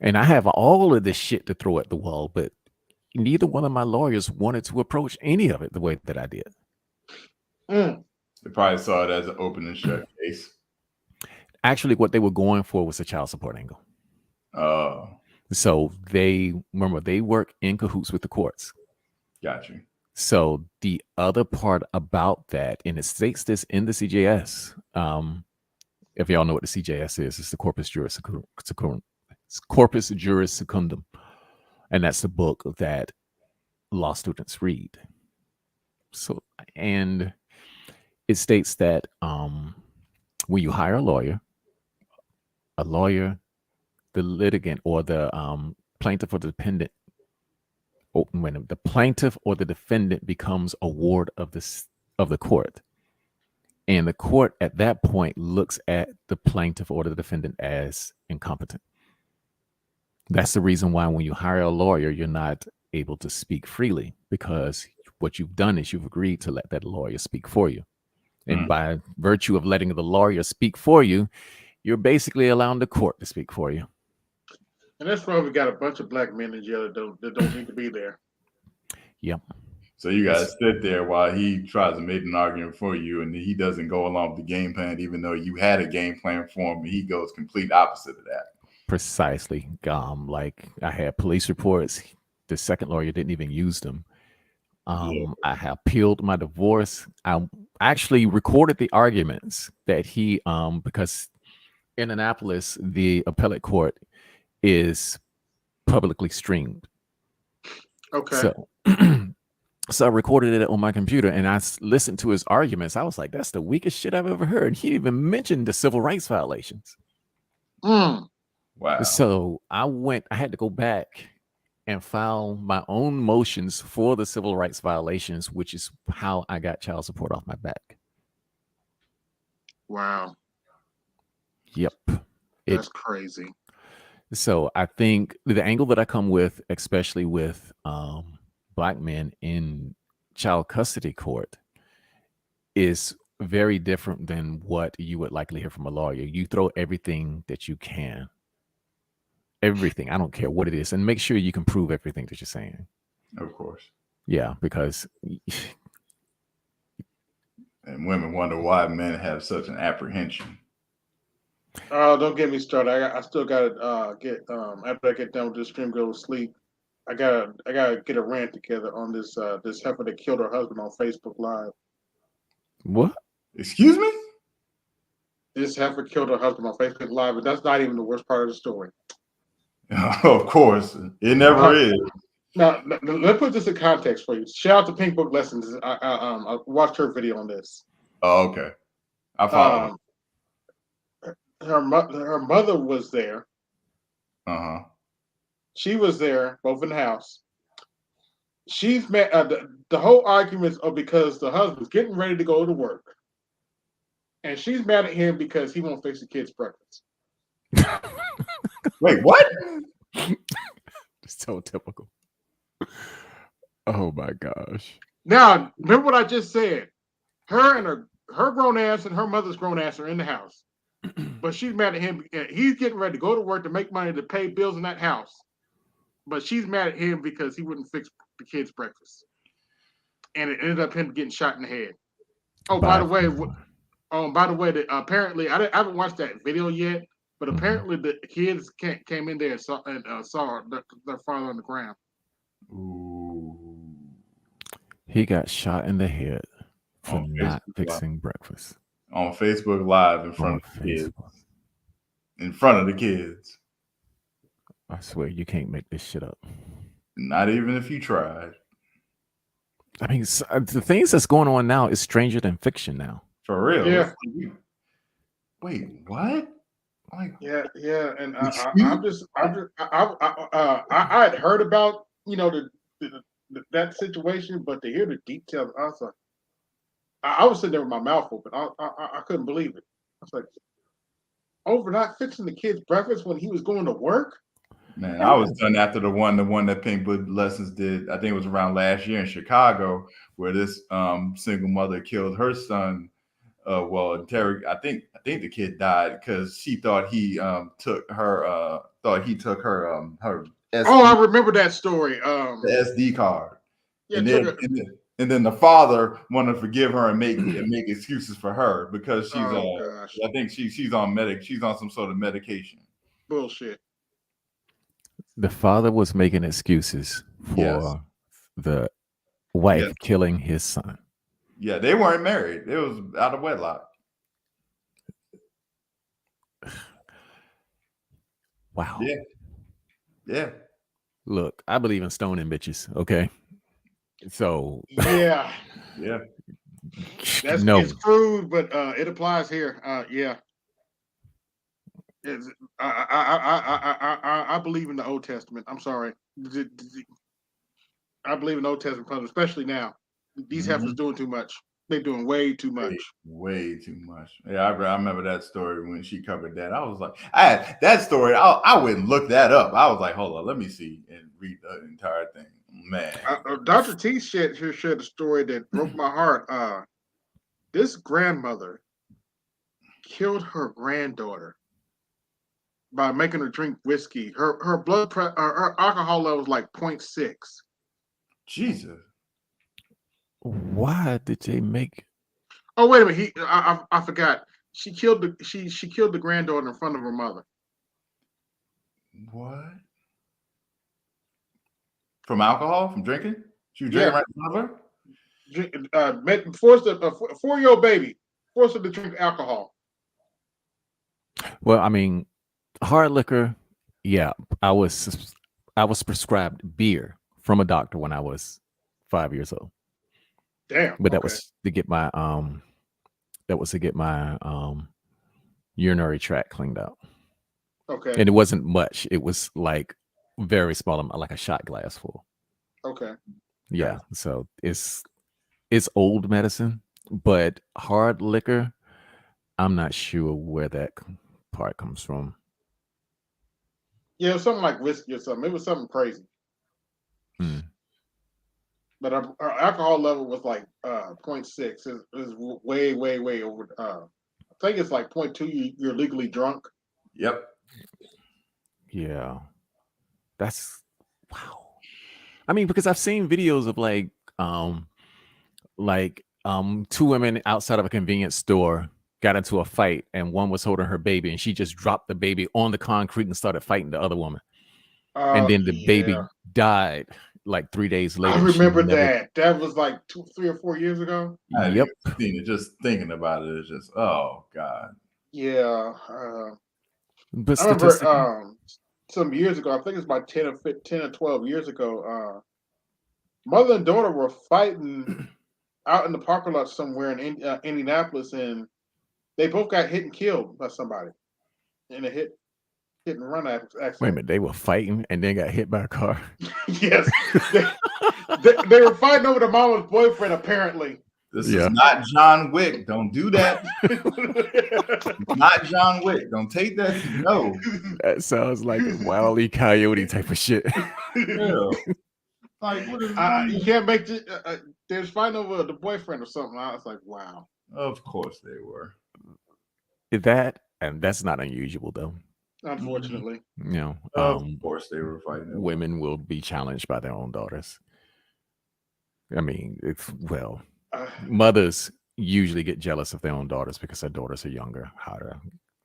And I have all of this shit to throw at the wall, but neither one of my lawyers wanted to approach any of it the way that I did. They probably saw it as an open and shut case. Actually, what they were going for was a child support angle. Oh. So they work in cahoots with the courts. Got you. So the other part about that, and it states this in the CJS, if y'all know what the CJS is, it's the Corpus Juris Secundum. And that's the book that law students read. So, and it states that when you hire a lawyer, the litigant or the plaintiff or the dependent, when the plaintiff or the defendant becomes a ward of the court, and the court at that point looks at the plaintiff or the defendant as incompetent. That's the reason why when you hire a lawyer, you're not able to speak freely, because what you've done is you've agreed to let that lawyer speak for you. And by virtue of letting the lawyer speak for you, you're basically allowing the court to speak for you. And that's why we got a bunch of black men in jail that don't need to be there. Yep. So you guys sit there while he tries to make an argument for you, and he doesn't go along with the game plan, even though you had a game plan for him. He goes complete opposite of that. Precisely. Like I had police reports. The second lawyer didn't even use them. I have appealed my divorce. I actually recorded the arguments that he, because in Annapolis, the appellate court is publicly streamed. Okay. So I recorded it on my computer and I listened to his arguments. I was like, that's the weakest shit I've ever heard. He even mentioned the civil rights violations. Wow. So I had to go back and file my own motions for the civil rights violations, which is how I got child support off my back. Wow. Yep. That's crazy. So I think the angle that I come with, especially with Black men in child custody court, is very different than what you would likely hear from a lawyer. You throw everything that you can, everything. I don't care what it is, and make sure you can prove everything that you're saying. Of course. Yeah, because and women wonder why men have such an apprehension. Don't get me started. I still gotta get after I get done with this stream, go to sleep. I gotta get a rant together on this this heifer that killed her husband on Facebook Live. What? Excuse me? This heifer killed her husband on Facebook Live, but that's not even the worst part of the story. Of course, it never is. Now, let's put this in context for you. Shout out to Pink Book Lessons. I watched her video on this. Oh, okay. I follow. Her mother was there. She was there, both in the house. She's met the whole arguments are because the husband's getting ready to go to work, and she's mad at him because he won't fix the kids' breakfast. Wait, what? So typical. Oh my gosh. Now, remember what I just said. Her and her grown ass and her mother's grown ass are in the house. But she's mad at him. He's getting ready to go to work to make money to pay bills in that house. But she's mad at him because he wouldn't fix the kids' breakfast. And it ended up him getting shot in the head. Oh, by the way, apparently, I haven't watched that video yet, but apparently the kids came in there and saw their father on the ground. Ooh. He got shot in the head for not fixing breakfast. On Facebook Live in front of the kids. In front of the kids. I swear you can't make this shit up. Not even if you tried. I mean, the things that's going on now is stranger than fiction now. For real. Yeah. Wait, what? Like, yeah, and I had heard about that situation, but to hear the details, I was sitting there with my mouth open. I couldn't believe it. I was like, over not fixing the kids' breakfast when he was going to work. Man, I was done after the one that Pink Book Lessons did. I think it was around last year in Chicago, where this single mother killed her son. I think the kid died because she thought he took her her SD, I remember that story. The SD card. Yeah, and then the father wanted to forgive her and make excuses for her because she's I think she's on some sort of medication. Bullshit. The father was making excuses for the wife killing his son. Yeah, they weren't married. It was out of wedlock. Wow. Yeah. Look, I believe in stoning bitches. Okay. So yeah. That's no. It's crude, but it applies here. Yeah. I believe in the Old Testament. I'm sorry. I believe in the Old Testament, especially now. These heifers doing too much. They're doing way too much. Way too much. Yeah, I remember that story when she covered that. I was like, that story. I wouldn't look that up. I was like, hold on, let me see and read the entire thing. Man, Dr. T shared a story that broke my heart. This grandmother killed her granddaughter by making her drink whiskey. Her blood pressure, her alcohol level was like 0.6. Jesus. Why did they make? Oh, wait a minute. I forgot. She killed the granddaughter in front of her mother. What? From alcohol? From drinking? She was drinking right in front of her? Forced a 4-year-old baby. Forced her to drink alcohol. Well, I mean, hard liquor. Yeah, I was prescribed beer from a doctor when I was 5 years old. Damn. But that was to get my urinary tract cleaned out. Okay. And it wasn't much. It was like very small amount, like a shot glass full. Okay. Yeah. So it's old medicine, but hard liquor, I'm not sure where that part comes from. Yeah, it was something like whiskey or something. It was something crazy. But our alcohol level was like 0.6. It was way, way, way over. I think it's like 0.2. You're legally drunk. Yep. Yeah. That's wow. I mean, because I've seen videos of two women outside of a convenience store got into a fight, and one was holding her baby, and she just dropped the baby on the concrete and started fighting the other woman. And then the baby died like 3 days later. I remember that. That was like 2, 3, or 4 years ago. Yep. Just thinking about it is just, oh God. Yeah. But I remember some years ago, I think it's about 10 or 12 years ago, mother and daughter were fighting out in the parking lot somewhere in Indianapolis, and they both got hit and killed by somebody in a hit and run accident. Wait a minute, they were fighting and then got hit by a car. Yes. They were fighting over the mama's boyfriend, apparently. This is not John Wick. Don't do that. Not John Wick. Don't take that. No. That sounds like a Wile E. Coyote type of shit. Yeah. Like, what is you can't make they was fighting over the boyfriend or something. I was like, wow. Of course they were. That's not unusual though. Unfortunately. You know, of course they were fighting. Women will be challenged by their own daughters. I mean, mothers usually get jealous of their own daughters because their daughters are younger, hotter,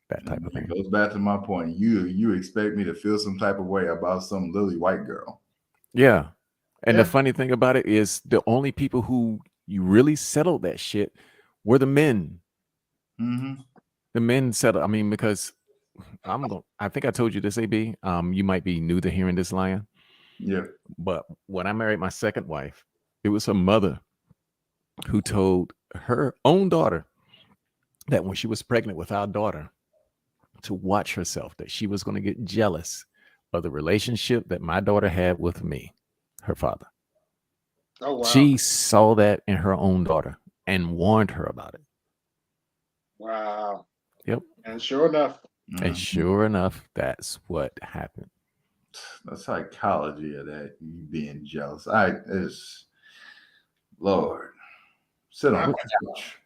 that type of thing. It goes back to my point. You expect me to feel some type of way about some lily white girl. Yeah. And the funny thing about it is the only people who you really settled that shit were the men. Mm-hmm. The men settled. I mean, because I think I told you this, AB. You might be new to hearing this, Lion. Yeah. But when I married my second wife, it was her mother who told her own daughter that when she was pregnant with our daughter to watch herself, that she was going to get jealous of the relationship that my daughter had with me, her father. Oh, wow. She saw that in her own daughter and warned her about it. Wow. Yep. And sure enough. And sure enough, that's what happened. The psychology of that, you being jealous. Lord, sit on the couch.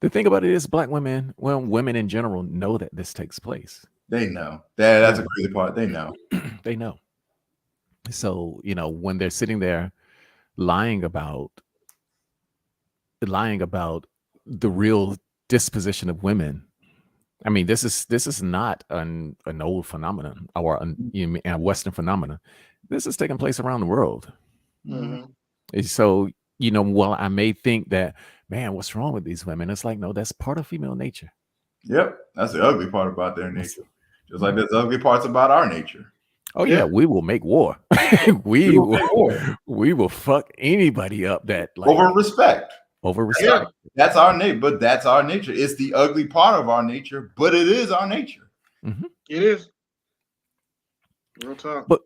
The thing about it is, black women, women in general know that this takes place. They know. That's a crazy part. They know. They know. So, when they're sitting there lying about the real disposition of women, I mean, this is not an old phenomenon or a Western phenomenon. This is taking place around the world. Mm-hmm. So, while I may think that, man, what's wrong with these women? It's like, no, that's part of female nature. Yep. That's the ugly part about their nature. Just like there's ugly parts about our nature. Oh yeah, we will make war. we will fuck anybody up that over respect. Over respect. Yeah, that's our nature, but that's our nature. It's the ugly part of our nature, but it is our nature. Mm-hmm. It is. Real talk. But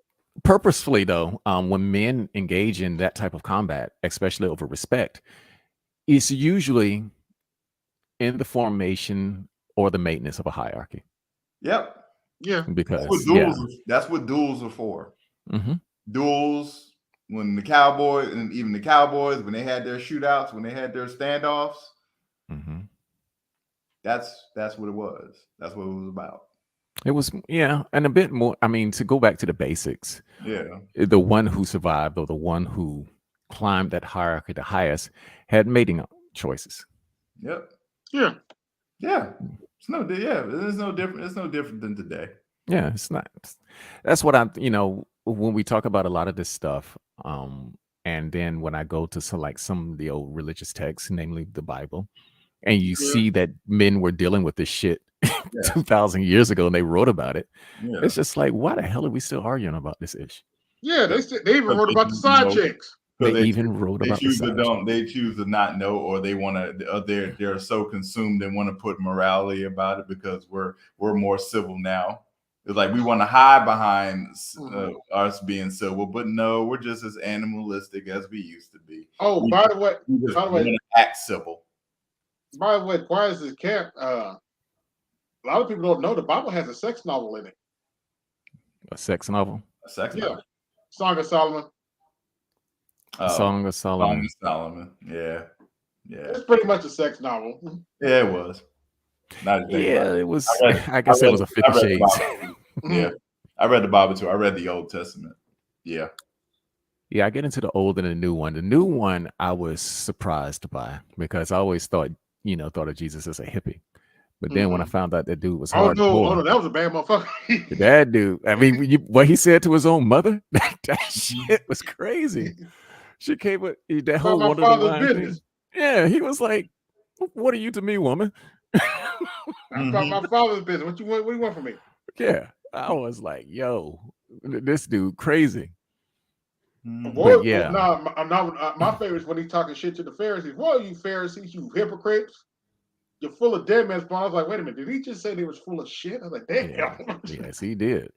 purposefully though, when men engage in that type of combat, especially over respect, it's usually in the formation or the maintenance of a hierarchy. Yep. Yeah. Because that's what duels are for. Mm-hmm. Duels, when the Cowboys, and even the Cowboys, when they had their shootouts, when they had their standoffs, mm-hmm. that's what it was. That's what it was about. It was, and a bit more. I mean, to go back to the basics. Yeah. The one who survived or the one who climbed that hierarchy the highest had mating choices. Yep. Yeah. Yeah. It's no different. It's no different than today. Yeah, it's not. That's what when we talk about a lot of this stuff, and then when I go to select some of the old religious texts, namely the Bible, and you see that men were dealing with this shit 2,000 years ago and they wrote about it. Yeah. It's just like, why the hell are we still arguing about this issue? Yeah, they even wrote about the side chicks. They even wrote about the side chicks. They choose to not know, or they want to. They're so consumed they want to put morality about it because we're more civil now. It's like we want to hide behind us being civil, but no, we're just as animalistic as we used to be. Oh, by the way, act civil. By the way, quiet as this cat. A lot of people don't know the Bible has a sex novel in it. A sex novel? A sex novel. Song of Solomon. Song of Solomon. Song of Solomon. Yeah. It's pretty much a sex novel. Yeah, it was. It was. I guess it was a 50 Shades. Yeah, I read the Bible too. I read the Old Testament. Yeah. Yeah, I get into the old and the new one. The new one I was surprised by because I always thought of Jesus as a hippie. But then when I found out that dude was hardcore, that was a bad motherfucker. That dude, I mean, what he said to his own mother, that shit was crazy. She came with that whole my father's business. Yeah, he was like, "What are you to me, woman?" I thought my father's business. What do you want from me? Yeah, I was like, "Yo, this dude crazy." But yeah, my favorite is when he's talking shit to the Pharisees. What are you Pharisees? You hypocrites! You're full of dead man's bones. I was like, wait a minute, did he just say they was full of shit? I was like, damn. Yeah. Yes, he did.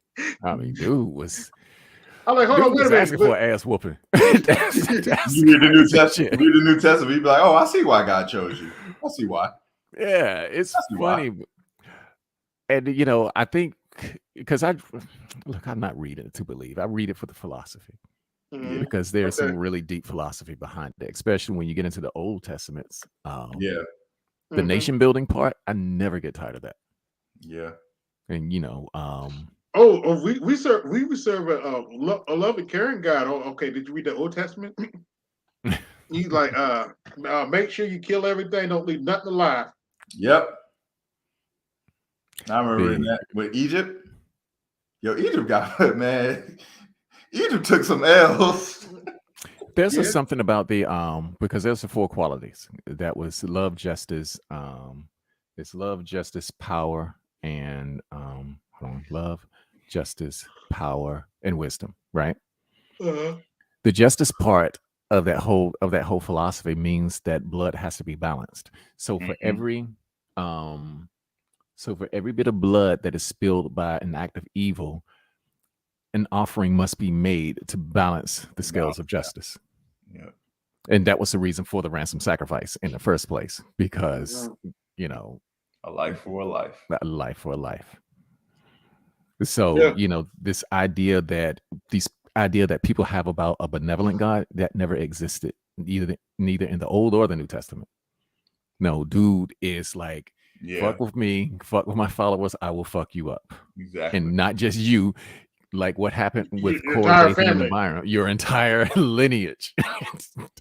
I mean, dude was. I'm like, hold on, wait a minute. Asking for an ass whooping. You read the New Testament. Read the New Testament. You'd be like, oh, I see why God chose you. I see why. Yeah, it's funny. And I think because I'm not reading it to believe. I read it for the philosophy. Because there's some really deep philosophy behind it, especially when you get into the Old Testaments. The nation building part, I never get tired of that. Yeah. And we serve a loving, caring God. Oh, okay. Did you read the Old Testament? He's like, make sure you kill everything, don't leave nothing alive. Yep. I remember reading that with Egypt. Yo, Egypt got man. Egypt took some L's. There's something about the because there's the 4 qualities. That was love, justice, it's love, justice, power, and love, justice, power, and wisdom, right? The justice part of that whole philosophy means that blood has to be balanced. So for every bit of blood that is spilled by an act of evil, an offering must be made to balance the scales of justice. Yeah. And that was the reason for the ransom sacrifice in the first place, because a life for a life. A life for a life. So this idea that people have about a benevolent God, that never existed, neither in the Old or the New Testament. No, dude is like, fuck with me, fuck with my followers, I will fuck you up. Exactly. And not just you. Like what happened with Corey, Nathan, and Byron, your entire lineage.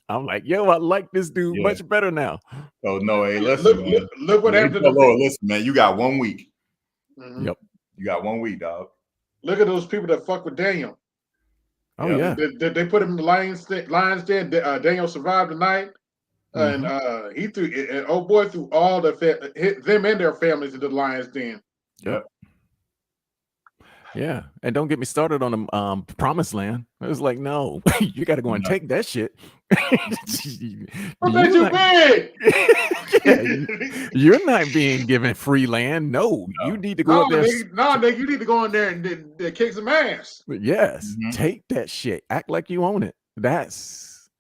I'm like, yo, I like this dude much better now. Oh no, hey, listen, man. Look what happened to the Lord, listen, man. You got 1 week. Yep. You got 1 week, dog. Look at those people that fuck with Daniel. Oh yeah. They put him in the lion's den. Daniel survived the night, and he threw all them and their families into the lion's den. Yep. Yeah, and don't get me started on the promised land. It was like, no, you got to go and take that shit. You're not being given free land. No, you need to go up there. Nigga, you need to go in there and kick some ass. Yes, take that shit. Act like you own it. That's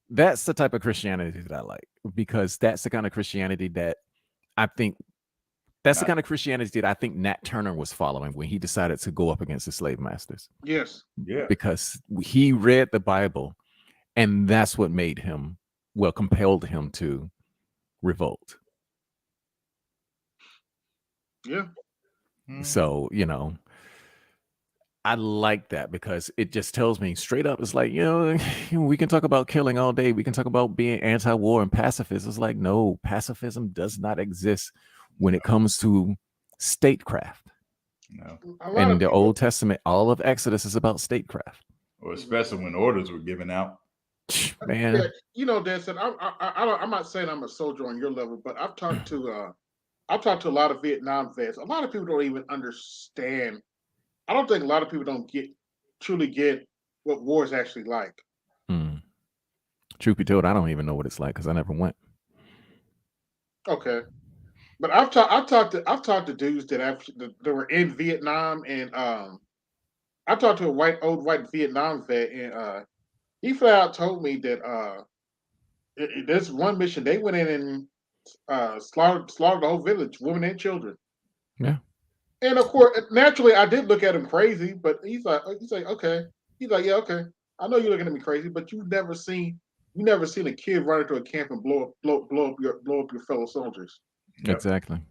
the type of Christianity that I like, because that's the kind of Christianity that I think. That's the kind of Christianity that I think Nat Turner was following when he decided to go up against the slave masters. Yes. Yeah. Because he read the Bible, and that's what made him, compelled him to revolt. Yeah. So, I like that because it just tells me straight up, it's like, we can talk about killing all day. We can talk about being anti-war and pacifist. It's like, no, pacifism does not exist when it comes to statecraft. No. And in the Old Testament, all of Exodus is about statecraft. Or especially when orders were given out. Man. Dan, I'm not saying I'm a soldier on your level, but I've talked to a lot of Vietnam vets. A lot of people don't even understand. I don't think a lot of people truly get what war is actually like. Truth be told, I don't even know what it's like because I never went. Okay. But I've talked to dudes that actually that were in Vietnam, and I talked to a old white Vietnam vet, and he flat out told me that this one mission they went in and slaughtered the whole village, women and children. Yeah. And of course, naturally, I did look at him crazy, but he's like, okay. He's like, yeah, okay. I know you're looking at me crazy, but you never seen a kid run into a camp and blow up your fellow soldiers. Yep. Exactly.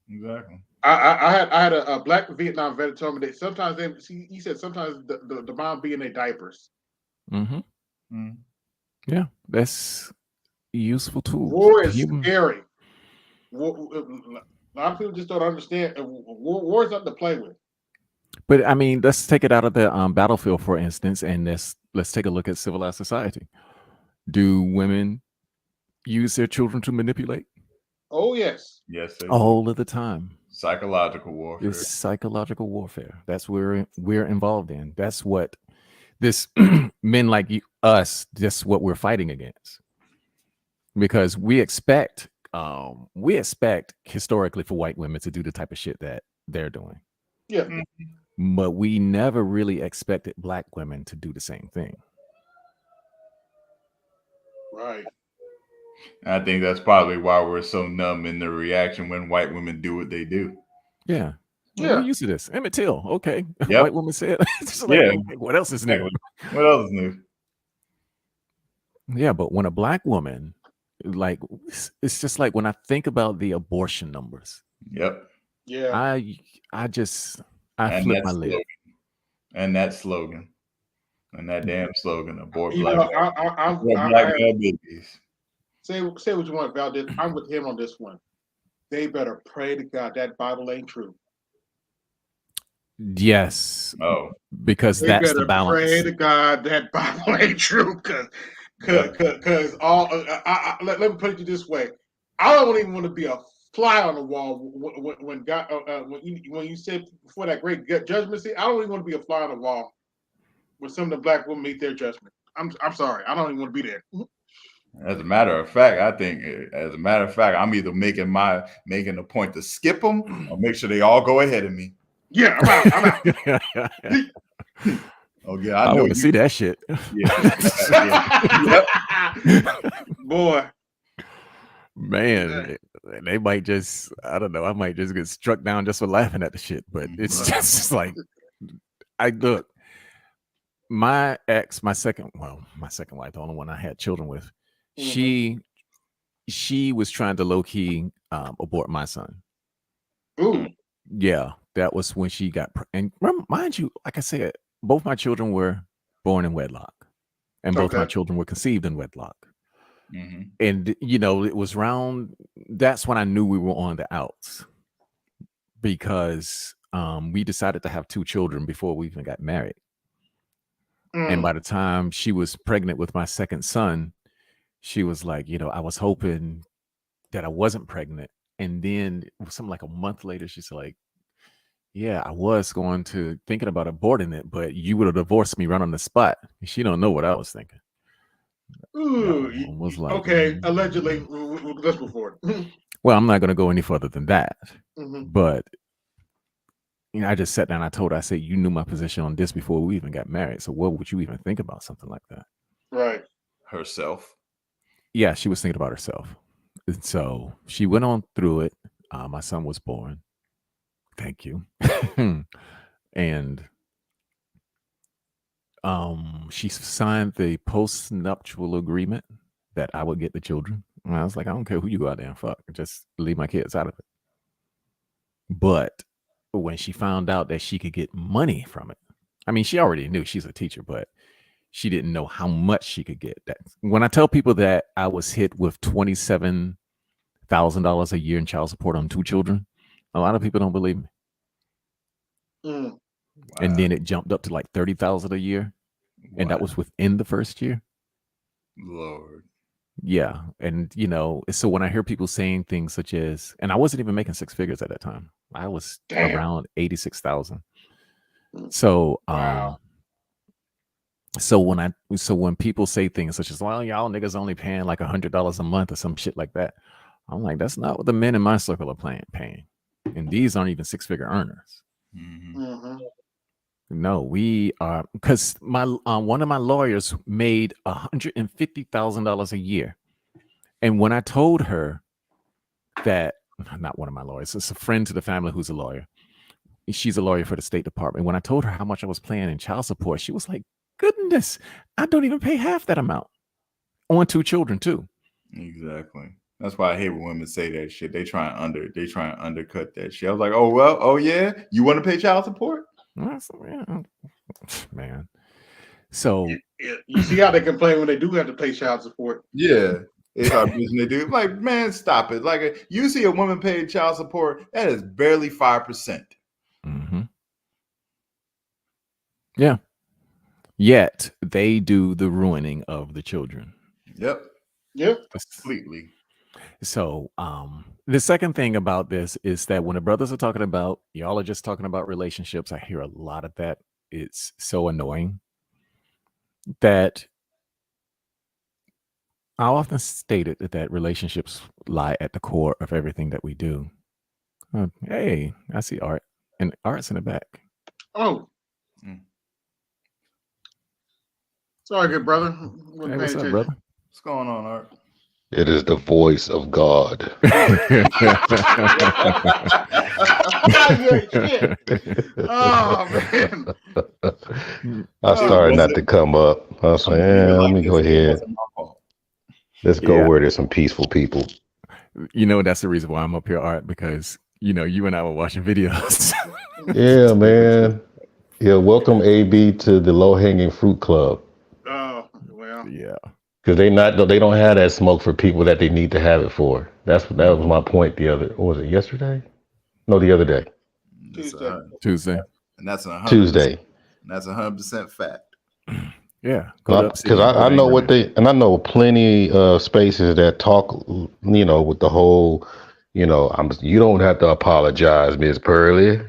Exactly. I had a black Vietnam vet tell me that sometimes he said sometimes the bomb be in their diapers. Mm-hmm. Yeah, that's useful tools. War is scary. A lot of people just don't understand. War is nothing to play with. But I mean, let's take it out of the battlefield, for instance, and let's take a look at civilized society. Do women use their children to manipulate? Oh yes. Yes, they all of the time. Psychological warfare. It's psychological warfare. That's where we're involved in. That's what this men like us. That's what we're fighting against. Because we expect historically for white women to do the type of shit that they're doing. Yeah. But we never really expected black women to do the same thing. Right. I think that's probably why we're so numb in the reaction when white women do what they do. Yeah. Yeah. We're used to this. Emmett Till. Okay. Yep. White woman said. Like, yeah. Okay, what else is new? What else is new? Yeah, but when a black woman, like, it's just like when I think about the abortion numbers. Yep. Yeah. I flip my lid. And that slogan. And that damn slogan, abort You black know, black male babies. Say what you want, Val. I'm with him on this one. They better pray to God that Bible ain't true. Yes. Oh, because they that's better the balance. Pray to God that Bible ain't true, because all. Let me put it this way: I don't even want to be a fly on the wall when God when you said before that great judgment seat. I don't even want to be a fly on the wall when some of the black women meet their judgment. I'm sorry, I don't even want to be there. As a matter of fact, I'm either making a point to skip them or make sure they all go ahead of me. Yeah, I'm out. Oh yeah, I want to see that shit. Yeah. Boy, man, they might just, I don't know, I might just get struck down just for laughing at the shit. But it's just like, my ex, my second wife, the only one I had children with, she was trying to low-key abort my son. Ooh. Yeah, that was when she got and mind you, like I said, both my children were born in wedlock, and both my children were conceived in wedlock. And it was that's when I knew we were on the outs, because we decided to have 2 children before we even got married. And by the time she was pregnant with my second son, she was like, I was hoping that I wasn't pregnant. And then something like a month later, she's like, yeah, I was thinking about aborting it, but you would have divorced me right on the spot. She don't know what I was thinking. Ooh, was like, okay, allegedly, let's move forward. Well, I'm not going to go any further than that. But I just sat down. I told her, I said, you knew my position on this before we even got married. So what would you even think about something like that? Right. Herself. Yeah, she was thinking about herself. And so she went on through it. My son was born. Thank you. And she signed the post-nuptial agreement that I would get the children. And I was like, I don't care who you go out there and fuck. Just leave my kids out of it. But when she found out that she could get money from it, I mean, she already knew, she's a teacher, but she didn't know how much she could get. That when I tell people that I was hit with $27,000 a year in child support on 2 children, a lot of people don't believe me. Wow. And then it jumped up to like $30,000 a year, and that was within the first year. Lord. Yeah, and so when I hear people saying things such as, and I wasn't even making 6 figures at that time, I was around 86,000. So, so when people say things such as, well, y'all niggas only paying like $100 a month or some shit like that, I'm like, that's not what the men in my circle are paying. And these aren't even six-figure earners. Mm-hmm. No, we are, because my one of my lawyers made $150,000 a year. And when I told her that, not one of my lawyers, it's a friend to the family who's a lawyer. She's a lawyer for the State Department. When I told her how much I was paying in child support, she was like, goodness, I don't even pay half that amount on 2 children too. Exactly. That's why I hate when women say that shit. They try and undercut that shit. I was like, oh well, oh yeah, you want to pay child support? Man. So you see how they complain when they do have to pay child support. Yeah. It's our business they do. Like, man, stop it. Like, you see a woman paying child support, that is barely 5%. Mm-hmm. Yeah. Yet they do the ruining of the children. Yep. Completely. So the second thing about this is that when the brothers are talking about, y'all are just talking about relationships, I hear a lot of that. It's so annoying that I often stated that relationships lie at the core of everything that we do. Hey, I see Art, and Art's in the back. Oh. Sorry, good brother. Hey, what's up, brother? What's going on, Art? It is the voice of God. Oh, man. I started not to come up. I was like, let me go ahead. Let's go where there's some peaceful people. You know, that's the reason why I'm up here, Art, because, you know, you and I were watching videos. Yeah, man. Yeah, welcome AB to the low-hanging fruit club. Oh, well. Yeah. Because they don't have that smoke for people that they need to have it for. That was my point was it yesterday? No, the other day. Tuesday. And that's 100%. Tuesday. And that's 100% fact. Yeah. Because I know what I know plenty of spaces that talk, you know, with the whole, you know, you don't have to apologize, Miss Pearly.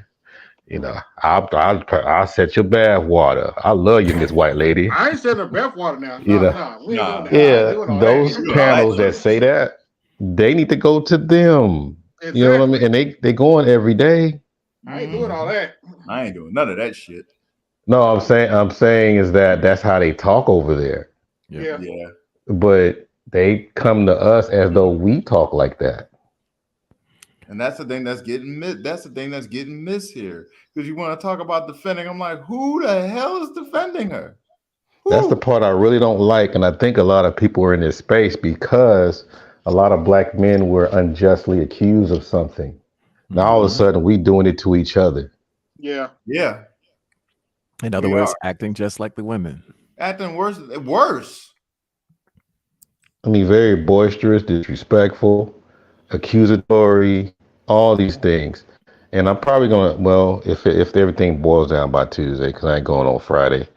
You know, I'll set your bath water. I love you, Miss White Lady. I ain't setting a bath water now. You know, we ain't doing that. yeah, those panels that say that, they need to go to them. Exactly. You know what I mean? And they going every day. I ain't doing all that. I ain't doing none of that shit. No, I'm saying is that's how they talk over there. Yeah. But they come to us as though we talk like that. And that's the thing that's getting missed. That's the thing that's getting missed here. Because you want to talk about defending. I'm like, who the hell is defending her? Who? That's the part I really don't like. And I think a lot of people are in this space because a lot of black men were unjustly accused of something. Now all of a sudden we doing it to each other. Yeah. Yeah. In other words, acting just like the women. Acting worse. Worse. I mean, very boisterous, disrespectful, accusatory, all these things. And I'm probably gonna, if everything boils down by Tuesday, because I ain't going on Friday,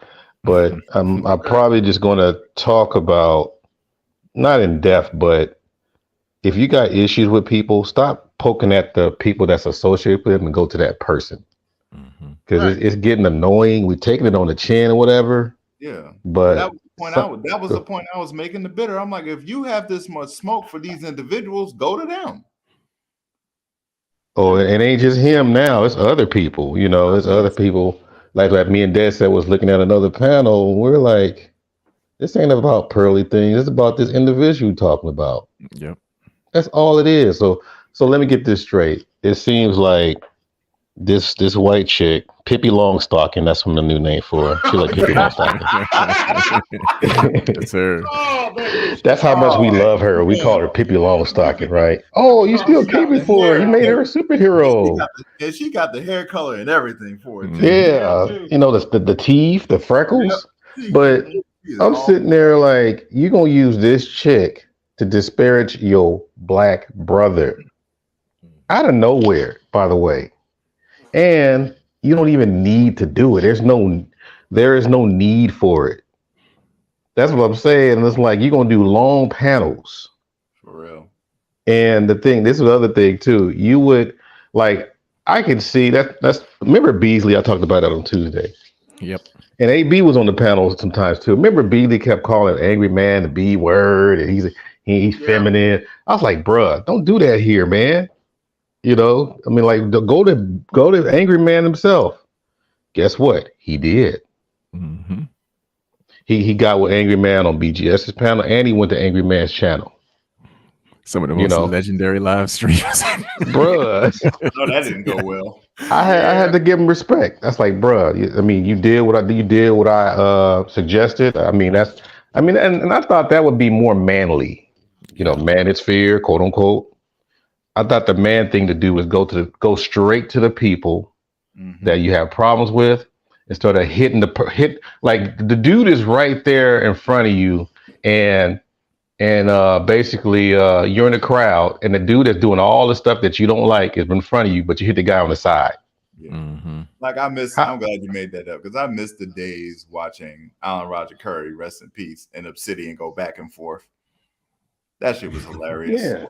but I'm probably just gonna talk about, not in depth, but if you got issues with people, stop poking at the people that's associated with them and go to that person. Because it's getting annoying. We're taking it on the chin or whatever. Yeah. But that was the point I was making the bitter. I'm like, if you have this much smoke for these individuals, go to them. Oh, it ain't just him now. It's other people. You know, it's other people. Like me and Dad said, was looking at another panel. And we're like, this ain't about pearly things. It's about this individual talking about. Yep. That's all it is. So let me get this straight. It seems like this white chick, Pippi Longstocking, that's from the new name for her. She like Pippi Longstocking. That's her. That's how much we love her. We call her Pippi Longstocking, right? Oh, you still caping for her. You made her a superhero. And she got the hair color and everything for it. Yeah. You know, the teeth, the freckles. But I'm sitting there like, you gonna use this chick to disparage your black brother. Out of nowhere, by the way. And you don't even need to do it. There is no need for it. That's what I'm saying. And it's like, you're going to do long panels. For real. And this is the other thing too. You would, like, I can see remember Beasley, I talked about that on Tuesday. Yep. And AB was on the panel sometimes too. Remember Beasley kept calling Angry Man the B word. And he He's feminine. I was like, bruh, don't do that here, man. You know, I mean, like, go to Angry Man himself. Guess what? He did. Mm-hmm. He got with Angry Man on BGS's panel, and he went to Angry Man's channel. Some of the most legendary live streams. Bruh. No, that didn't go well. I had to give him respect. That's like, bruh, I mean, you did what I suggested. I mean, and I thought that would be more manly, you know, manosphere, quote unquote. I thought the man thing to do was go straight to the people that you have problems with, instead of hit like the dude is right there in front of you, and basically you're in the crowd, and the dude that's doing all the stuff that you don't like is in front of you, but you hit the guy on the side. Yeah. Mm-hmm. Like I'm glad you made that up, because I missed the days watching Alan Roger Curry, rest in peace, and Obsidian go back and forth. That shit was hilarious. Yeah.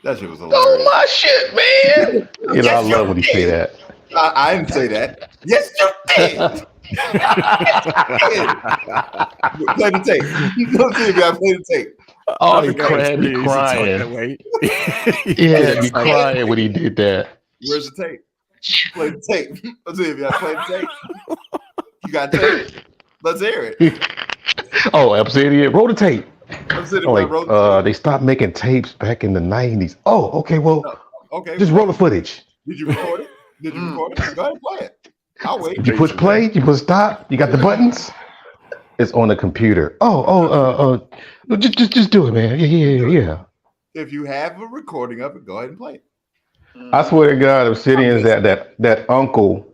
That shit was hilarious. Oh my shit, man! You know, I love when you say that. I didn't say that. Yes, you did. Play the tape. Let's see if I play the tape. Oh, he crying. Yeah, he crying when he did that. Where's the tape? Play the tape. Let's see if y'all play the tape. You got tape? Let's hear it. Oh, Obsidian, roll the tape. Like, they stopped making tapes back in the 90s. Oh, okay, well, just roll the footage. Did you record it? Go ahead and play it. I'll wait. Did you push play? You push stop? You got the buttons? It's on the computer. Just do it, man. Yeah. If you have a recording of it, go ahead and play it. I swear to God, Obsidian's that uncle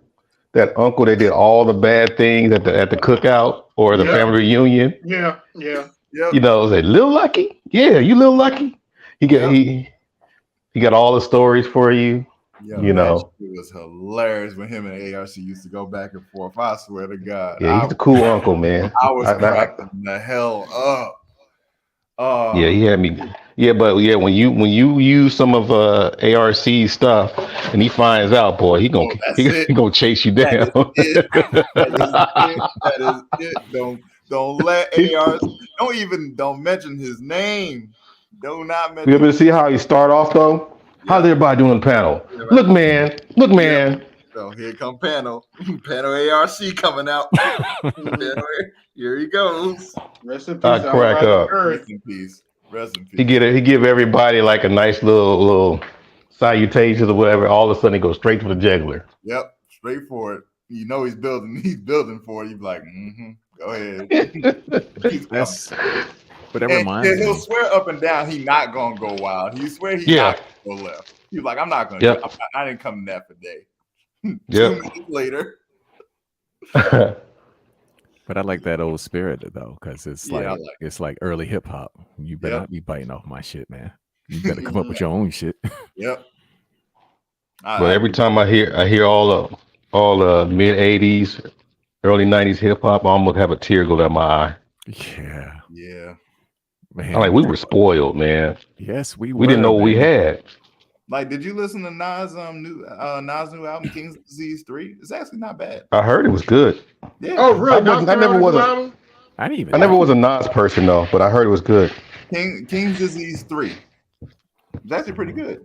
that did all the bad things at the cookout or the family reunion. Yeah. You know, say Lil Lucky. Yeah, you Lil Lucky. He got all the stories for you. Yo, you know, it was hilarious when him and ARC used to go back and forth. I swear to God. Yeah, he's a cool uncle, man. I was cracking the hell up. Yeah, he had me. Yeah, but yeah, when you use some of ARC's stuff and he finds out, boy, he gonna chase you down. That is it. Don't let ARC. Don't mention his name. Do not mention. You ever see how he start off though? Yeah. How's everybody doing on the panel? Yeah, right. Look, man. So here come panel ARC coming out. Here he goes. Rest in peace. I crack up. Rest in peace. He give everybody like a nice little salutations or whatever. All of a sudden, he goes straight for the jugular. Yep, straight for it. You know he's building for it. You be like, go ahead. But that reminds me. He'll swear up and down he not gonna go wild. He swear he's not gonna go left. He's like, I'm not gonna. I didn't come that for day. 2 minutes later. But I like that old spirit though, because it's like early hip hop. You better not be biting off my shit, man. You better come up with your own shit. Yep. But every time I hear all the mid '80s, early '90s hip hop, I almost have a tear go down my eye. Yeah. Man, I'm like, we were spoiled, man. Yes, we were. We didn't know what we had. Like, did you listen to Nas' new album, King's Disease 3? It's actually not bad. I heard it was good. Yeah. Oh, really? I never was a Nas person though, but I heard it was good. King's Disease 3. It's actually pretty good.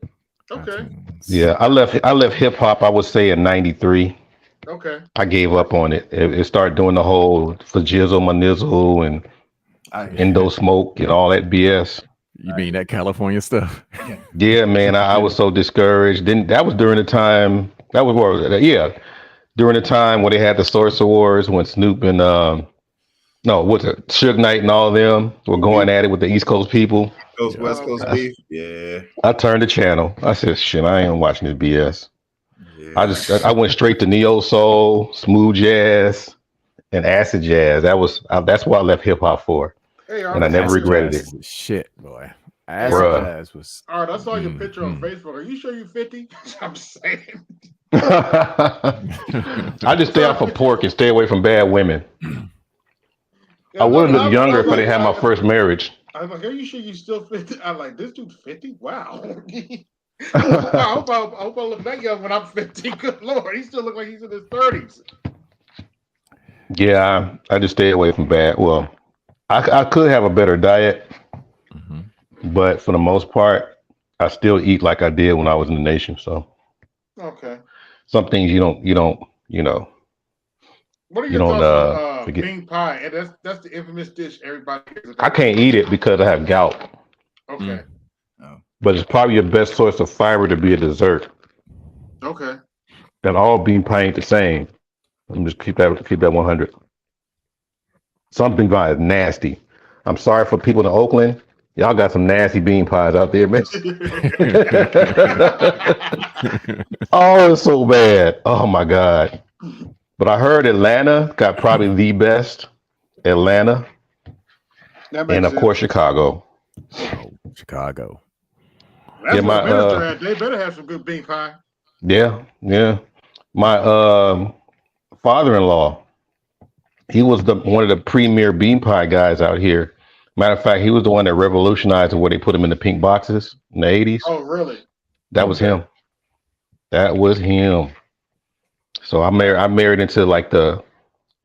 Okay. Yeah, I left hip hop, I would say in '93. Okay. I gave up on it. It started doing the whole for Jizzle, my Nizzle, and Indo Smoke and all that BS. You mean that California stuff? Yeah, man. I was so discouraged. Then that was during the time. That was during the time when they had the Source Awards when Snoop and Suge Knight and all of them were going at it with the East Coast people. Those West Coast beef. Yeah. I turned the channel. I said, "Shit, I ain't watching this BS." Yeah. I went straight to neo soul, smooth jazz, and acid jazz. That's what I left hip hop for. Hey, and I never regretted it. Shit, boy. Acid jazz was. All right, I saw your picture on Facebook. Are you sure you're 50? I'm saying. I just stay out for pork and stay away from bad women. I would have looked younger if I didn't have my first marriage. I was like, are you sure you still 50? I'm like, this dude's 50? Wow. I hope I look that young when I'm 50. Good Lord. He still looks like he's in his 30s. Yeah, I just stay away from bad. Well, I could have a better diet, But for the most part, I still eat like I did when I was in the nation. So Okay. some things you don't What are you your don't thoughts on forget. bean pie? And that's the infamous dish everybody hears I about. can't eat it because I have gout. Okay. But it's probably your best source of fiber to be a dessert. Okay. And all bean pie ain't the same. Let me just keep that 100. Some bean pie is nasty. I'm sorry for people in Oakland. Y'all got some nasty bean pies out there, man. Oh, it's so bad. Oh my God. But I heard Atlanta got probably the best. Atlanta. That And makes of course sense. Chicago. Oh, Chicago. That's Yeah, where my the minister at. They better have some good bean pie. yeah. My father-in-law, he was one of the premier bean pie guys out here. Matter of fact, he was the one that revolutionized where they put them in the pink boxes in the 80s. Oh, really? That was him. That was him. So I married into like the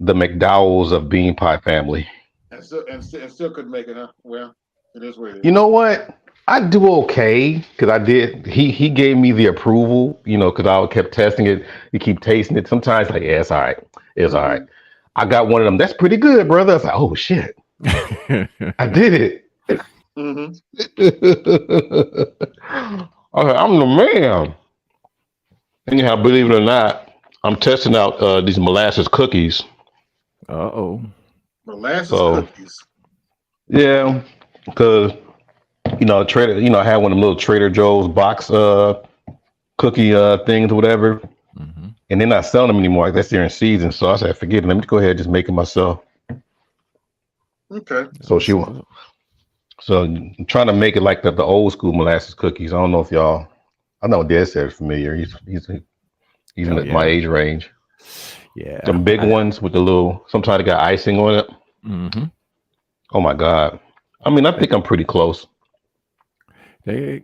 McDowells of bean pie family. And still couldn't make it, huh? Well, it is what it is. You know what? I do okay because I did. He gave me the approval, because I kept testing it. You keep tasting it. Sometimes like, yeah, it's all right. It's all right. I got one of them. That's pretty good, brother. I was like, oh shit, I did it. Mm-hmm. I'm the man. Anyhow, believe it or not, I'm testing out these molasses cookies. Molasses cookies. Yeah, because Trader, I had one of them little Trader Joe's box cookie things or whatever, and they're not selling them anymore. I guess they're in season, so I said, forget it. Let me go ahead and just make it myself. Okay. So I'm trying to make it like the old school molasses cookies. I don't know if y'all. I know Dad said familiar. He's in my age range. Yeah. Some big ones with the little. Sometimes they got icing on it. Oh my God. I mean, I think I'm pretty close. Are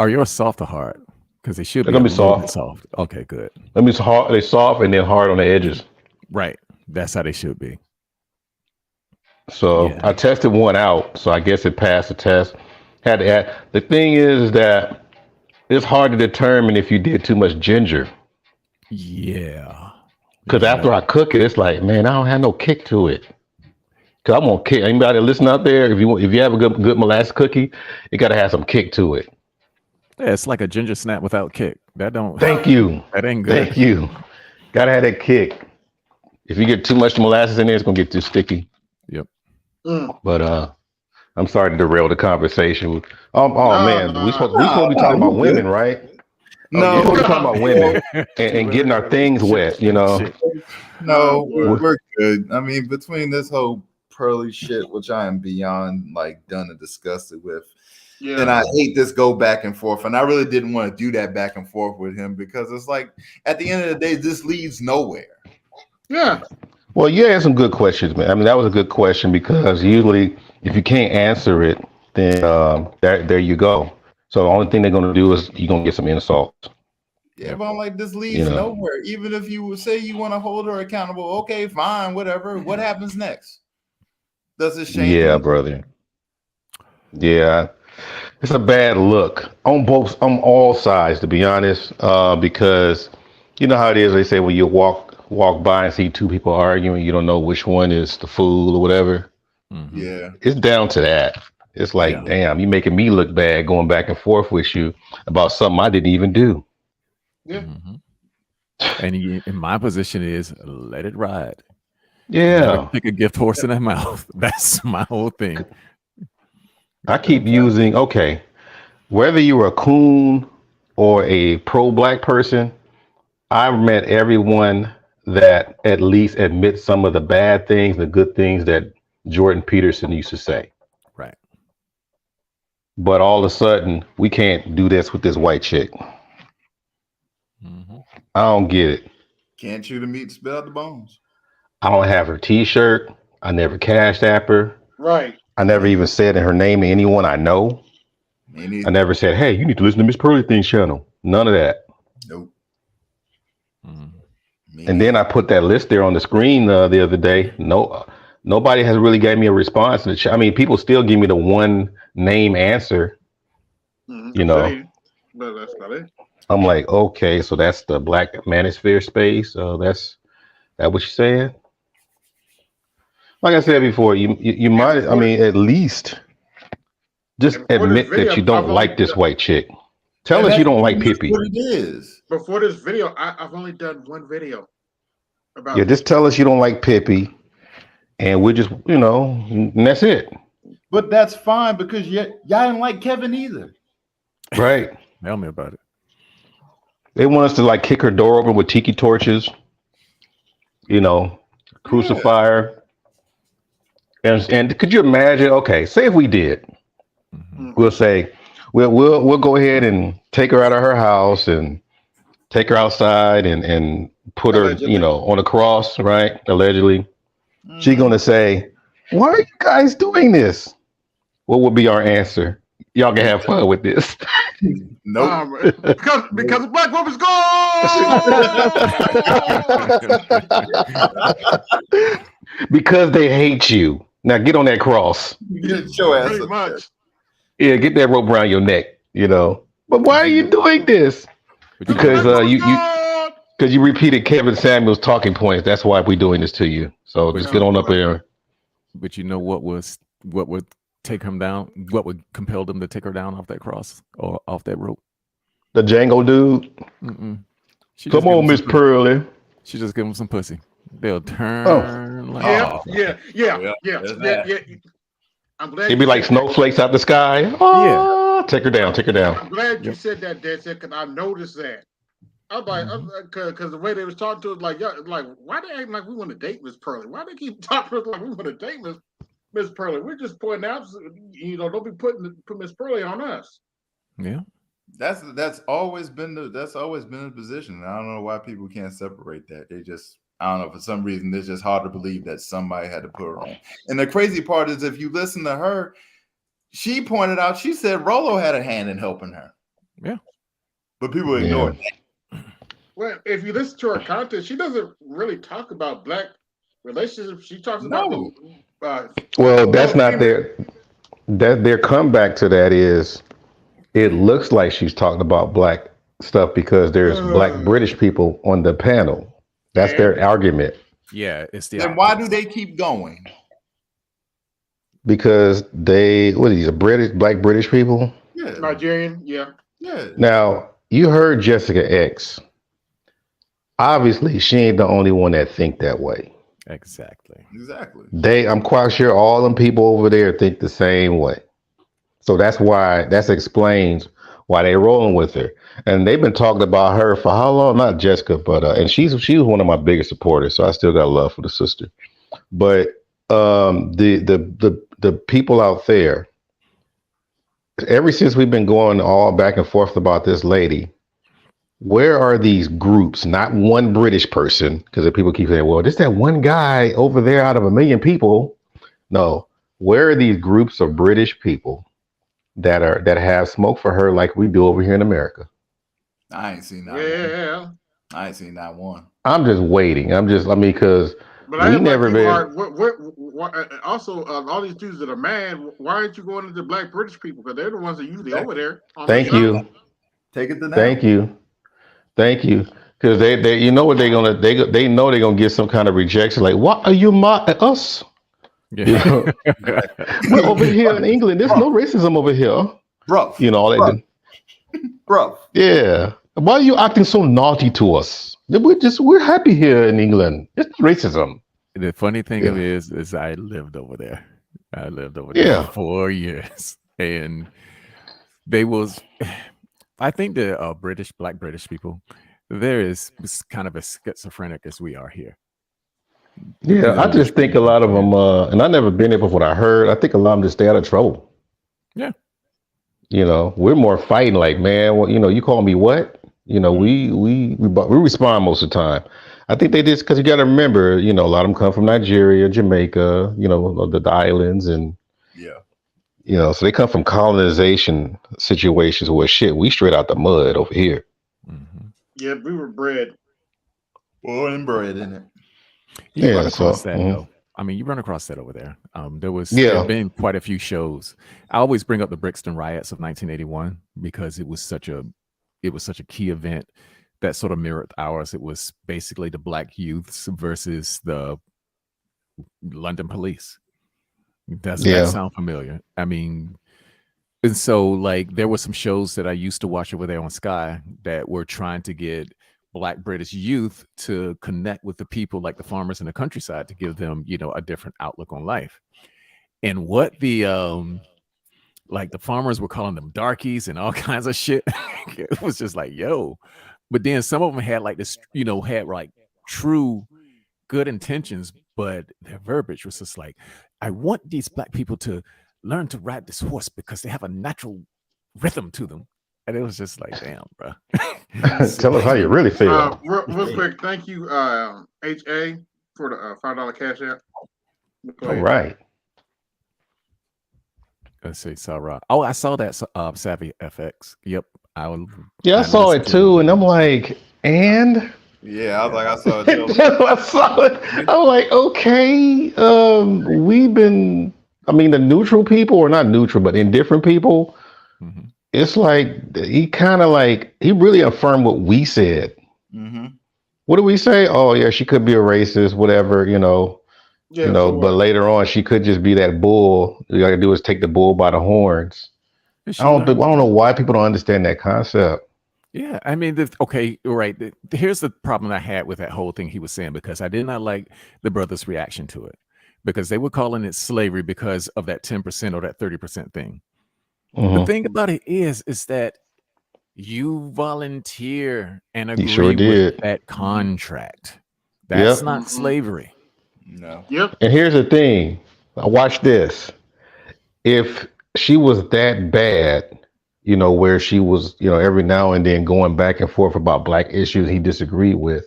yours soft or hard? Because they should be. They're gonna be a little soft. bit soft. Okay, good. Let me hard. They soft and then hard on the edges. Right. That's how they should be. So I tested one out. So I guess it passed the test. Had to add. The thing is that it's hard to determine if you did too much ginger. Yeah. Because after I cook it, it's like, man, I don't have no kick to it. Cause I want kick. Anybody listen out there? If you have a good molasses cookie, it got to have some kick to it. Yeah, it's like a ginger snap without kick. That don't. Thank you. That ain't good. Thank you. Gotta have that kick. If you get too much molasses in there, it's gonna get too sticky. Yep. But I'm sorry to derail the conversation. Man, we supposed to be talking about women, right? No, we're supposed to be talking about women and getting our things wet. No, we're good. I mean, between this whole Pearly shit, which I am beyond like done and disgusted with. Yeah. And I hate this go back and forth. And I really didn't want to do that back and forth with him because it's like at the end of the day, this leads nowhere. Yeah. Well, you had some good questions, man. I mean, that was a good question because usually if you can't answer it, then there you go. So the only thing they're gonna do is you're gonna get some insults. Yeah, but I'm like, this leads nowhere. Even if you say you want to hold her accountable, okay, fine, whatever. What happens next? Does it change? Yeah, brother. Yeah. It's a bad look on all sides, to be honest, because you know how it is. They say when you walk by and see two people arguing, you don't know which one is the fool or whatever. Yeah, it's down to that. It's like, damn, you making me look bad going back and forth with you about something I didn't even do. Yeah. And in my position is let it ride. Yeah. Pick a gift horse in their mouth. That's my whole thing. I keep using, whether you're a coon or a pro-black person, I've met everyone that at least admits some of the bad things, the good things that Jordan Peterson used to say. Right. But all of a sudden, we can't do this with this white chick. I don't get it. Can't chew the meat, spit out the bones. I don't have her t-shirt. I never cashed app her. Right. I never even said her name to anyone I know. I never said, hey, you need to listen to Miss Pearly Things channel. None of that. Nope. And then I put that list there on the screen the other day. Nobody has really gave me a response. I mean, people still give me the one name answer. You know, but that's not it. I'm like, okay, so that's the black manosphere space. That's that what you're saying? Like I said before, you might. I mean, at least just admit that you don't like this white chick. Tell us you don't like Pippi. What it is. Before this video, I've only done one video about. Yeah, just tell us you don't like Pippi, and we're just, and that's it. But that's fine because y'all didn't like Kevin either. Right. Tell me about it. They want us to like kick her door open with tiki torches, crucify her. And could you imagine? Okay, say if we did, we'll say we'll go ahead and take her out of her house and take her outside and put allegedly. Her, on a cross, right? Allegedly, she's gonna say, "Why are you guys doing this?" What would be our answer? Y'all can have fun with this. Nope. Because black woman's gone. Because they hate you. Now get on that cross. Get your ass pretty much. Yeah, get that rope around your neck. But why are you doing this? Because you repeated Kevin Samuel's talking points. That's why we're doing this to you. So just get on up there. But you know what would take him down? What would compel them to take her down off that cross or off that rope? The Django dude. Come on, Miss Pearly. She just give him some pussy. They'll turn. Yeah. I'm glad. It'd be like snowflakes out the sky. Oh, take her down. I'm glad you said that, Dad, because I noticed that. I'm like, because the way they was talking to us, like why they act like we want to date Miss Pearly? Why they keep talking to us like we want to date Miss Pearly? We're just pointing out, don't be put Miss Pearly on us. Yeah, that's always been the position. I don't know why people can't separate that. They just, I don't know, for some reason it's just hard to believe that somebody had to put her on. And the crazy part is, if you listen to her, she pointed out, she said Rolo had a hand in helping her. Yeah, but people ignored that. Well, if you listen to her content, she doesn't really talk about black relationships. She talks about well, that's not their comeback to that is it looks like she's talking about black stuff because there's black British people on the panel. That's their argument. Yeah, it's the. Then why do they keep going? Because what are these black British people? Yeah. Nigerian, yeah. Now you heard Jessica X. Obviously, she ain't the only one that think that way. Exactly. I'm quite sure all them people over there think the same way. So that explains why they rolling with her. And they've been talking about her for how long? Not Jessica, but and she was one of my biggest supporters. So I still got love for the sister. But the people out there, ever since we've been going all back and forth about this lady, where are these groups? Not one British person, because people keep saying, well, there's that one guy over there out of 1 million people. No, where are these groups of British people that have smoke for her like we do over here in America? I ain't seen that. Yeah. I ain't seen that one. I'm just waiting. Because we never been. Also, all these dudes that are mad, why aren't you going into black British people? Because they're the ones that usually over there. Thank you. Take it to now. Thank you. Because they you know what they know they're gonna get some kind of rejection. Like, what are you mad at us? Yeah. We're over here in England. There's no racism over here. Bro. All that. Bro. Yeah. Why are you acting so naughty to us? We're happy here in England. It's racism. The funny thing of it is I lived over there. For 4 years. And they was, I think the black British people, there is kind of as schizophrenic as we are here. Yeah, I just think a lot of them, and I've never been there before. I heard, I think a lot of them just stay out of trouble. Yeah. We're more fighting like, man, well, you call me what? We respond most of the time. I think they just, because you got to remember, a lot of them come from Nigeria, Jamaica, the islands, and so they come from colonization situations where we straight out the mud over here. Mm-hmm. Yeah, we were bred. Born and bred in it. You run across that though. I mean, you run across that over there. There Yeah. have been quite a few shows. I always bring up the Brixton riots of 1981 because it was such a key event that sort of mirrored ours. It was basically the black youths versus the London police. Doesn't that sound familiar? I mean, and so like there were some shows that I used to watch over there on Sky that were trying to get Black British youth to connect with the people like the farmers in the countryside to give them, you know, a different outlook on life. And what the like the farmers were calling them darkies and all kinds of shit. It was just like, yo. But then some of them had like this, you know, had like true good intentions, but their verbiage was just like, I want these black people to learn to ride this horse because they have a natural rhythm to them. And it was just like, damn, bro. Tell us how you really feel. Real quick, thank you, HA, for the $5 cash app. All right. Let's see, Sarah. Oh, I saw that Savvy FX. Yep. I saw it too, and I'm like, and yeah, I was like, I saw it. I saw it. I'm like, okay, we've been. I mean, the neutral people, or not neutral, but indifferent people. Mm-hmm. It's like he kind of like he really affirmed what we said. Mm-hmm. What do we say? Oh yeah, she could be a racist, whatever, you know. Yeah, you know, but later on, she could just be that bull. All you gotta do is take the bull by the horns. I don't know why people don't understand that concept. Yeah, I mean, okay, right. Here's the problem I had with that whole thing he was saying, because I did not like the brothers' reaction to it, because they were calling it slavery because of that 10% or that 30% thing. Mm-hmm. The thing about it is that you volunteer and agree with that contract. That's not slavery. No. Yep. And here's the thing. Watch this. If she was that bad, you know, where she was, you know, every now and then going back and forth about black issues he disagreed with,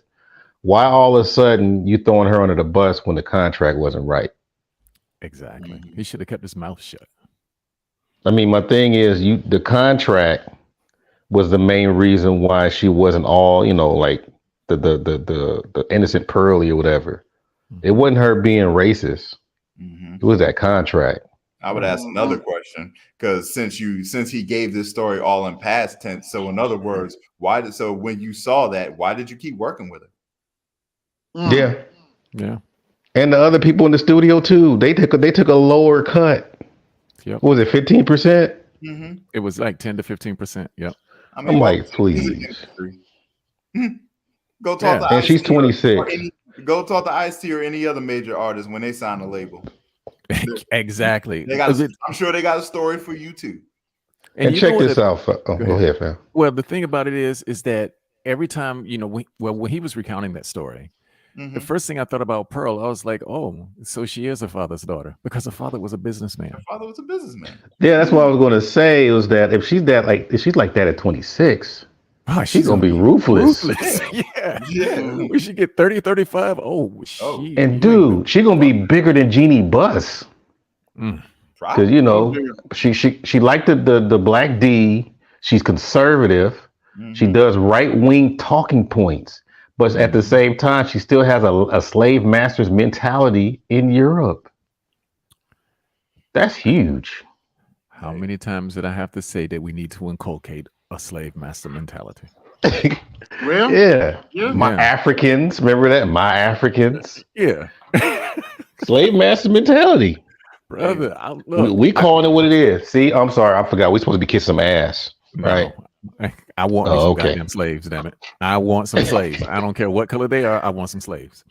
why all of a sudden you throwing her under the bus when the contract wasn't right? Exactly. Mm-hmm. He should have kept his mouth shut. I mean, my thing is, the contract was the main reason why she wasn't all, you know, like the innocent Pearly or whatever. Mm-hmm. It wasn't her being racist. Mm-hmm. It was that contract. I would ask another question, because since he gave this story all in past tense, so in other words, when you saw that, why did you keep working with it? Yeah. And the other people in the studio too, they took a lower cut. Yep. What was it, 15%? Mm-hmm. It was like 10 to 15%. Yep. I mean, I'm like, please. Go talk to and she's 26. Go talk to Ice-T or any other major artist when they sign a label. Exactly. I'm sure they got a story for you too. And check this out. Go ahead, fam. Well, the thing about it is that every time, you know, when he was recounting that story, the first thing I thought about Pearl, I was like, oh, so she is her father's daughter, because her father was a businessman. Her father was a businessman. Yeah, that's what I was going to say, was that if she's like that at 26, she's going to be ruthless. Yeah. We should get 30, 35. And dude, she's going to be bigger than Jeannie Buss. Because, you know, she liked the Black D. She's conservative. Mm-hmm. She does right-wing talking points. But at the same time, she still has a slave master's mentality in Europe. That's huge. How many times did I have to say that we need to inculcate a slave master mentality? Well, yeah. My Africans, remember that? My Africans. Yeah. Slave master mentality. Brother, we calling it what it is. See, I'm sorry, I forgot. We're supposed to be kissing some ass, right? I want some goddamn slaves, damn it. I want some slaves. I don't care what color they are. I want some slaves.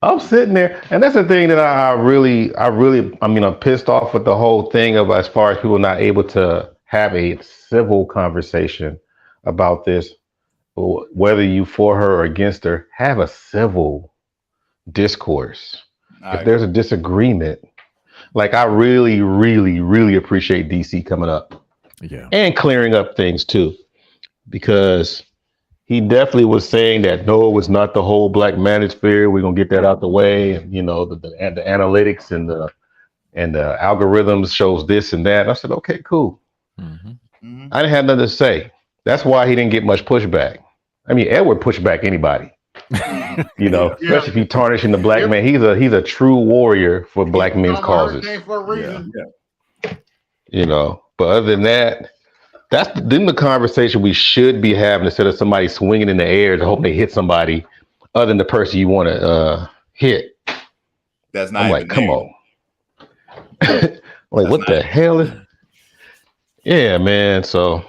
I'm sitting there, and that's the thing that I'm pissed off with the whole thing of, as far as people not able to have a civil conversation about this, whether you for her or against her, have a civil discourse. If there's a disagreement, like, I really, really, really appreciate DC coming up. Yeah. And clearing up things too, because he definitely was saying that no, it was not the whole black manosphere. We're gonna get that out the way, and you know, the analytics and the algorithms shows this and that. I said, okay, cool. Mm-hmm. Mm-hmm. I didn't have nothing to say. That's why he didn't get much pushback. I mean, Edward pushed back anybody. You know, Yeah. especially if you tarnishing the black man. He's a true warrior for black men's causes. For a reason. You know, but other than that, that's then the conversation we should be having instead of somebody swinging in the air to hope they hit somebody other than the person you want to hit. That's not. I'm like, come on. Like, what the hell? Yeah, man. So,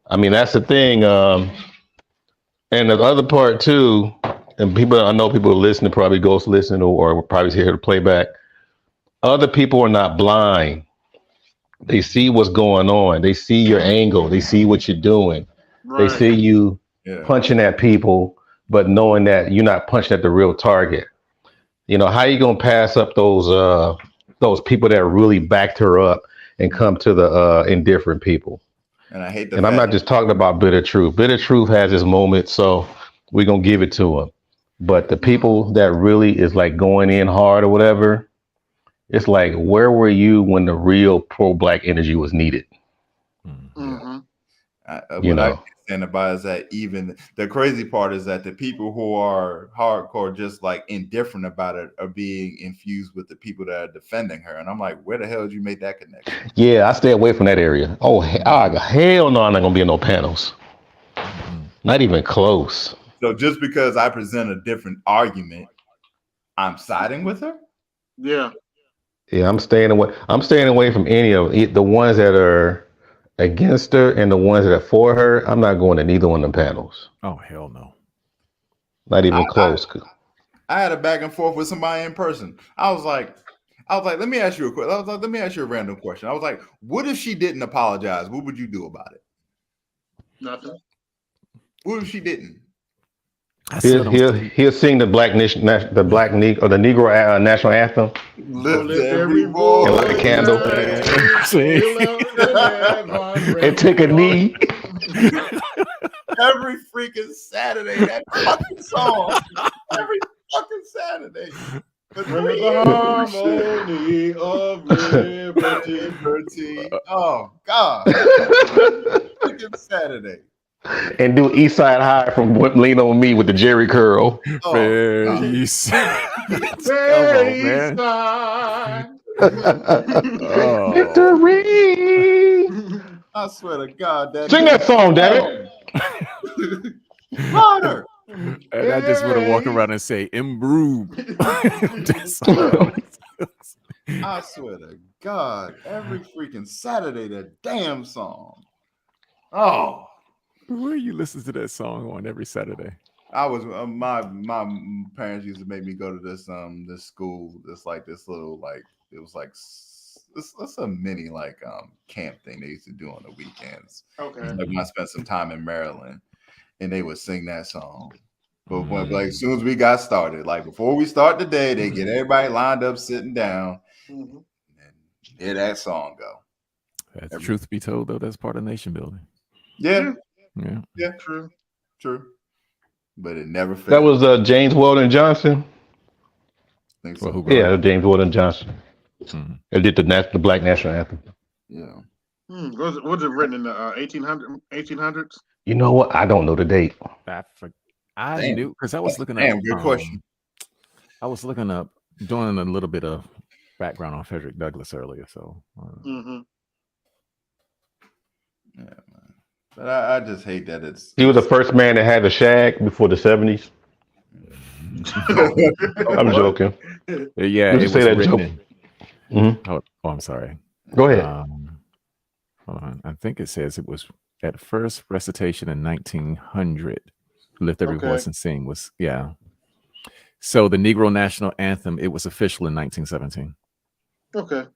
I mean, that's the thing. And the other part too, and I know people listening, probably ghost listening or probably here to play back. Other people are not blind. They see what's going on. They see your angle. They see what you're doing. They see you punching at people, but knowing that you're not punching at the real target. You know, how you gonna pass up those people that really backed her up and come to the indifferent people? And I hate and I'm not just talking about Bitter Truth. Bitter Truth has his moment, so we're gonna give it to him. But the people that really is like going in hard or whatever, it's like, where were you when the real pro-black energy was needed? What I understand about is that even the crazy part is that the people who are hardcore, just like indifferent about it, are being infused with the people that are defending her. And I'm like, where the hell did you make that connection? Yeah, I stay away from that area. Oh, hell no, I'm not gonna be in no panels. Not even close. So just because I present a different argument, I'm siding with her? Yeah. Yeah, I'm staying away. I'm staying away from any of the ones that are against her and the ones that are for her. I'm not going to neither one of them panels. Oh, hell no. Not even close. I had a back and forth with somebody in person. I was like, let me ask you a question. Let me ask you a random question. I was like, what if she didn't apologize? What would you do about it? Nothing. What if she didn't? He'll sing the black Negro national anthem. Lift every voice and light a candle. And take a knee. Every freaking Saturday, that fucking song. Every fucking Saturday. The harmony of liberty. Oh God. Freaking Saturday. And do East Side High from Lean On Me with the Jerry curl. Very Side. Victory. I swear to God, Sing that song, damn it. Louder. And I just want to walk around and say, "Imbrube." I swear to God, every freaking Saturday, that damn song. Oh. Where you listen to that song on every Saturday? I was my parents used to make me go to this school. It's like this little it was like it's a mini camp thing they used to do on the weekends. Okay. Like I spent some time in Maryland, and they would sing that song. But when as soon as we got started, like before we start the day, they get everybody lined up, sitting down, and hear that song go. That's truth be told, though, that's part of nation building. Yeah. Yeah, true. But it never failed. That was James Weldon Johnson. I think so. Yeah, James Weldon Johnson. It did the Black National Anthem. Yeah. Was it written in the 1800s? You know what? I don't know the date. I knew because I was looking up. Good question. I was looking up, doing a little bit of background on Frederick Douglass earlier. So. Yeah, man. But I just hate that he was the first man that had a shag before the 70s. I'm joking. Yeah, it say that joke. Oh, I'm sorry. Go ahead. Hold on. I think it says it was at first recitation in 1900. Lift every voice and sing was So the Negro National Anthem, it was official in 1917. Okay.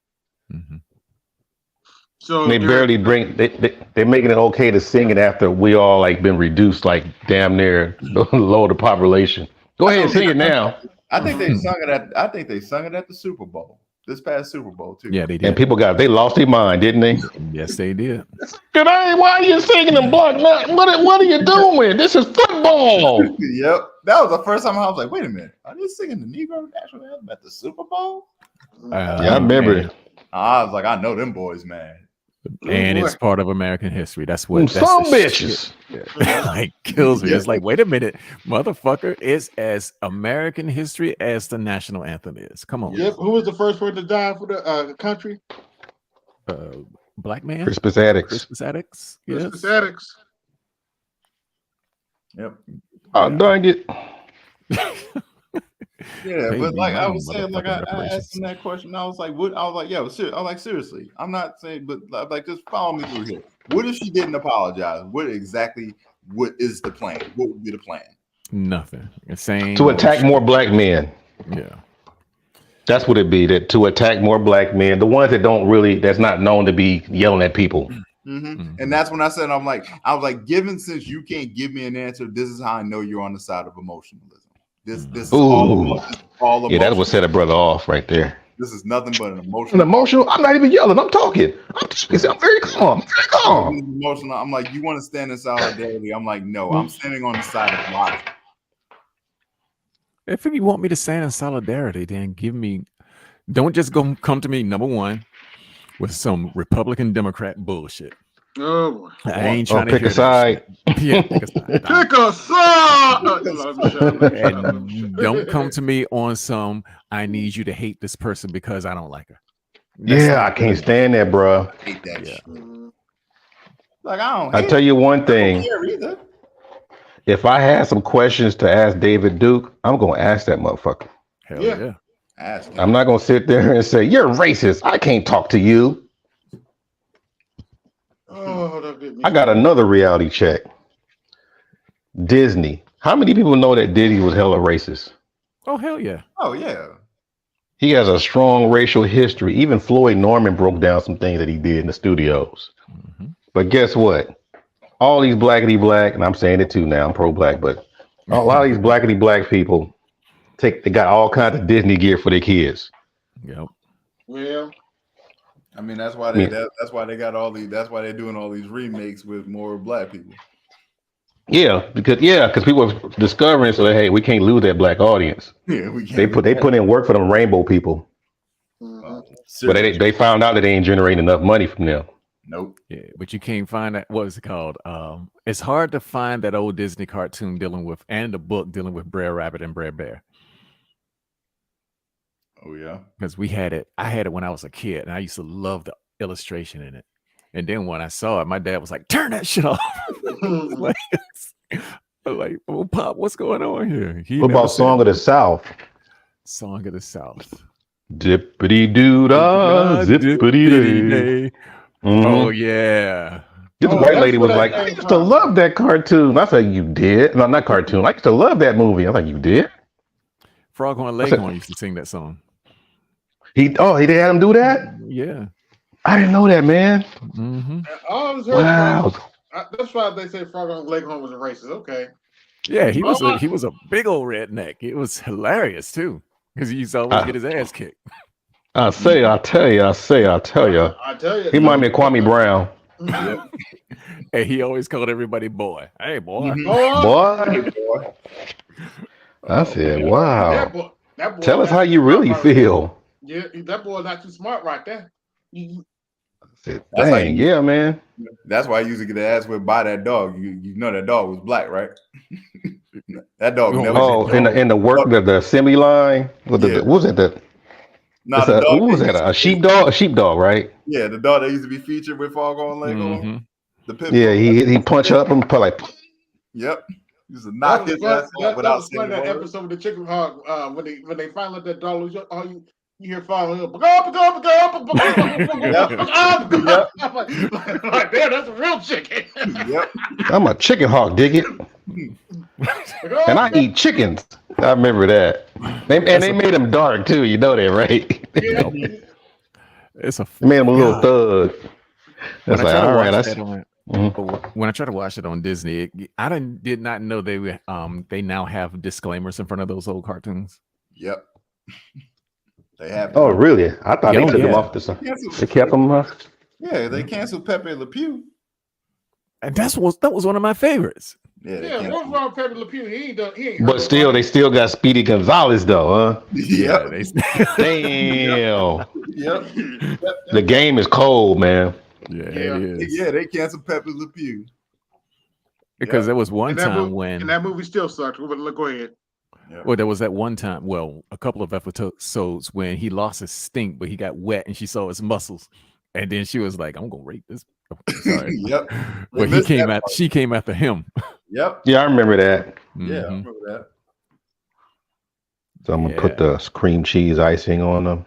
So they barely bring. They're making it okay to sing it after we all been reduced damn near low the population. Go ahead and sing it now. I think they sung it at. I think they sung it at the Super Bowl. This past Super Bowl too. Yeah, they did. And people they lost their mind, didn't they? Yes, they did. Why are you singing in block? What are you doing? This is football. Yep, that was the first time I was like, wait a minute, are they singing the Negro National Anthem at the Super Bowl? Yeah, I remember it. I was like, I know them boys, man. and boy. it's part of American history. That's what Some the bitches. shit that, like kills me. It's like, wait a minute, motherfucker, it's as American history as the national anthem is. Come on. Yep. Who was the first one to die for the country? Black man? Crispus Attucks. Crispus Attucks. Yes. Crispus Attucks. Yep. Oh, dang it. Yeah, Pay but me like I money, was saying, like I motherfucking asked him that question. I was like, what? I was like, yo, serious. I was like, seriously, I'm not saying, but like, just follow me through here. What if she didn't apologize? What is the plan? What would be the plan? Nothing. Same. To attack more black men. Yeah. That's what it'd be. That to attack more black men, the ones that don't really, that's not known to be yelling at people. And that's when I said, I was like, given since you can't give me an answer, this is how I know you're on the side of emotionalism. This is all emotion. Yeah, that would set a brother off right there. This is nothing but an emotional. I'm not even yelling. I'm talking. I'm very calm. Very calm. Emotional. I'm like, you want to stand in solidarity? I'm like, no, I'm standing on the side of logic. If you want me to stand in solidarity, then don't just come to me, number one, with some Republican Democrat bullshit. Oh, I ain't trying to pick hear a side. Yeah, pick a side. Pick a side. And don't come to me on some, I need you to hate this person because I don't like her. I can't stand that, bro. I hate that shit. Mm-hmm. Like, I tell you one thing. If I had some questions to ask David Duke, I'm gonna ask that motherfucker. Hell yeah. Ask him. I'm not gonna sit there and say, you're racist. I can't talk to you. Oh, that bit me. I got another reality check. Disney. How many people know that Disney was hella racist? Oh, hell yeah. Oh, yeah. He has a strong racial history. Even Floyd Norman broke down some things that he did in the studios. Mm-hmm. But guess what? All these blackity black, and I'm saying it too now, I'm pro-black, but a lot of these blackity black people they got all kinds of Disney gear for their kids. Yep. Well, I mean, that's why that's why they got all these. That's why they're doing all these remakes with more black people. Yeah, because people are discovering so that, hey, we can't lose that black audience. Yeah, we can't. They put in work for them rainbow people, but they found out that they ain't generating enough money from them. Nope. Yeah, but you can't find that. What is it called? It's hard to find that old Disney cartoon and the book dealing with Brer Rabbit and Brer Bear. Oh yeah, because I had it when I was a kid, and I used to love the illustration in it. And then when I saw it, my dad was like, "Turn that shit off!" like, "Oh, Pop, what's going on here?" What about Song of the South? Song of the South. Dippity doo dah, zippity day. Oh yeah. This white lady was like, "I used to love that cartoon." I said, "You did?" No, not cartoon. I used to love that movie. I was like, "You did?" Froghorn Leghorn used to sing that song. He did have him do that? Yeah. I didn't know that, man. Mm-hmm. Wow. That's why they say Froghorn Leghorn was a racist. Okay. Yeah, he was a big old redneck. It was hilarious too, because he used to always get his ass kicked. I tell you. He reminded me of Kwame Brown. Hey, he always called everybody boy. Hey, boy. Boy. I said, wow. That boy, tell us how you really feel. Yeah, that boy not too smart right there. I said, dang, yeah, man. That's why I used to get asked with by that dog. You know that dog was black, right? That dog never. Oh, in the work of the assembly line. What was it? What was that? A sheepdog? A sheepdog, right? Yeah, the dog that used to be featured with Foghorn Leghorn. Mm-hmm. The pit yeah, he punch up and put like. Yep. He used to knock his ass out without saying that word. episode of the Chicken Hawk when they finally let that dog loose. You hear falling up. Yep. Like, damn, that's a real chicken. Yep. I'm a chicken hawk, dig it. And I eat chickens. I remember that. They made him dark too. You know that, right? Yeah. They made him a little thug. That's like, all right. When I try to watch it on Disney, I did not know they now have disclaimers in front of those old cartoons. Yep. They have. Oh, really? I thought they took them off the side. They kept them. Yeah, they canceled Pepe Le Pew. And that was one of my favorites. Yeah, what's wrong with Pepe Le Pew? He ain't. But still, they still got Speedy Gonzalez though, huh? Yeah. Damn. Yep. The game is cold, man. Yeah, Yeah. it is. Yeah, they canceled Pepe Le Pew. Because there was one And that time movie, when and that movie still sucked. But go ahead. well, there was that one time, well, a couple of episodes when he lost his stink, but he got wet and she saw his muscles. And then she was like, I'm gonna rape this. Oh, sorry. Yep. But she came after him. Yep. Yeah, I remember that. Yeah, I remember that. So I'm gonna put the cream cheese icing on them.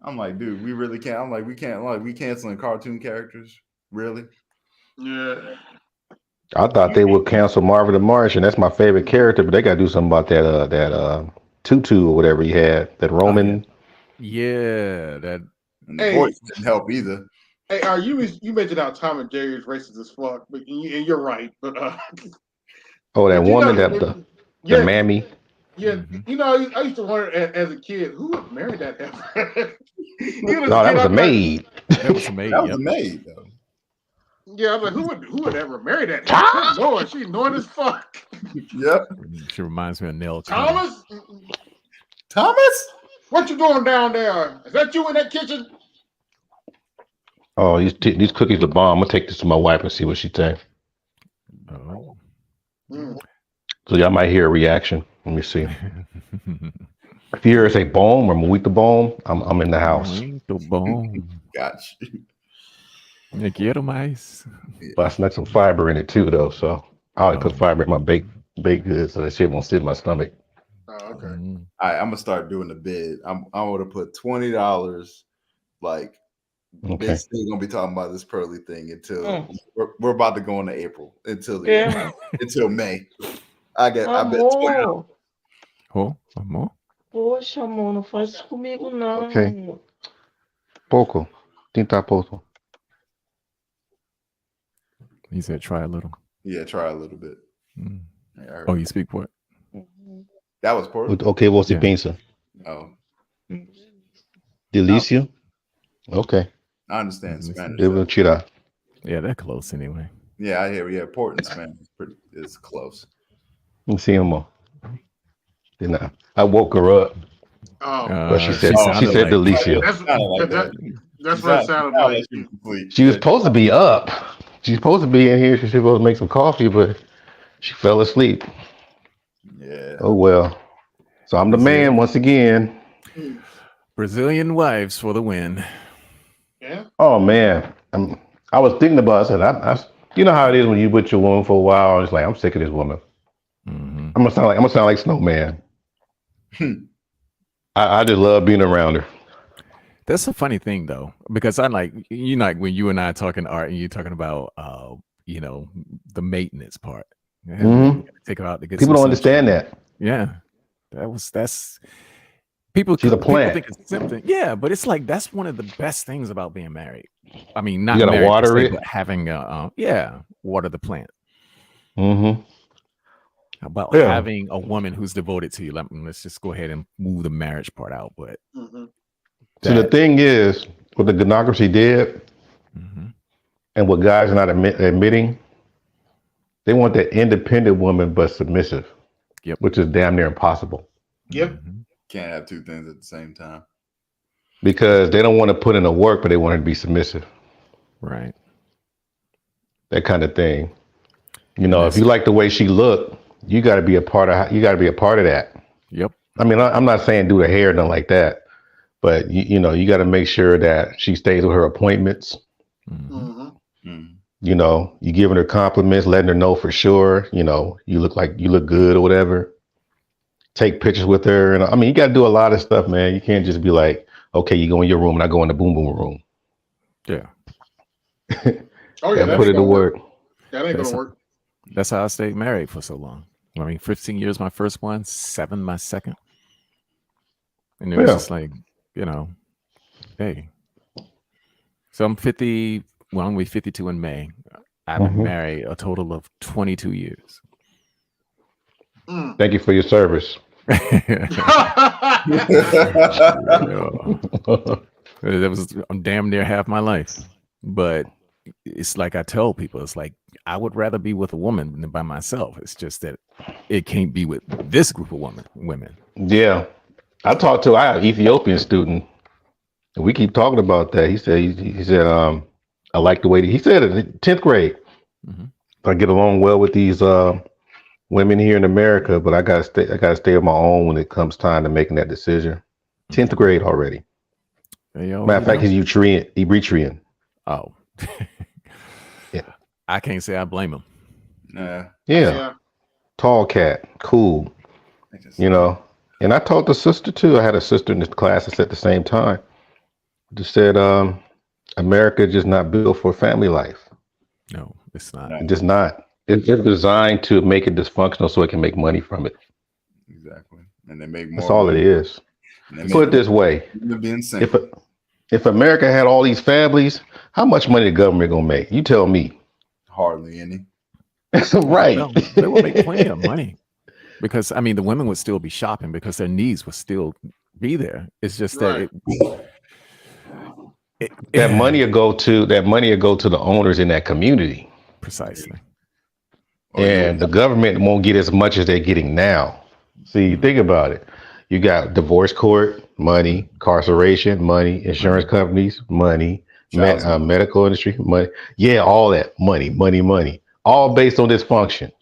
I'm like, dude, we really can't. I'm like, we can't. Like, we canceling cartoon characters, really? Yeah. I thought they would cancel Marvin the Martian. That's my favorite character, but they got to do something about that tutu or whatever he had. That Roman. Yeah, that. And the voice didn't help either. Hey, you mentioned how Tom and Jerry is racist as fuck, but and you're right. But Oh, that woman, the mammy. Yeah, you know, I used to wonder as a kid who would marry that ever. No, that was a maid. That was a maid. That was a maid, though. Yeah, I was like, who would ever marry that? Good Lord, she's annoying as fuck. Yep. She reminds me of Nell. Thomas? Thomas? What you doing down there? Is that you in that kitchen? Oh, these cookies are bomb. I'm gonna take this to my wife and see what she thinks. Oh. So y'all might hear a reaction. Let me see. If you hear her say "boom" or "weak the boom," I'm in the house. Gotcha. Me quiero mais. But I snuck some fiber in it too, though. So I always put fiber in my baked goods so that shit won't sit in my stomach. Oh, okay. All right, I'm gonna start doing the bid. I'm gonna put $20. Like, they're still gonna be talking about this Pearly thing until we're about to go into April until until May. I bet $20. Oh, amor. Poxa, amor, não faz isso comigo, não. Okay. Pouco. Tinta pouco. He said, try a little. Yeah, try a little bit. Yeah, oh, you speak for it? That was Portuguese. Okay, você pensa? Oh. Delícia? Okay. I understand Spanish. Eu vou tirar. Yeah, they're close anyway. Yeah, I hear. Yeah, port in Spanish is close. Let me see him more. I woke her up. Oh, but she said Delicia. That's what it sounded like. She was supposed to be up. She's supposed to be in here. She's supposed to make some coffee, but she fell asleep. Yeah. Oh well. So I'm the man once again. Brazilian wives for the win. Yeah. Oh man, I was thinking about it. I said, you know how it is when you with your woman for a while. It's like I'm sick of this woman. I'm gonna sound like Snowman. I just love being around her. That's a funny thing though, because I like when you and I are talking art and you're talking about the maintenance part. Take her out to get people don't understand that. Yeah, that's people. She's a plant. People think it's something. Yeah, but it's like that's one of the best things about being married. I mean, not you gotta married, water it, but having water the plant. About having a woman who's devoted to you. Let's just go ahead and move the marriage part out. But so the thing is, what the Gnocracy did, and what guys are not admitting, they want that independent woman but submissive, which is damn near impossible. Yep. Can't have two things at the same time. Because they don't want to put in the work, but they want her to be submissive. Right. That kind of thing. You know, if you like the way she looked, you got to be a part of. You got to be a part of that. Yep. I mean, I'm not saying do her hair, nothing like that, but you know, you got to make sure that she stays with her appointments. You know, you giving her compliments, letting her know for sure. You know, you look good or whatever. Take pictures with her, and I mean, you got to do a lot of stuff, man. You can't just be like, okay, you go in your room and I go in the boom boom room. Yeah. Oh yeah, put it to work. That ain't gonna work. That's how I stayed married for so long. I mean, 15 years my first one, 7 my second. And it was just like, hey. So I'm 50, well, I'm going to be 52 in May. I've been married a total of 22 years. Thank you for your service. That was damn near half my life. But it's like I tell people, it's like I would rather be with a woman than by myself. It's just that it can't be with this group of women. Yeah. I have an Ethiopian student, and we keep talking about that. He said I like the way he said it in 10th grade. I get along well with these women here in America, but I gotta stay on my own when it comes time to making that decision. 10th grade already. Matter of fact, he's Eritrean. Oh. Yeah. I can't say I blame him. Yeah. Tall cat, cool. You know. And I taught the sister too. I had a sister in this class at the same time. Just said, America is just not built for family life. No, it's not. It's just not. It's designed to make it dysfunctional so it can make money from it. Exactly. And they make more. That's all it is. Put it this way. If America had all these families, how much money the government gonna make? You tell me. Hardly any. Right. No, they will make plenty of money. Because I mean the women would still be shopping because their needs would still be there. It's just that that money will go to the owners in that community. Precisely. And the government won't get as much as they're getting now. See, think about it. You got divorce court, money, incarceration, money, insurance companies, money, medical industry, money. Yeah, all that money, all based on dysfunction.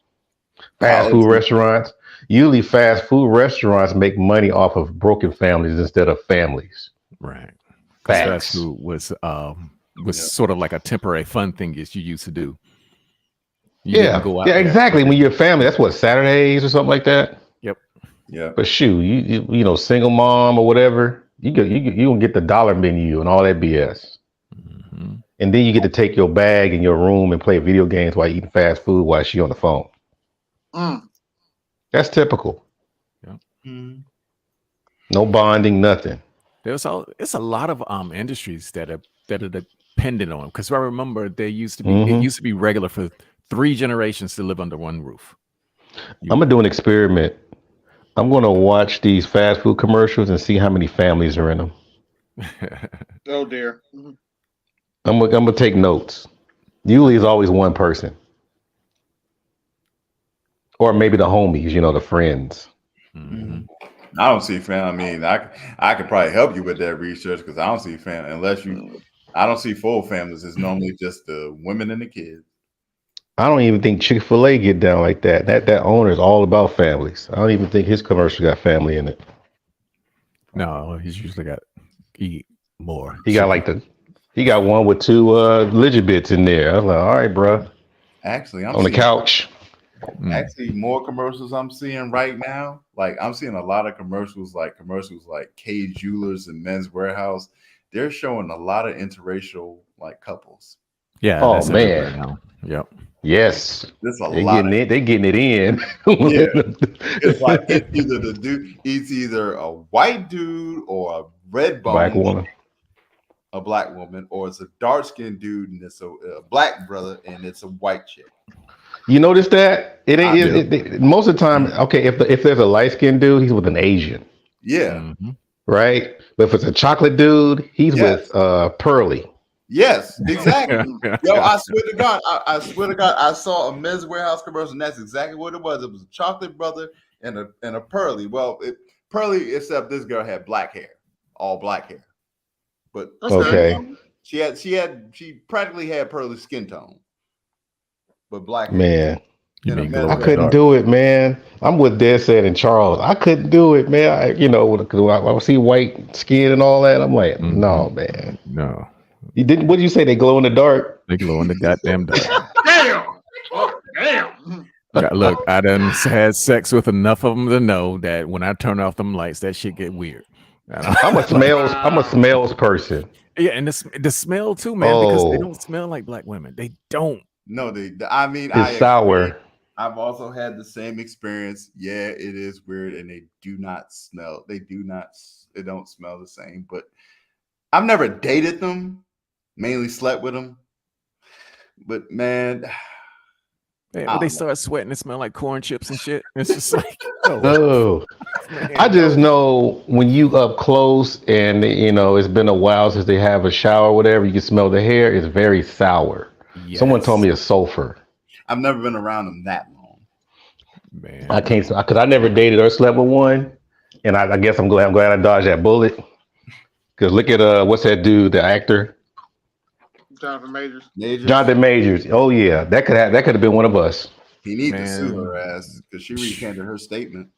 Fast food restaurants. Usually fast food restaurants make money off of broken families instead of families. Right. Fast food was sort of like a temporary fun thing that you used to do. You didn't go out there. Exactly. When you're a family, that's what, Saturdays or something like that. Yep. Yeah. But shoot, you know, single mom or whatever, you gonna get the dollar menu and all that BS. And then you get to take your bag in your room and play video games while eating fast food while she on the phone. That's typical. Yeah. No bonding, nothing. It's a lot of industries that are dependent on, because I remember it used to be regular for 3 generations to live under one roof. I'm gonna do an experiment. I'm gonna watch these fast food commercials and see how many families are in them. Oh dear. I'm gonna take notes. Usually it's always one person. Or maybe the homies, you know, the friends. I don't see family. I mean, I could probably help you with that research because I don't see family I don't see full families. It's normally just the women and the kids. I don't even think Chick-fil-A get down like that. That owner is all about families. I don't even think his commercial got family in it. No, he's usually got eat more. He got one with 2 Ligibits in there. I was like, all right, bro. Actually, on the couch. Actually, more commercials I'm seeing right now. Like I'm seeing a lot of commercials like K Jewelers and Men's Warehouse. They're showing a lot of interracial like couples. Yeah. Oh man. Yep. Yes. There's a They're lot. They're getting it in. It's like it's either a white dude or a red bone black woman. A black woman, or it's a dark-skinned dude and it's a black brother and it's a white chick. You notice that? It ain't most of the time, okay, if there's a light-skinned dude, he's with an Asian. Yeah. Right? But if it's a chocolate dude, he's with Pearly. Yes, exactly. Yo, I swear to God, I saw a Men's Warehouse commercial, and that's exactly what it was. It was a chocolate brother and a Pearly. Well, Pearly, except this girl had black hair, all black hair. But she practically had Pearly skin tone, but black hair. Man, I couldn't do it, man. I'm with Dead and Charles. I couldn't do it, man. I see white skin and all that. I'm like, no, man. No. You didn't. What did you say? They glow in the dark. They glow in the goddamn dark. Damn. Oh, damn. Look, I done had sex with enough of them to know that when I turn off them lights, that shit get weird. I'm a smells person. Yeah, and the smell too, man, because they don't smell like black women. They don't. No, I mean, it's sour. I've also had the same experience. Yeah, it is weird, and they do not smell. They don't smell the same. But I've never dated them. Mainly slept with them. But man, they start sweating and smell like corn chips and shit. It's just like, I just know when you up close and it's been a while since they have a shower or whatever, you can smell the hair. It's very sour. Yes. Someone told me it's sulfur. I've never been around them that long. Man, I can't, because I never dated or slept with one, and I guess I'm glad I dodged that bullet. Because look at what's that dude, the actor? Jonathan Majors. Jonathan Majors. Oh yeah, that could have been one of us. He needs to sue her ass because she recanted her statement.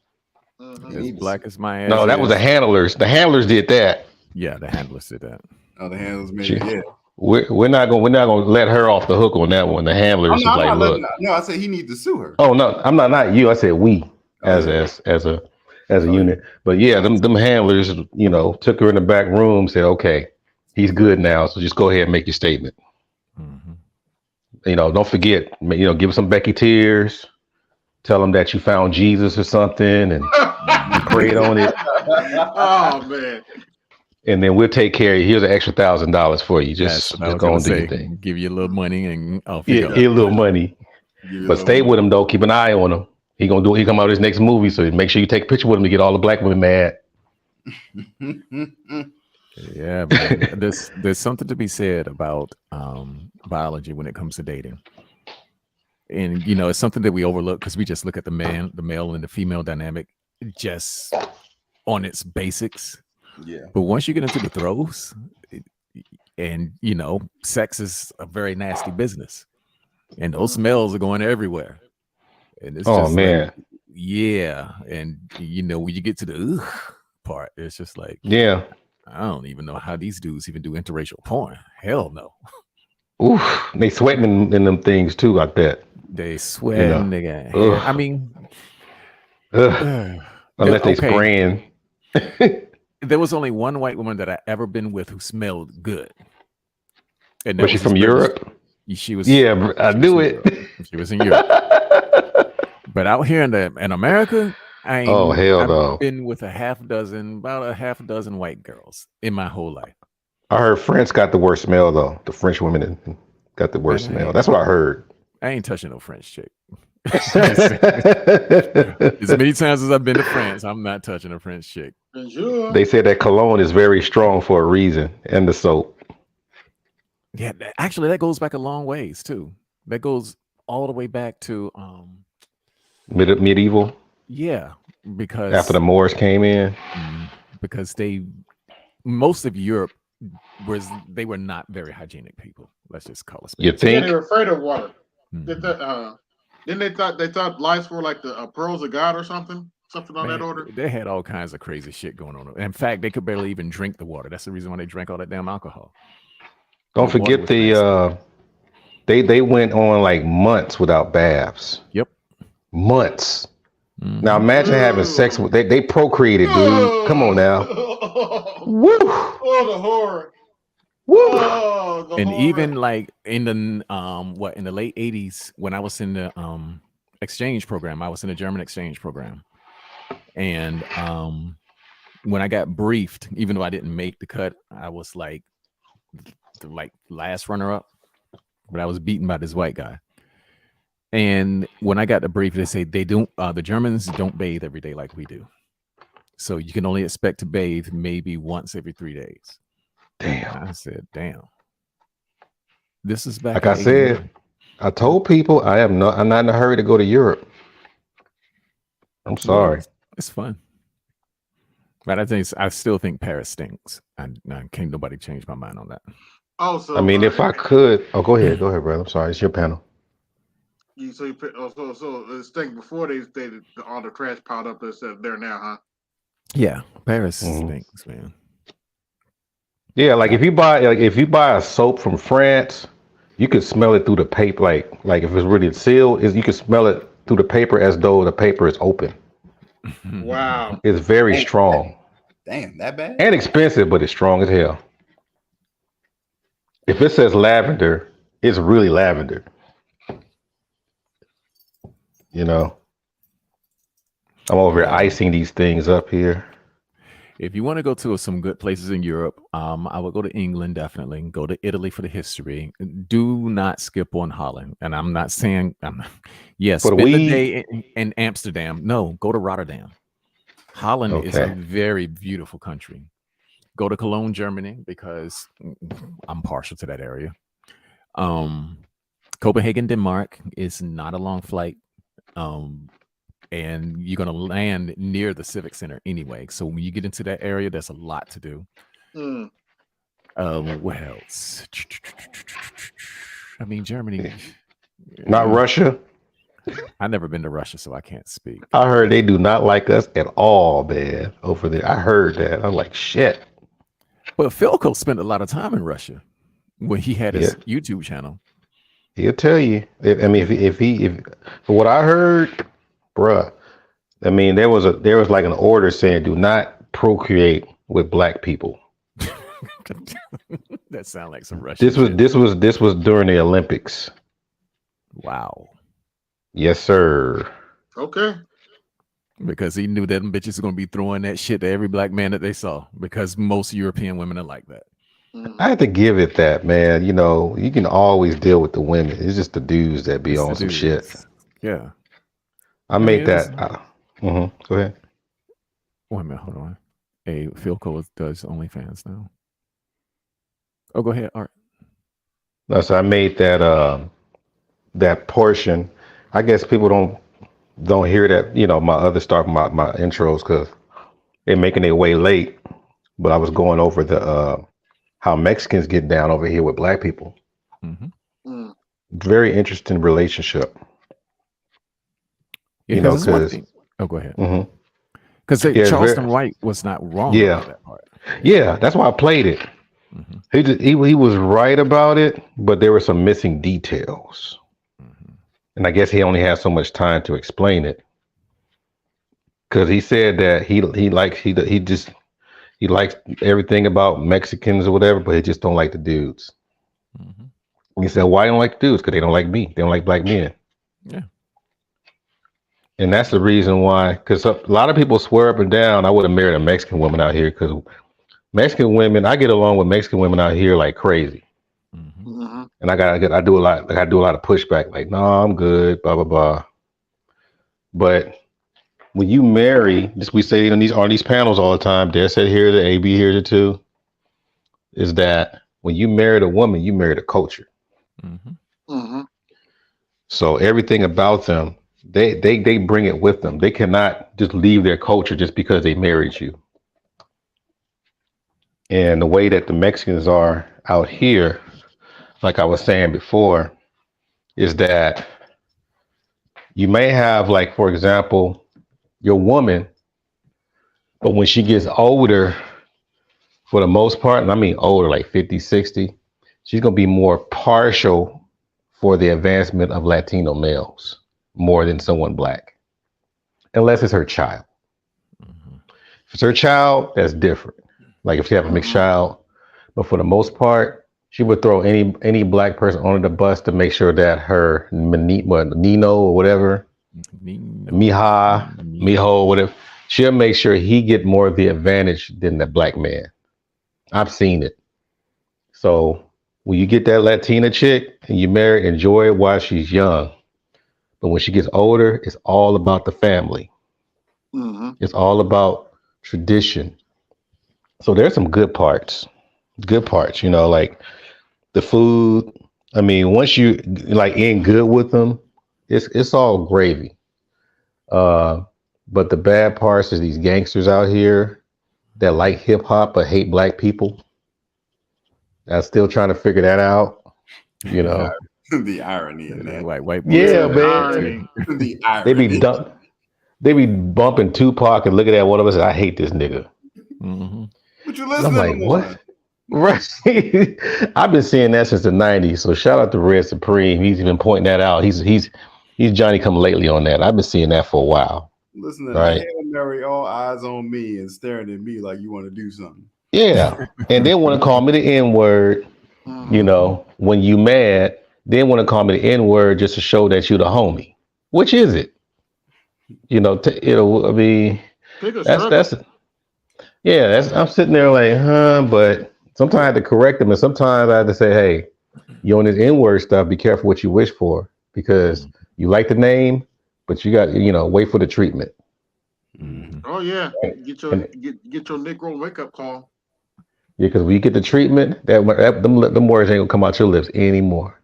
As black as my ass. No, that was the handlers. The handlers did that. Yeah, the handlers did that. Oh, the handlers made it. Yeah. We're not gonna let her off the hook on that one. The handlers is like, look. No, I said he needs to sue her. Oh no, I'm not you. I said we as a unit. But yeah, them handlers, took her in the back room, said, okay, he's good now, so just go ahead and make your statement. Don't forget, give him some Becky tears. Tell him that you found Jesus or something and you prayed on it. Oh man. And then we'll take care of you. Here's an extra $1,000 for you. Just go and do your thing. Give you a little money and get a little money. But stay with him though. Keep an eye on him. He come out with his next movie, so make sure you take a picture with him to get all the black women mad. Yeah, man. There's something to be said about biology when it comes to dating. And it's something that we overlook because we just look at the male and the female dynamic just on its basics. Yeah. But once you get into the throes, and sex is a very nasty business, and those smells are going everywhere. And it's just man. Like, yeah. And when you get to the part, it's just like, yeah, I don't even know how these dudes even do interracial porn. Hell no. Oof, they sweating in them things too, like that. They sweating, they got I mean, unless they spraying. There was only one white woman that I ever been with who smelled good. And was she from Europe? She was. Yeah, I knew it. She was in Europe. But out here in America, I've been with about a half dozen white girls in my whole life. I heard France got the worst smell though. The French women got the worst smell. That's what I heard. I ain't touching no French chick. As many times as I've been to France, I'm not touching a French chick. They said that cologne is very strong for a reason, and the soap. Yeah, actually, that goes back a long ways too. That goes all the way back to medieval. Yeah, because after the Moors came in, because most of Europe they were not very hygienic people. Let's just call it. You think they were afraid of water? Then they thought lice were like the pearls of God or something on that order. They had all kinds of crazy shit going on. In fact, they could barely even drink the water. That's the reason why they drank all that damn alcohol. Don't forget they went on like months without baths. Yep, months. Now imagine having sex with they procreated, dude. Come on now. Woo! Oh, the horror. Woo! Oh, the and horror. even like in the in the late 80s when I was in the exchange program, I was in the German exchange program, and when I got briefed, even though I didn't make the cut, I was like the last runner up, but I was beaten by this white guy. And when I got the brief, they say they don't. The Germans don't bathe every day like we do, so you can only expect to bathe maybe once every 3 days. Damn. I said, damn. This is back. Like I said, I told people I'm not in a hurry to go to Europe. I'm sorry. It's fun, but I still think Paris stinks. And can't nobody change my mind on that. Also, I mean, if I could, go ahead, brother. I'm sorry, it's your panel. So it stink before they all the trash piled up that's there now, huh? Yeah, Paris stinks, man. Yeah, like if you buy a soap from France, you could smell it through the paper. Like if it's really sealed, you can smell it through the paper as though the paper is open. Wow, it's very strong. Damn, that bad? And expensive, but it's strong as hell. If it says lavender, it's really lavender. You know, I'm over here icing these things up here. If you want to go to some good places in Europe, I would go to England, definitely. Go to Italy for the history. Do not skip on Holland. And I'm not saying, spend the day in Amsterdam. No, go to Rotterdam. Holland is a very beautiful country. Go to Cologne, Germany, because I'm partial to that area. Copenhagen, Denmark is not a long flight. And you're going to land near the Civic Center anyway. So when you get into that area, there's a lot to do. What else? I mean, Germany. Not Russia. I've never been to Russia, so I can't speak. I heard they do not like us at all, man. Over there, I heard that. I'm like, shit. But Philco spent a lot of time in Russia when he had his YouTube channel. He'll tell you. If for what I heard, bruh. I mean, there was like an order saying, do not procreate with black people. That sounds like some Russian. This was during the Olympics. Wow. Yes, sir. Okay. Because he knew that them bitches are gonna be throwing that shit to every black man that they saw. Because most European women are like that. I have to give it that, man. You know, you can always deal with the women. It's just the dudes that be on some shit. Yeah. I made that. Go ahead. Wait a minute, hold on. Hey, Philco does OnlyFans now. Oh, go ahead, Art. No, so I made that portion. I guess people don't hear that, you know, my other stuff, my intros, because they're making their way late. But I was going over the how Mexicans get down over here with black people. Mm-hmm. Very interesting relationship. Yeah, you know, because oh, go ahead. Because Charleston White was not wrong about that part. Yeah, that's why I played it. He was right about it, but there were some missing details. And I guess he only had so much time to explain it. Because he said that he likes everything about Mexicans or whatever, but he just don't like the dudes. He said, why don't like the dudes? Because they don't like me. They don't like black men. Yeah. And that's the reason why, because a lot of people swear up and down I would have married a Mexican woman out here, because Mexican women, I get along with Mexican women out here like crazy. And I do a lot of pushback, like, no, I'm good, blah, blah, blah. But when you marry, just we say on these panels all the time, Dad said here, the AB here the two, is that when you marry a woman, you marry a culture. So everything about them, they bring it with them. They cannot just leave their culture just because they married you. And the way that the Mexicans are out here, like I was saying before, is that you may have, like, for example, your woman, but when she gets older, for the most part, and I mean older, like 50, 60, she's going to be more partial for the advancement of Latino males more than someone black, unless it's her child. If it's her child, that's different. Like if she have a mixed child, but for the most part, she would throw any black person under the bus to make sure that her Nino or whatever, Mija, Mijo, whatever, she'll make sure he get more of the advantage than the black man. I've seen it. So when you get that Latina chick and you marry, enjoy it while she's young. But when she gets older, it's all about the family. It's all about tradition. So there's some good parts, you know, like the food. I mean, once you like in good with them, it's all gravy. But the bad parts is these gangsters out here that like hip hop but hate black people. I'm still trying to figure that out. You know, the irony in that. White yeah, man. The irony. They be bumping Tupac and looking at one of us. I hate this nigga. But you listening? I'm like, what? Right. I've been seeing that since the 90s. So shout out to Red Supreme. He's even pointing that out. He's Johnny come lately on that. I've been seeing that for a while. Listening to Hail Mary, all eyes on me and staring at me like you want to do something. Yeah. And they want to call me the N-word, you know, when you mad. They want to call me the N-word just to show that you the homie. Which is it? You know, I mean, that's I'm sitting there like, but sometimes I have to correct them, and sometimes I have to say, hey, you on this N-word stuff, be careful what you wish for, because you like the name, but you got, you know, wait for the treatment. Oh yeah, get your Negro wake up call. Yeah, because when you get the treatment, them words ain't gonna come out your lips anymore.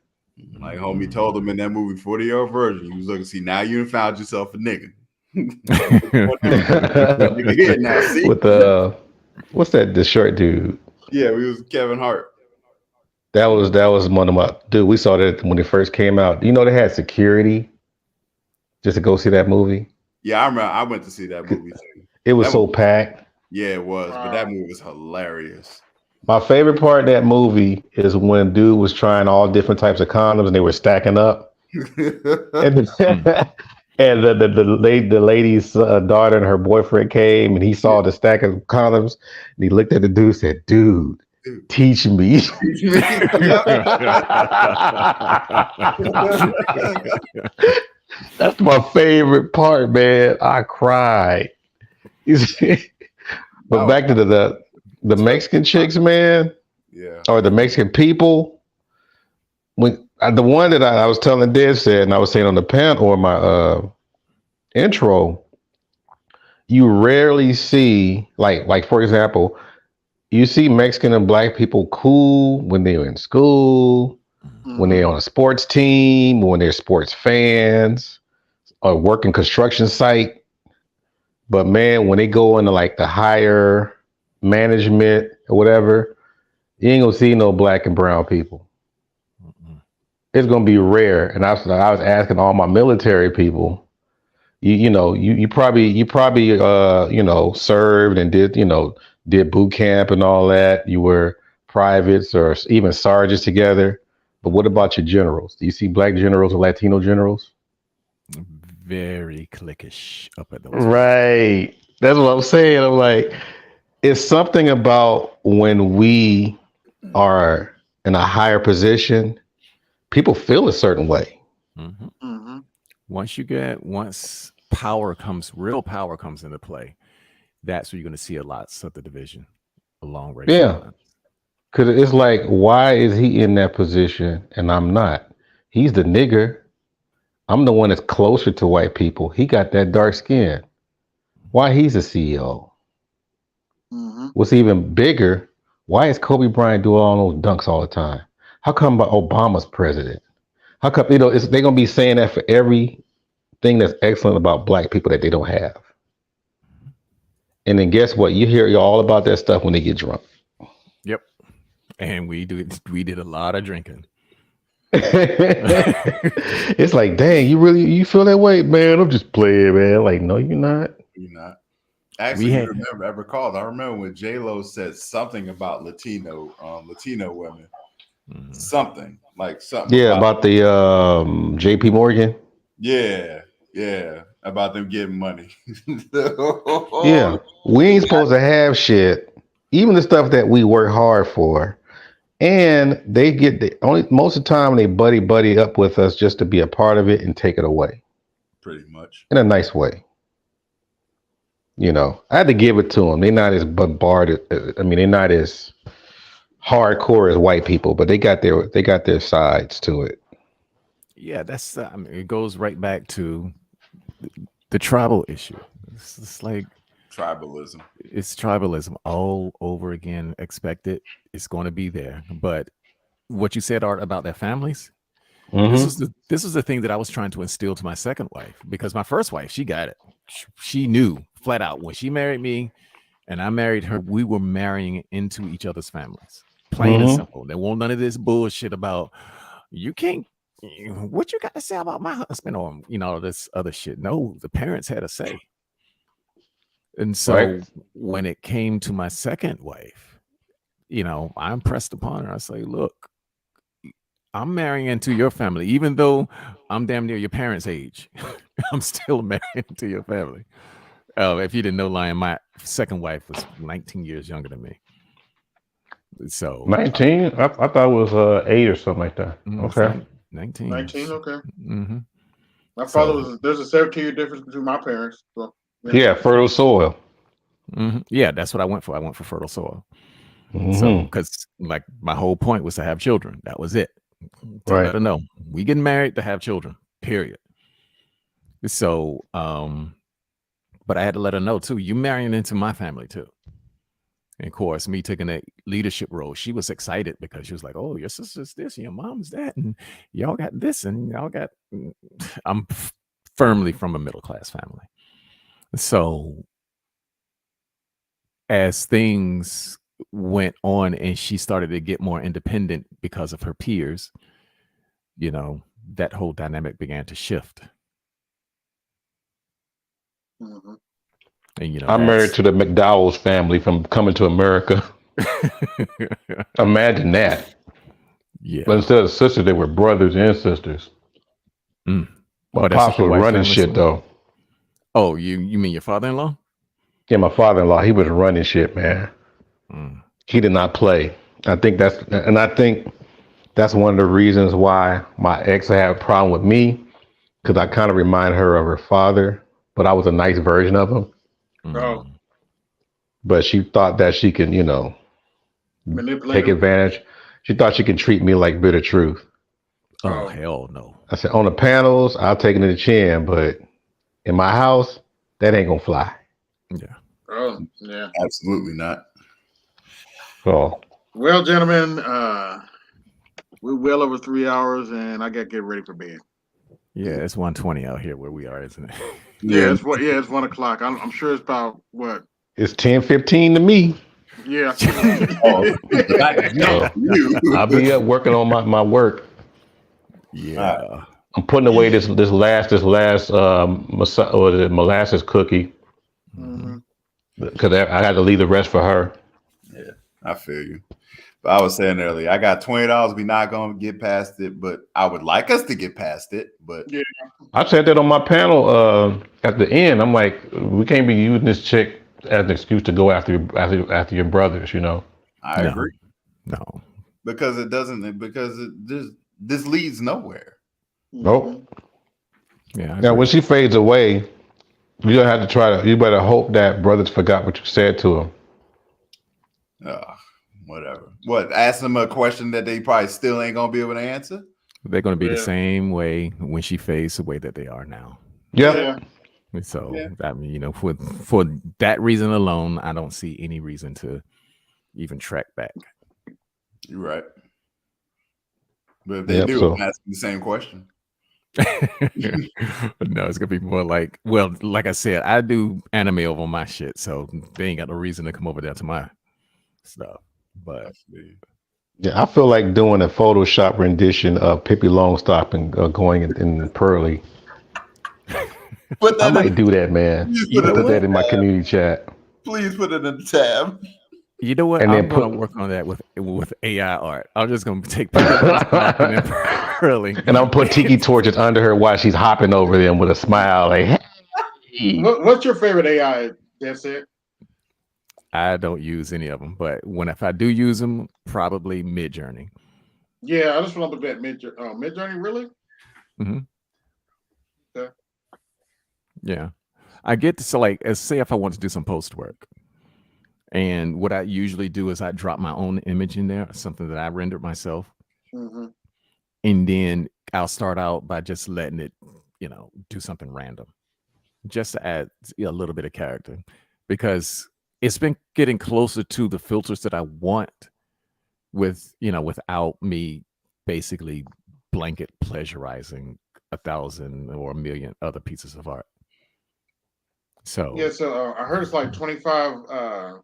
Like homie told him in that movie 40-year-old version, he was looking, see, now you found yourself a nigga. With what's that? The short dude. Yeah, we was Kevin Hart. That was one of my dude. We saw that when it first came out. You know they had security just to go see that movie. Yeah, I remember. I went to see that movie too. It was That so movie, packed. yeah, it was. But that movie was hilarious. My favorite part of that movie is when dude was trying all different types of condoms and they were stacking up. And and the lady's daughter and her boyfriend came and he saw the stack of condoms and he looked at the dude and said, "Dude, teach me." That's my favorite part, man. I cried. But back to the Mexican chicks, man. Yeah. Or the Mexican people. When the one that I was telling Dad said, and I was saying on the panel or my intro, you rarely see like for example, you see Mexican and black people cool when they're in school, when they're on a sports team, when they're sports fans, or working construction site. But man, when they go into like the higher management or whatever, you ain't gonna see no black and brown people. It's gonna be rare. And I was asking all my military people, you probably served and did boot camp and all that. You were privates or even sergeants together. But what about your generals? Do you see black generals or Latino generals? Very cliquish up at those. Right. That's what I'm saying. I'm like, it's something about when we are in a higher position, people feel a certain way. Once real power comes into play, that's where you're going to see a lot of the division along racial lines. Because it's like, why is he in that position and I'm not? He's the nigger. I'm the one that's closer to white people. He got that dark skin. Why he's a CEO? What's even bigger, why is Kobe Bryant doing all those dunks all the time? How come Obama's president? How come, they're going to be saying that for everything that's excellent about black people that they don't have. And then guess what? You hear all about that stuff when they get drunk. Yep. And we did a lot of drinking. It's like, dang, you feel that way, man? I'm just playing, man. Like, no, you're not. You're not. Actually, I remember when J-Lo said something about Latino women. Something. Yeah, about the JP Morgan. Yeah, about them getting money. Yeah, we ain't supposed to have shit, even the stuff that we work hard for. And they get most of the time they buddy up with us just to be a part of it and take it away. Pretty much. In a nice way. I had to give it to them. They're not as bombarded. They're not as hardcore as white people, but they got their sides to it. Yeah, that's it goes right back to the tribal issue. It's like tribalism. It's tribalism all over again. Expected. It's going to be there. But what you said, Art, about their families, this is the thing that I was trying to instill to my second wife, because my first wife, she got it. She knew flat out when she married me and I married her, we were marrying into each other's families. Plain and simple. There won't none of this bullshit about you can't. What you got to say about my husband or this other shit? No, the parents had a say. And so when it came to my second wife, I impressed upon her. I say, look, I'm marrying into your family, even though I'm damn near your parents' age. I'm still marrying into your family. If you didn't know, Lion, my second wife was 19 years younger than me. So 19? I thought it was 8 or something like that. Okay. 19. 19, okay. My So- father there's a 17-year difference between my parents. So, Yeah, fertile soil. Yeah, that's what I went for. I went for fertile soil. So, because like my whole point was to have children. That was it. To let her know we getting married to have children. Period. So, but I had to let her know too. You marrying into my family too. And of course, me taking that leadership role, she was excited because she was like, "Oh, your sister's this, and your mom's that, and y'all got this, and y'all got." I'm firmly from a middle class family, so as things went on and she started to get more independent because of her peers, that whole dynamic began to shift. Mm-hmm. And I'm married to the McDowell's family from Coming to America. Imagine that. Yeah. But instead of sisters, they were brothers and sisters. Mm. My pops was running shit though. Oh, you mean your father-in-law? Yeah, my father-in-law, he was running shit, man. He did not play. I think that's one of the reasons why my ex had a problem with me, because I kind of remind her of her father, but I was a nice version of him. Oh. But she thought that she could, take advantage. She thought she could treat me like Bitter Truth. Oh, hell no. I said, on the panels, I'll take it in the chin, but in my house, that ain't gonna fly. Yeah. Oh, yeah. Absolutely not. Oh. Well, gentlemen, we're well over 3 hours, and I got to get ready for bed. Yeah, it's 1:20 out here where we are, isn't it? Yeah, it's 1 o'clock. I'm sure it's about what? It's 10:15 to me. Yeah. I'll be up working on my work. Yeah. I'm putting away this last molasses cookie, because I had to leave the rest for her. Yeah, I feel you. But I was saying earlier, I got $20. We're not gonna get past it, but I would like us to get past it. But yeah, I said that on my panel at the end. I'm like, we can't be using this chick as an excuse to go after your brothers. I agree. No, because it doesn't. Because this leads nowhere. Nope. Yeah. Now when she fades away, you don't have to try to. You better hope that brothers forgot what you said to them. Whatever. What? Ask them a question that they probably still ain't gonna be able to answer. They're going to be the same way when she fades the way that they are now. Yeah. So I mean, for that reason alone, I don't see any reason to even track back. You're right. But if they do, ask the same question. No, it's gonna be more like, well, like I said, I do anime over my shit, so they ain't got no reason to come over there to my stuff. But yeah, I feel like doing a Photoshop rendition of Pippi Longstocking and going in Pearly. I might do that, man. Put that in my community chat. Please put it in the tab. You know what? And I'm gonna work on that with AI art. I'm just gonna take Pearly, and I'll put tiki torches under her while she's hopping over them with a smile, like, hey. What's your favorite AI? That's it. I don't use any of them, but if I do use them, probably Midjourney. Yeah, I just want to bet Midjourney, really? Mm-hmm. Okay. Yeah, I get to say if I want to do some post work, and what I usually do is I drop my own image in there, something that I rendered myself, and then I'll start out by just letting it, do something random, just to add a little bit of character, because it's been getting closer to the filters that I want without me basically blanket pleasurizing 1,000 or 1,000,000 other pieces of art. So yeah, so I heard it's like 25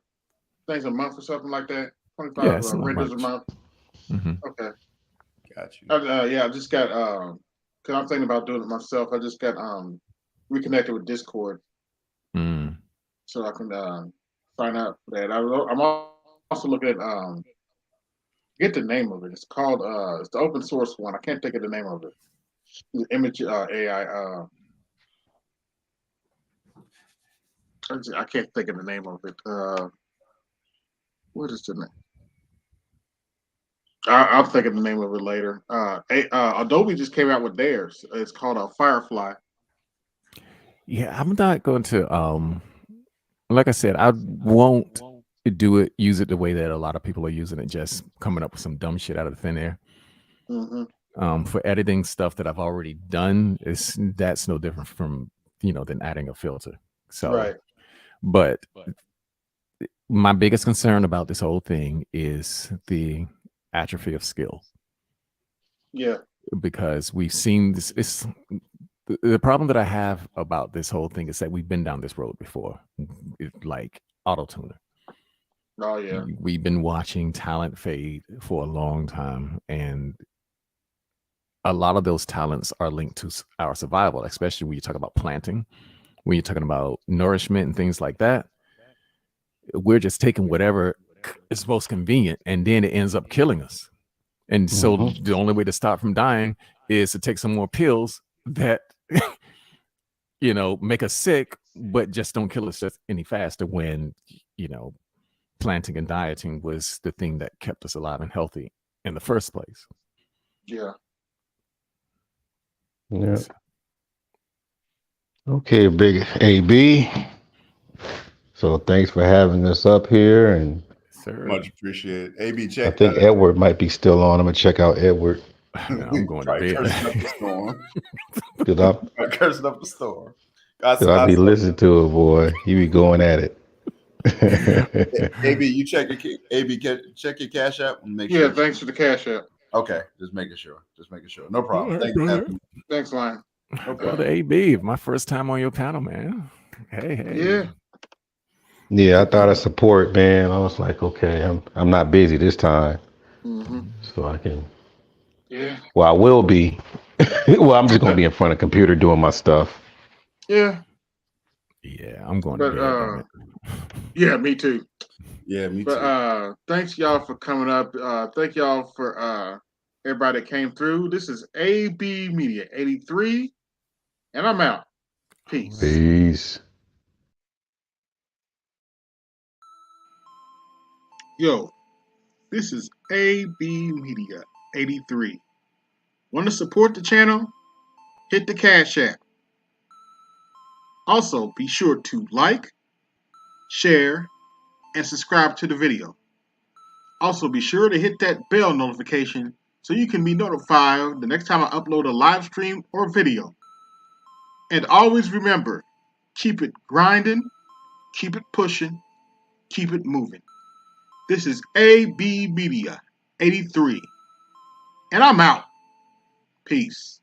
things a month or something like that. 25 renders a month. Okay, got you. Yeah, I just got because I'm thinking about doing it myself. I just got reconnected with Discord, so I can find out that. I'm also looking at get the name of it. It's called it's the open source one. I can't think of the name of it. The image AI. I can't think of the name of it. What is the name? I'll think of the name of it later. Adobe just came out with theirs. It's called Firefly. Yeah, I'm not going to. Like I said, I won't use it the way that a lot of people are using it, just coming up with some dumb shit out of the thin air. For editing stuff that I've already done, that's no different from than adding a filter. So, but my biggest concern about this whole thing is the atrophy of skill. Yeah, because we've seen this. The problem that I have about this whole thing is that we've been down this road before, like auto tuner. Oh yeah. We've been watching talent fade for a long time, and a lot of those talents are linked to our survival, especially when you talk about planting, when you're talking about nourishment and things like that. We're just taking whatever is most convenient, and then it ends up killing us. And so the only way to stop from dying is to take some more pills that make us sick, but just don't kill us just any faster, when planting and dieting was the thing that kept us alive and healthy in the first place. Yeah. Yeah. Okay, big AB. So thanks for having us up here, and Much appreciated. AB, I check. think Edward might be still on. I'm gonna check out Edward. I'm going to bed. Cursing up the storm. Cause I, Cursing up the storm. cause I be listening to it, boy. He be going at it. AB, you check your check your Cash App and make sure. Yeah, thanks for the Cash App. Okay, just making sure. No problem. Thank you. Thanks, Lion. Brother AB, my first time on your panel, man. Hey. Yeah. Yeah, I thought of support, man. I was like, okay, I'm not busy this time, so I can. Yeah. Well, I will be. Well, I'm just gonna be in front of the computer doing my stuff. Yeah. Yeah, I'm going to bed. Yeah, me too. Yeah, me too. But thanks y'all for coming up. Thank y'all for everybody that came through. This is AB Media 83, and I'm out. Peace. Peace. Yo, this is AB Media 83. Want to support the channel? Hit the Cash App. Also, be sure to like, share, and subscribe to the video. Also, be sure to hit that bell notification so you can be notified the next time I upload a live stream or video. And always remember, keep it grinding, keep it pushing, keep it moving. This is AB Media 83, and I'm out. Peace.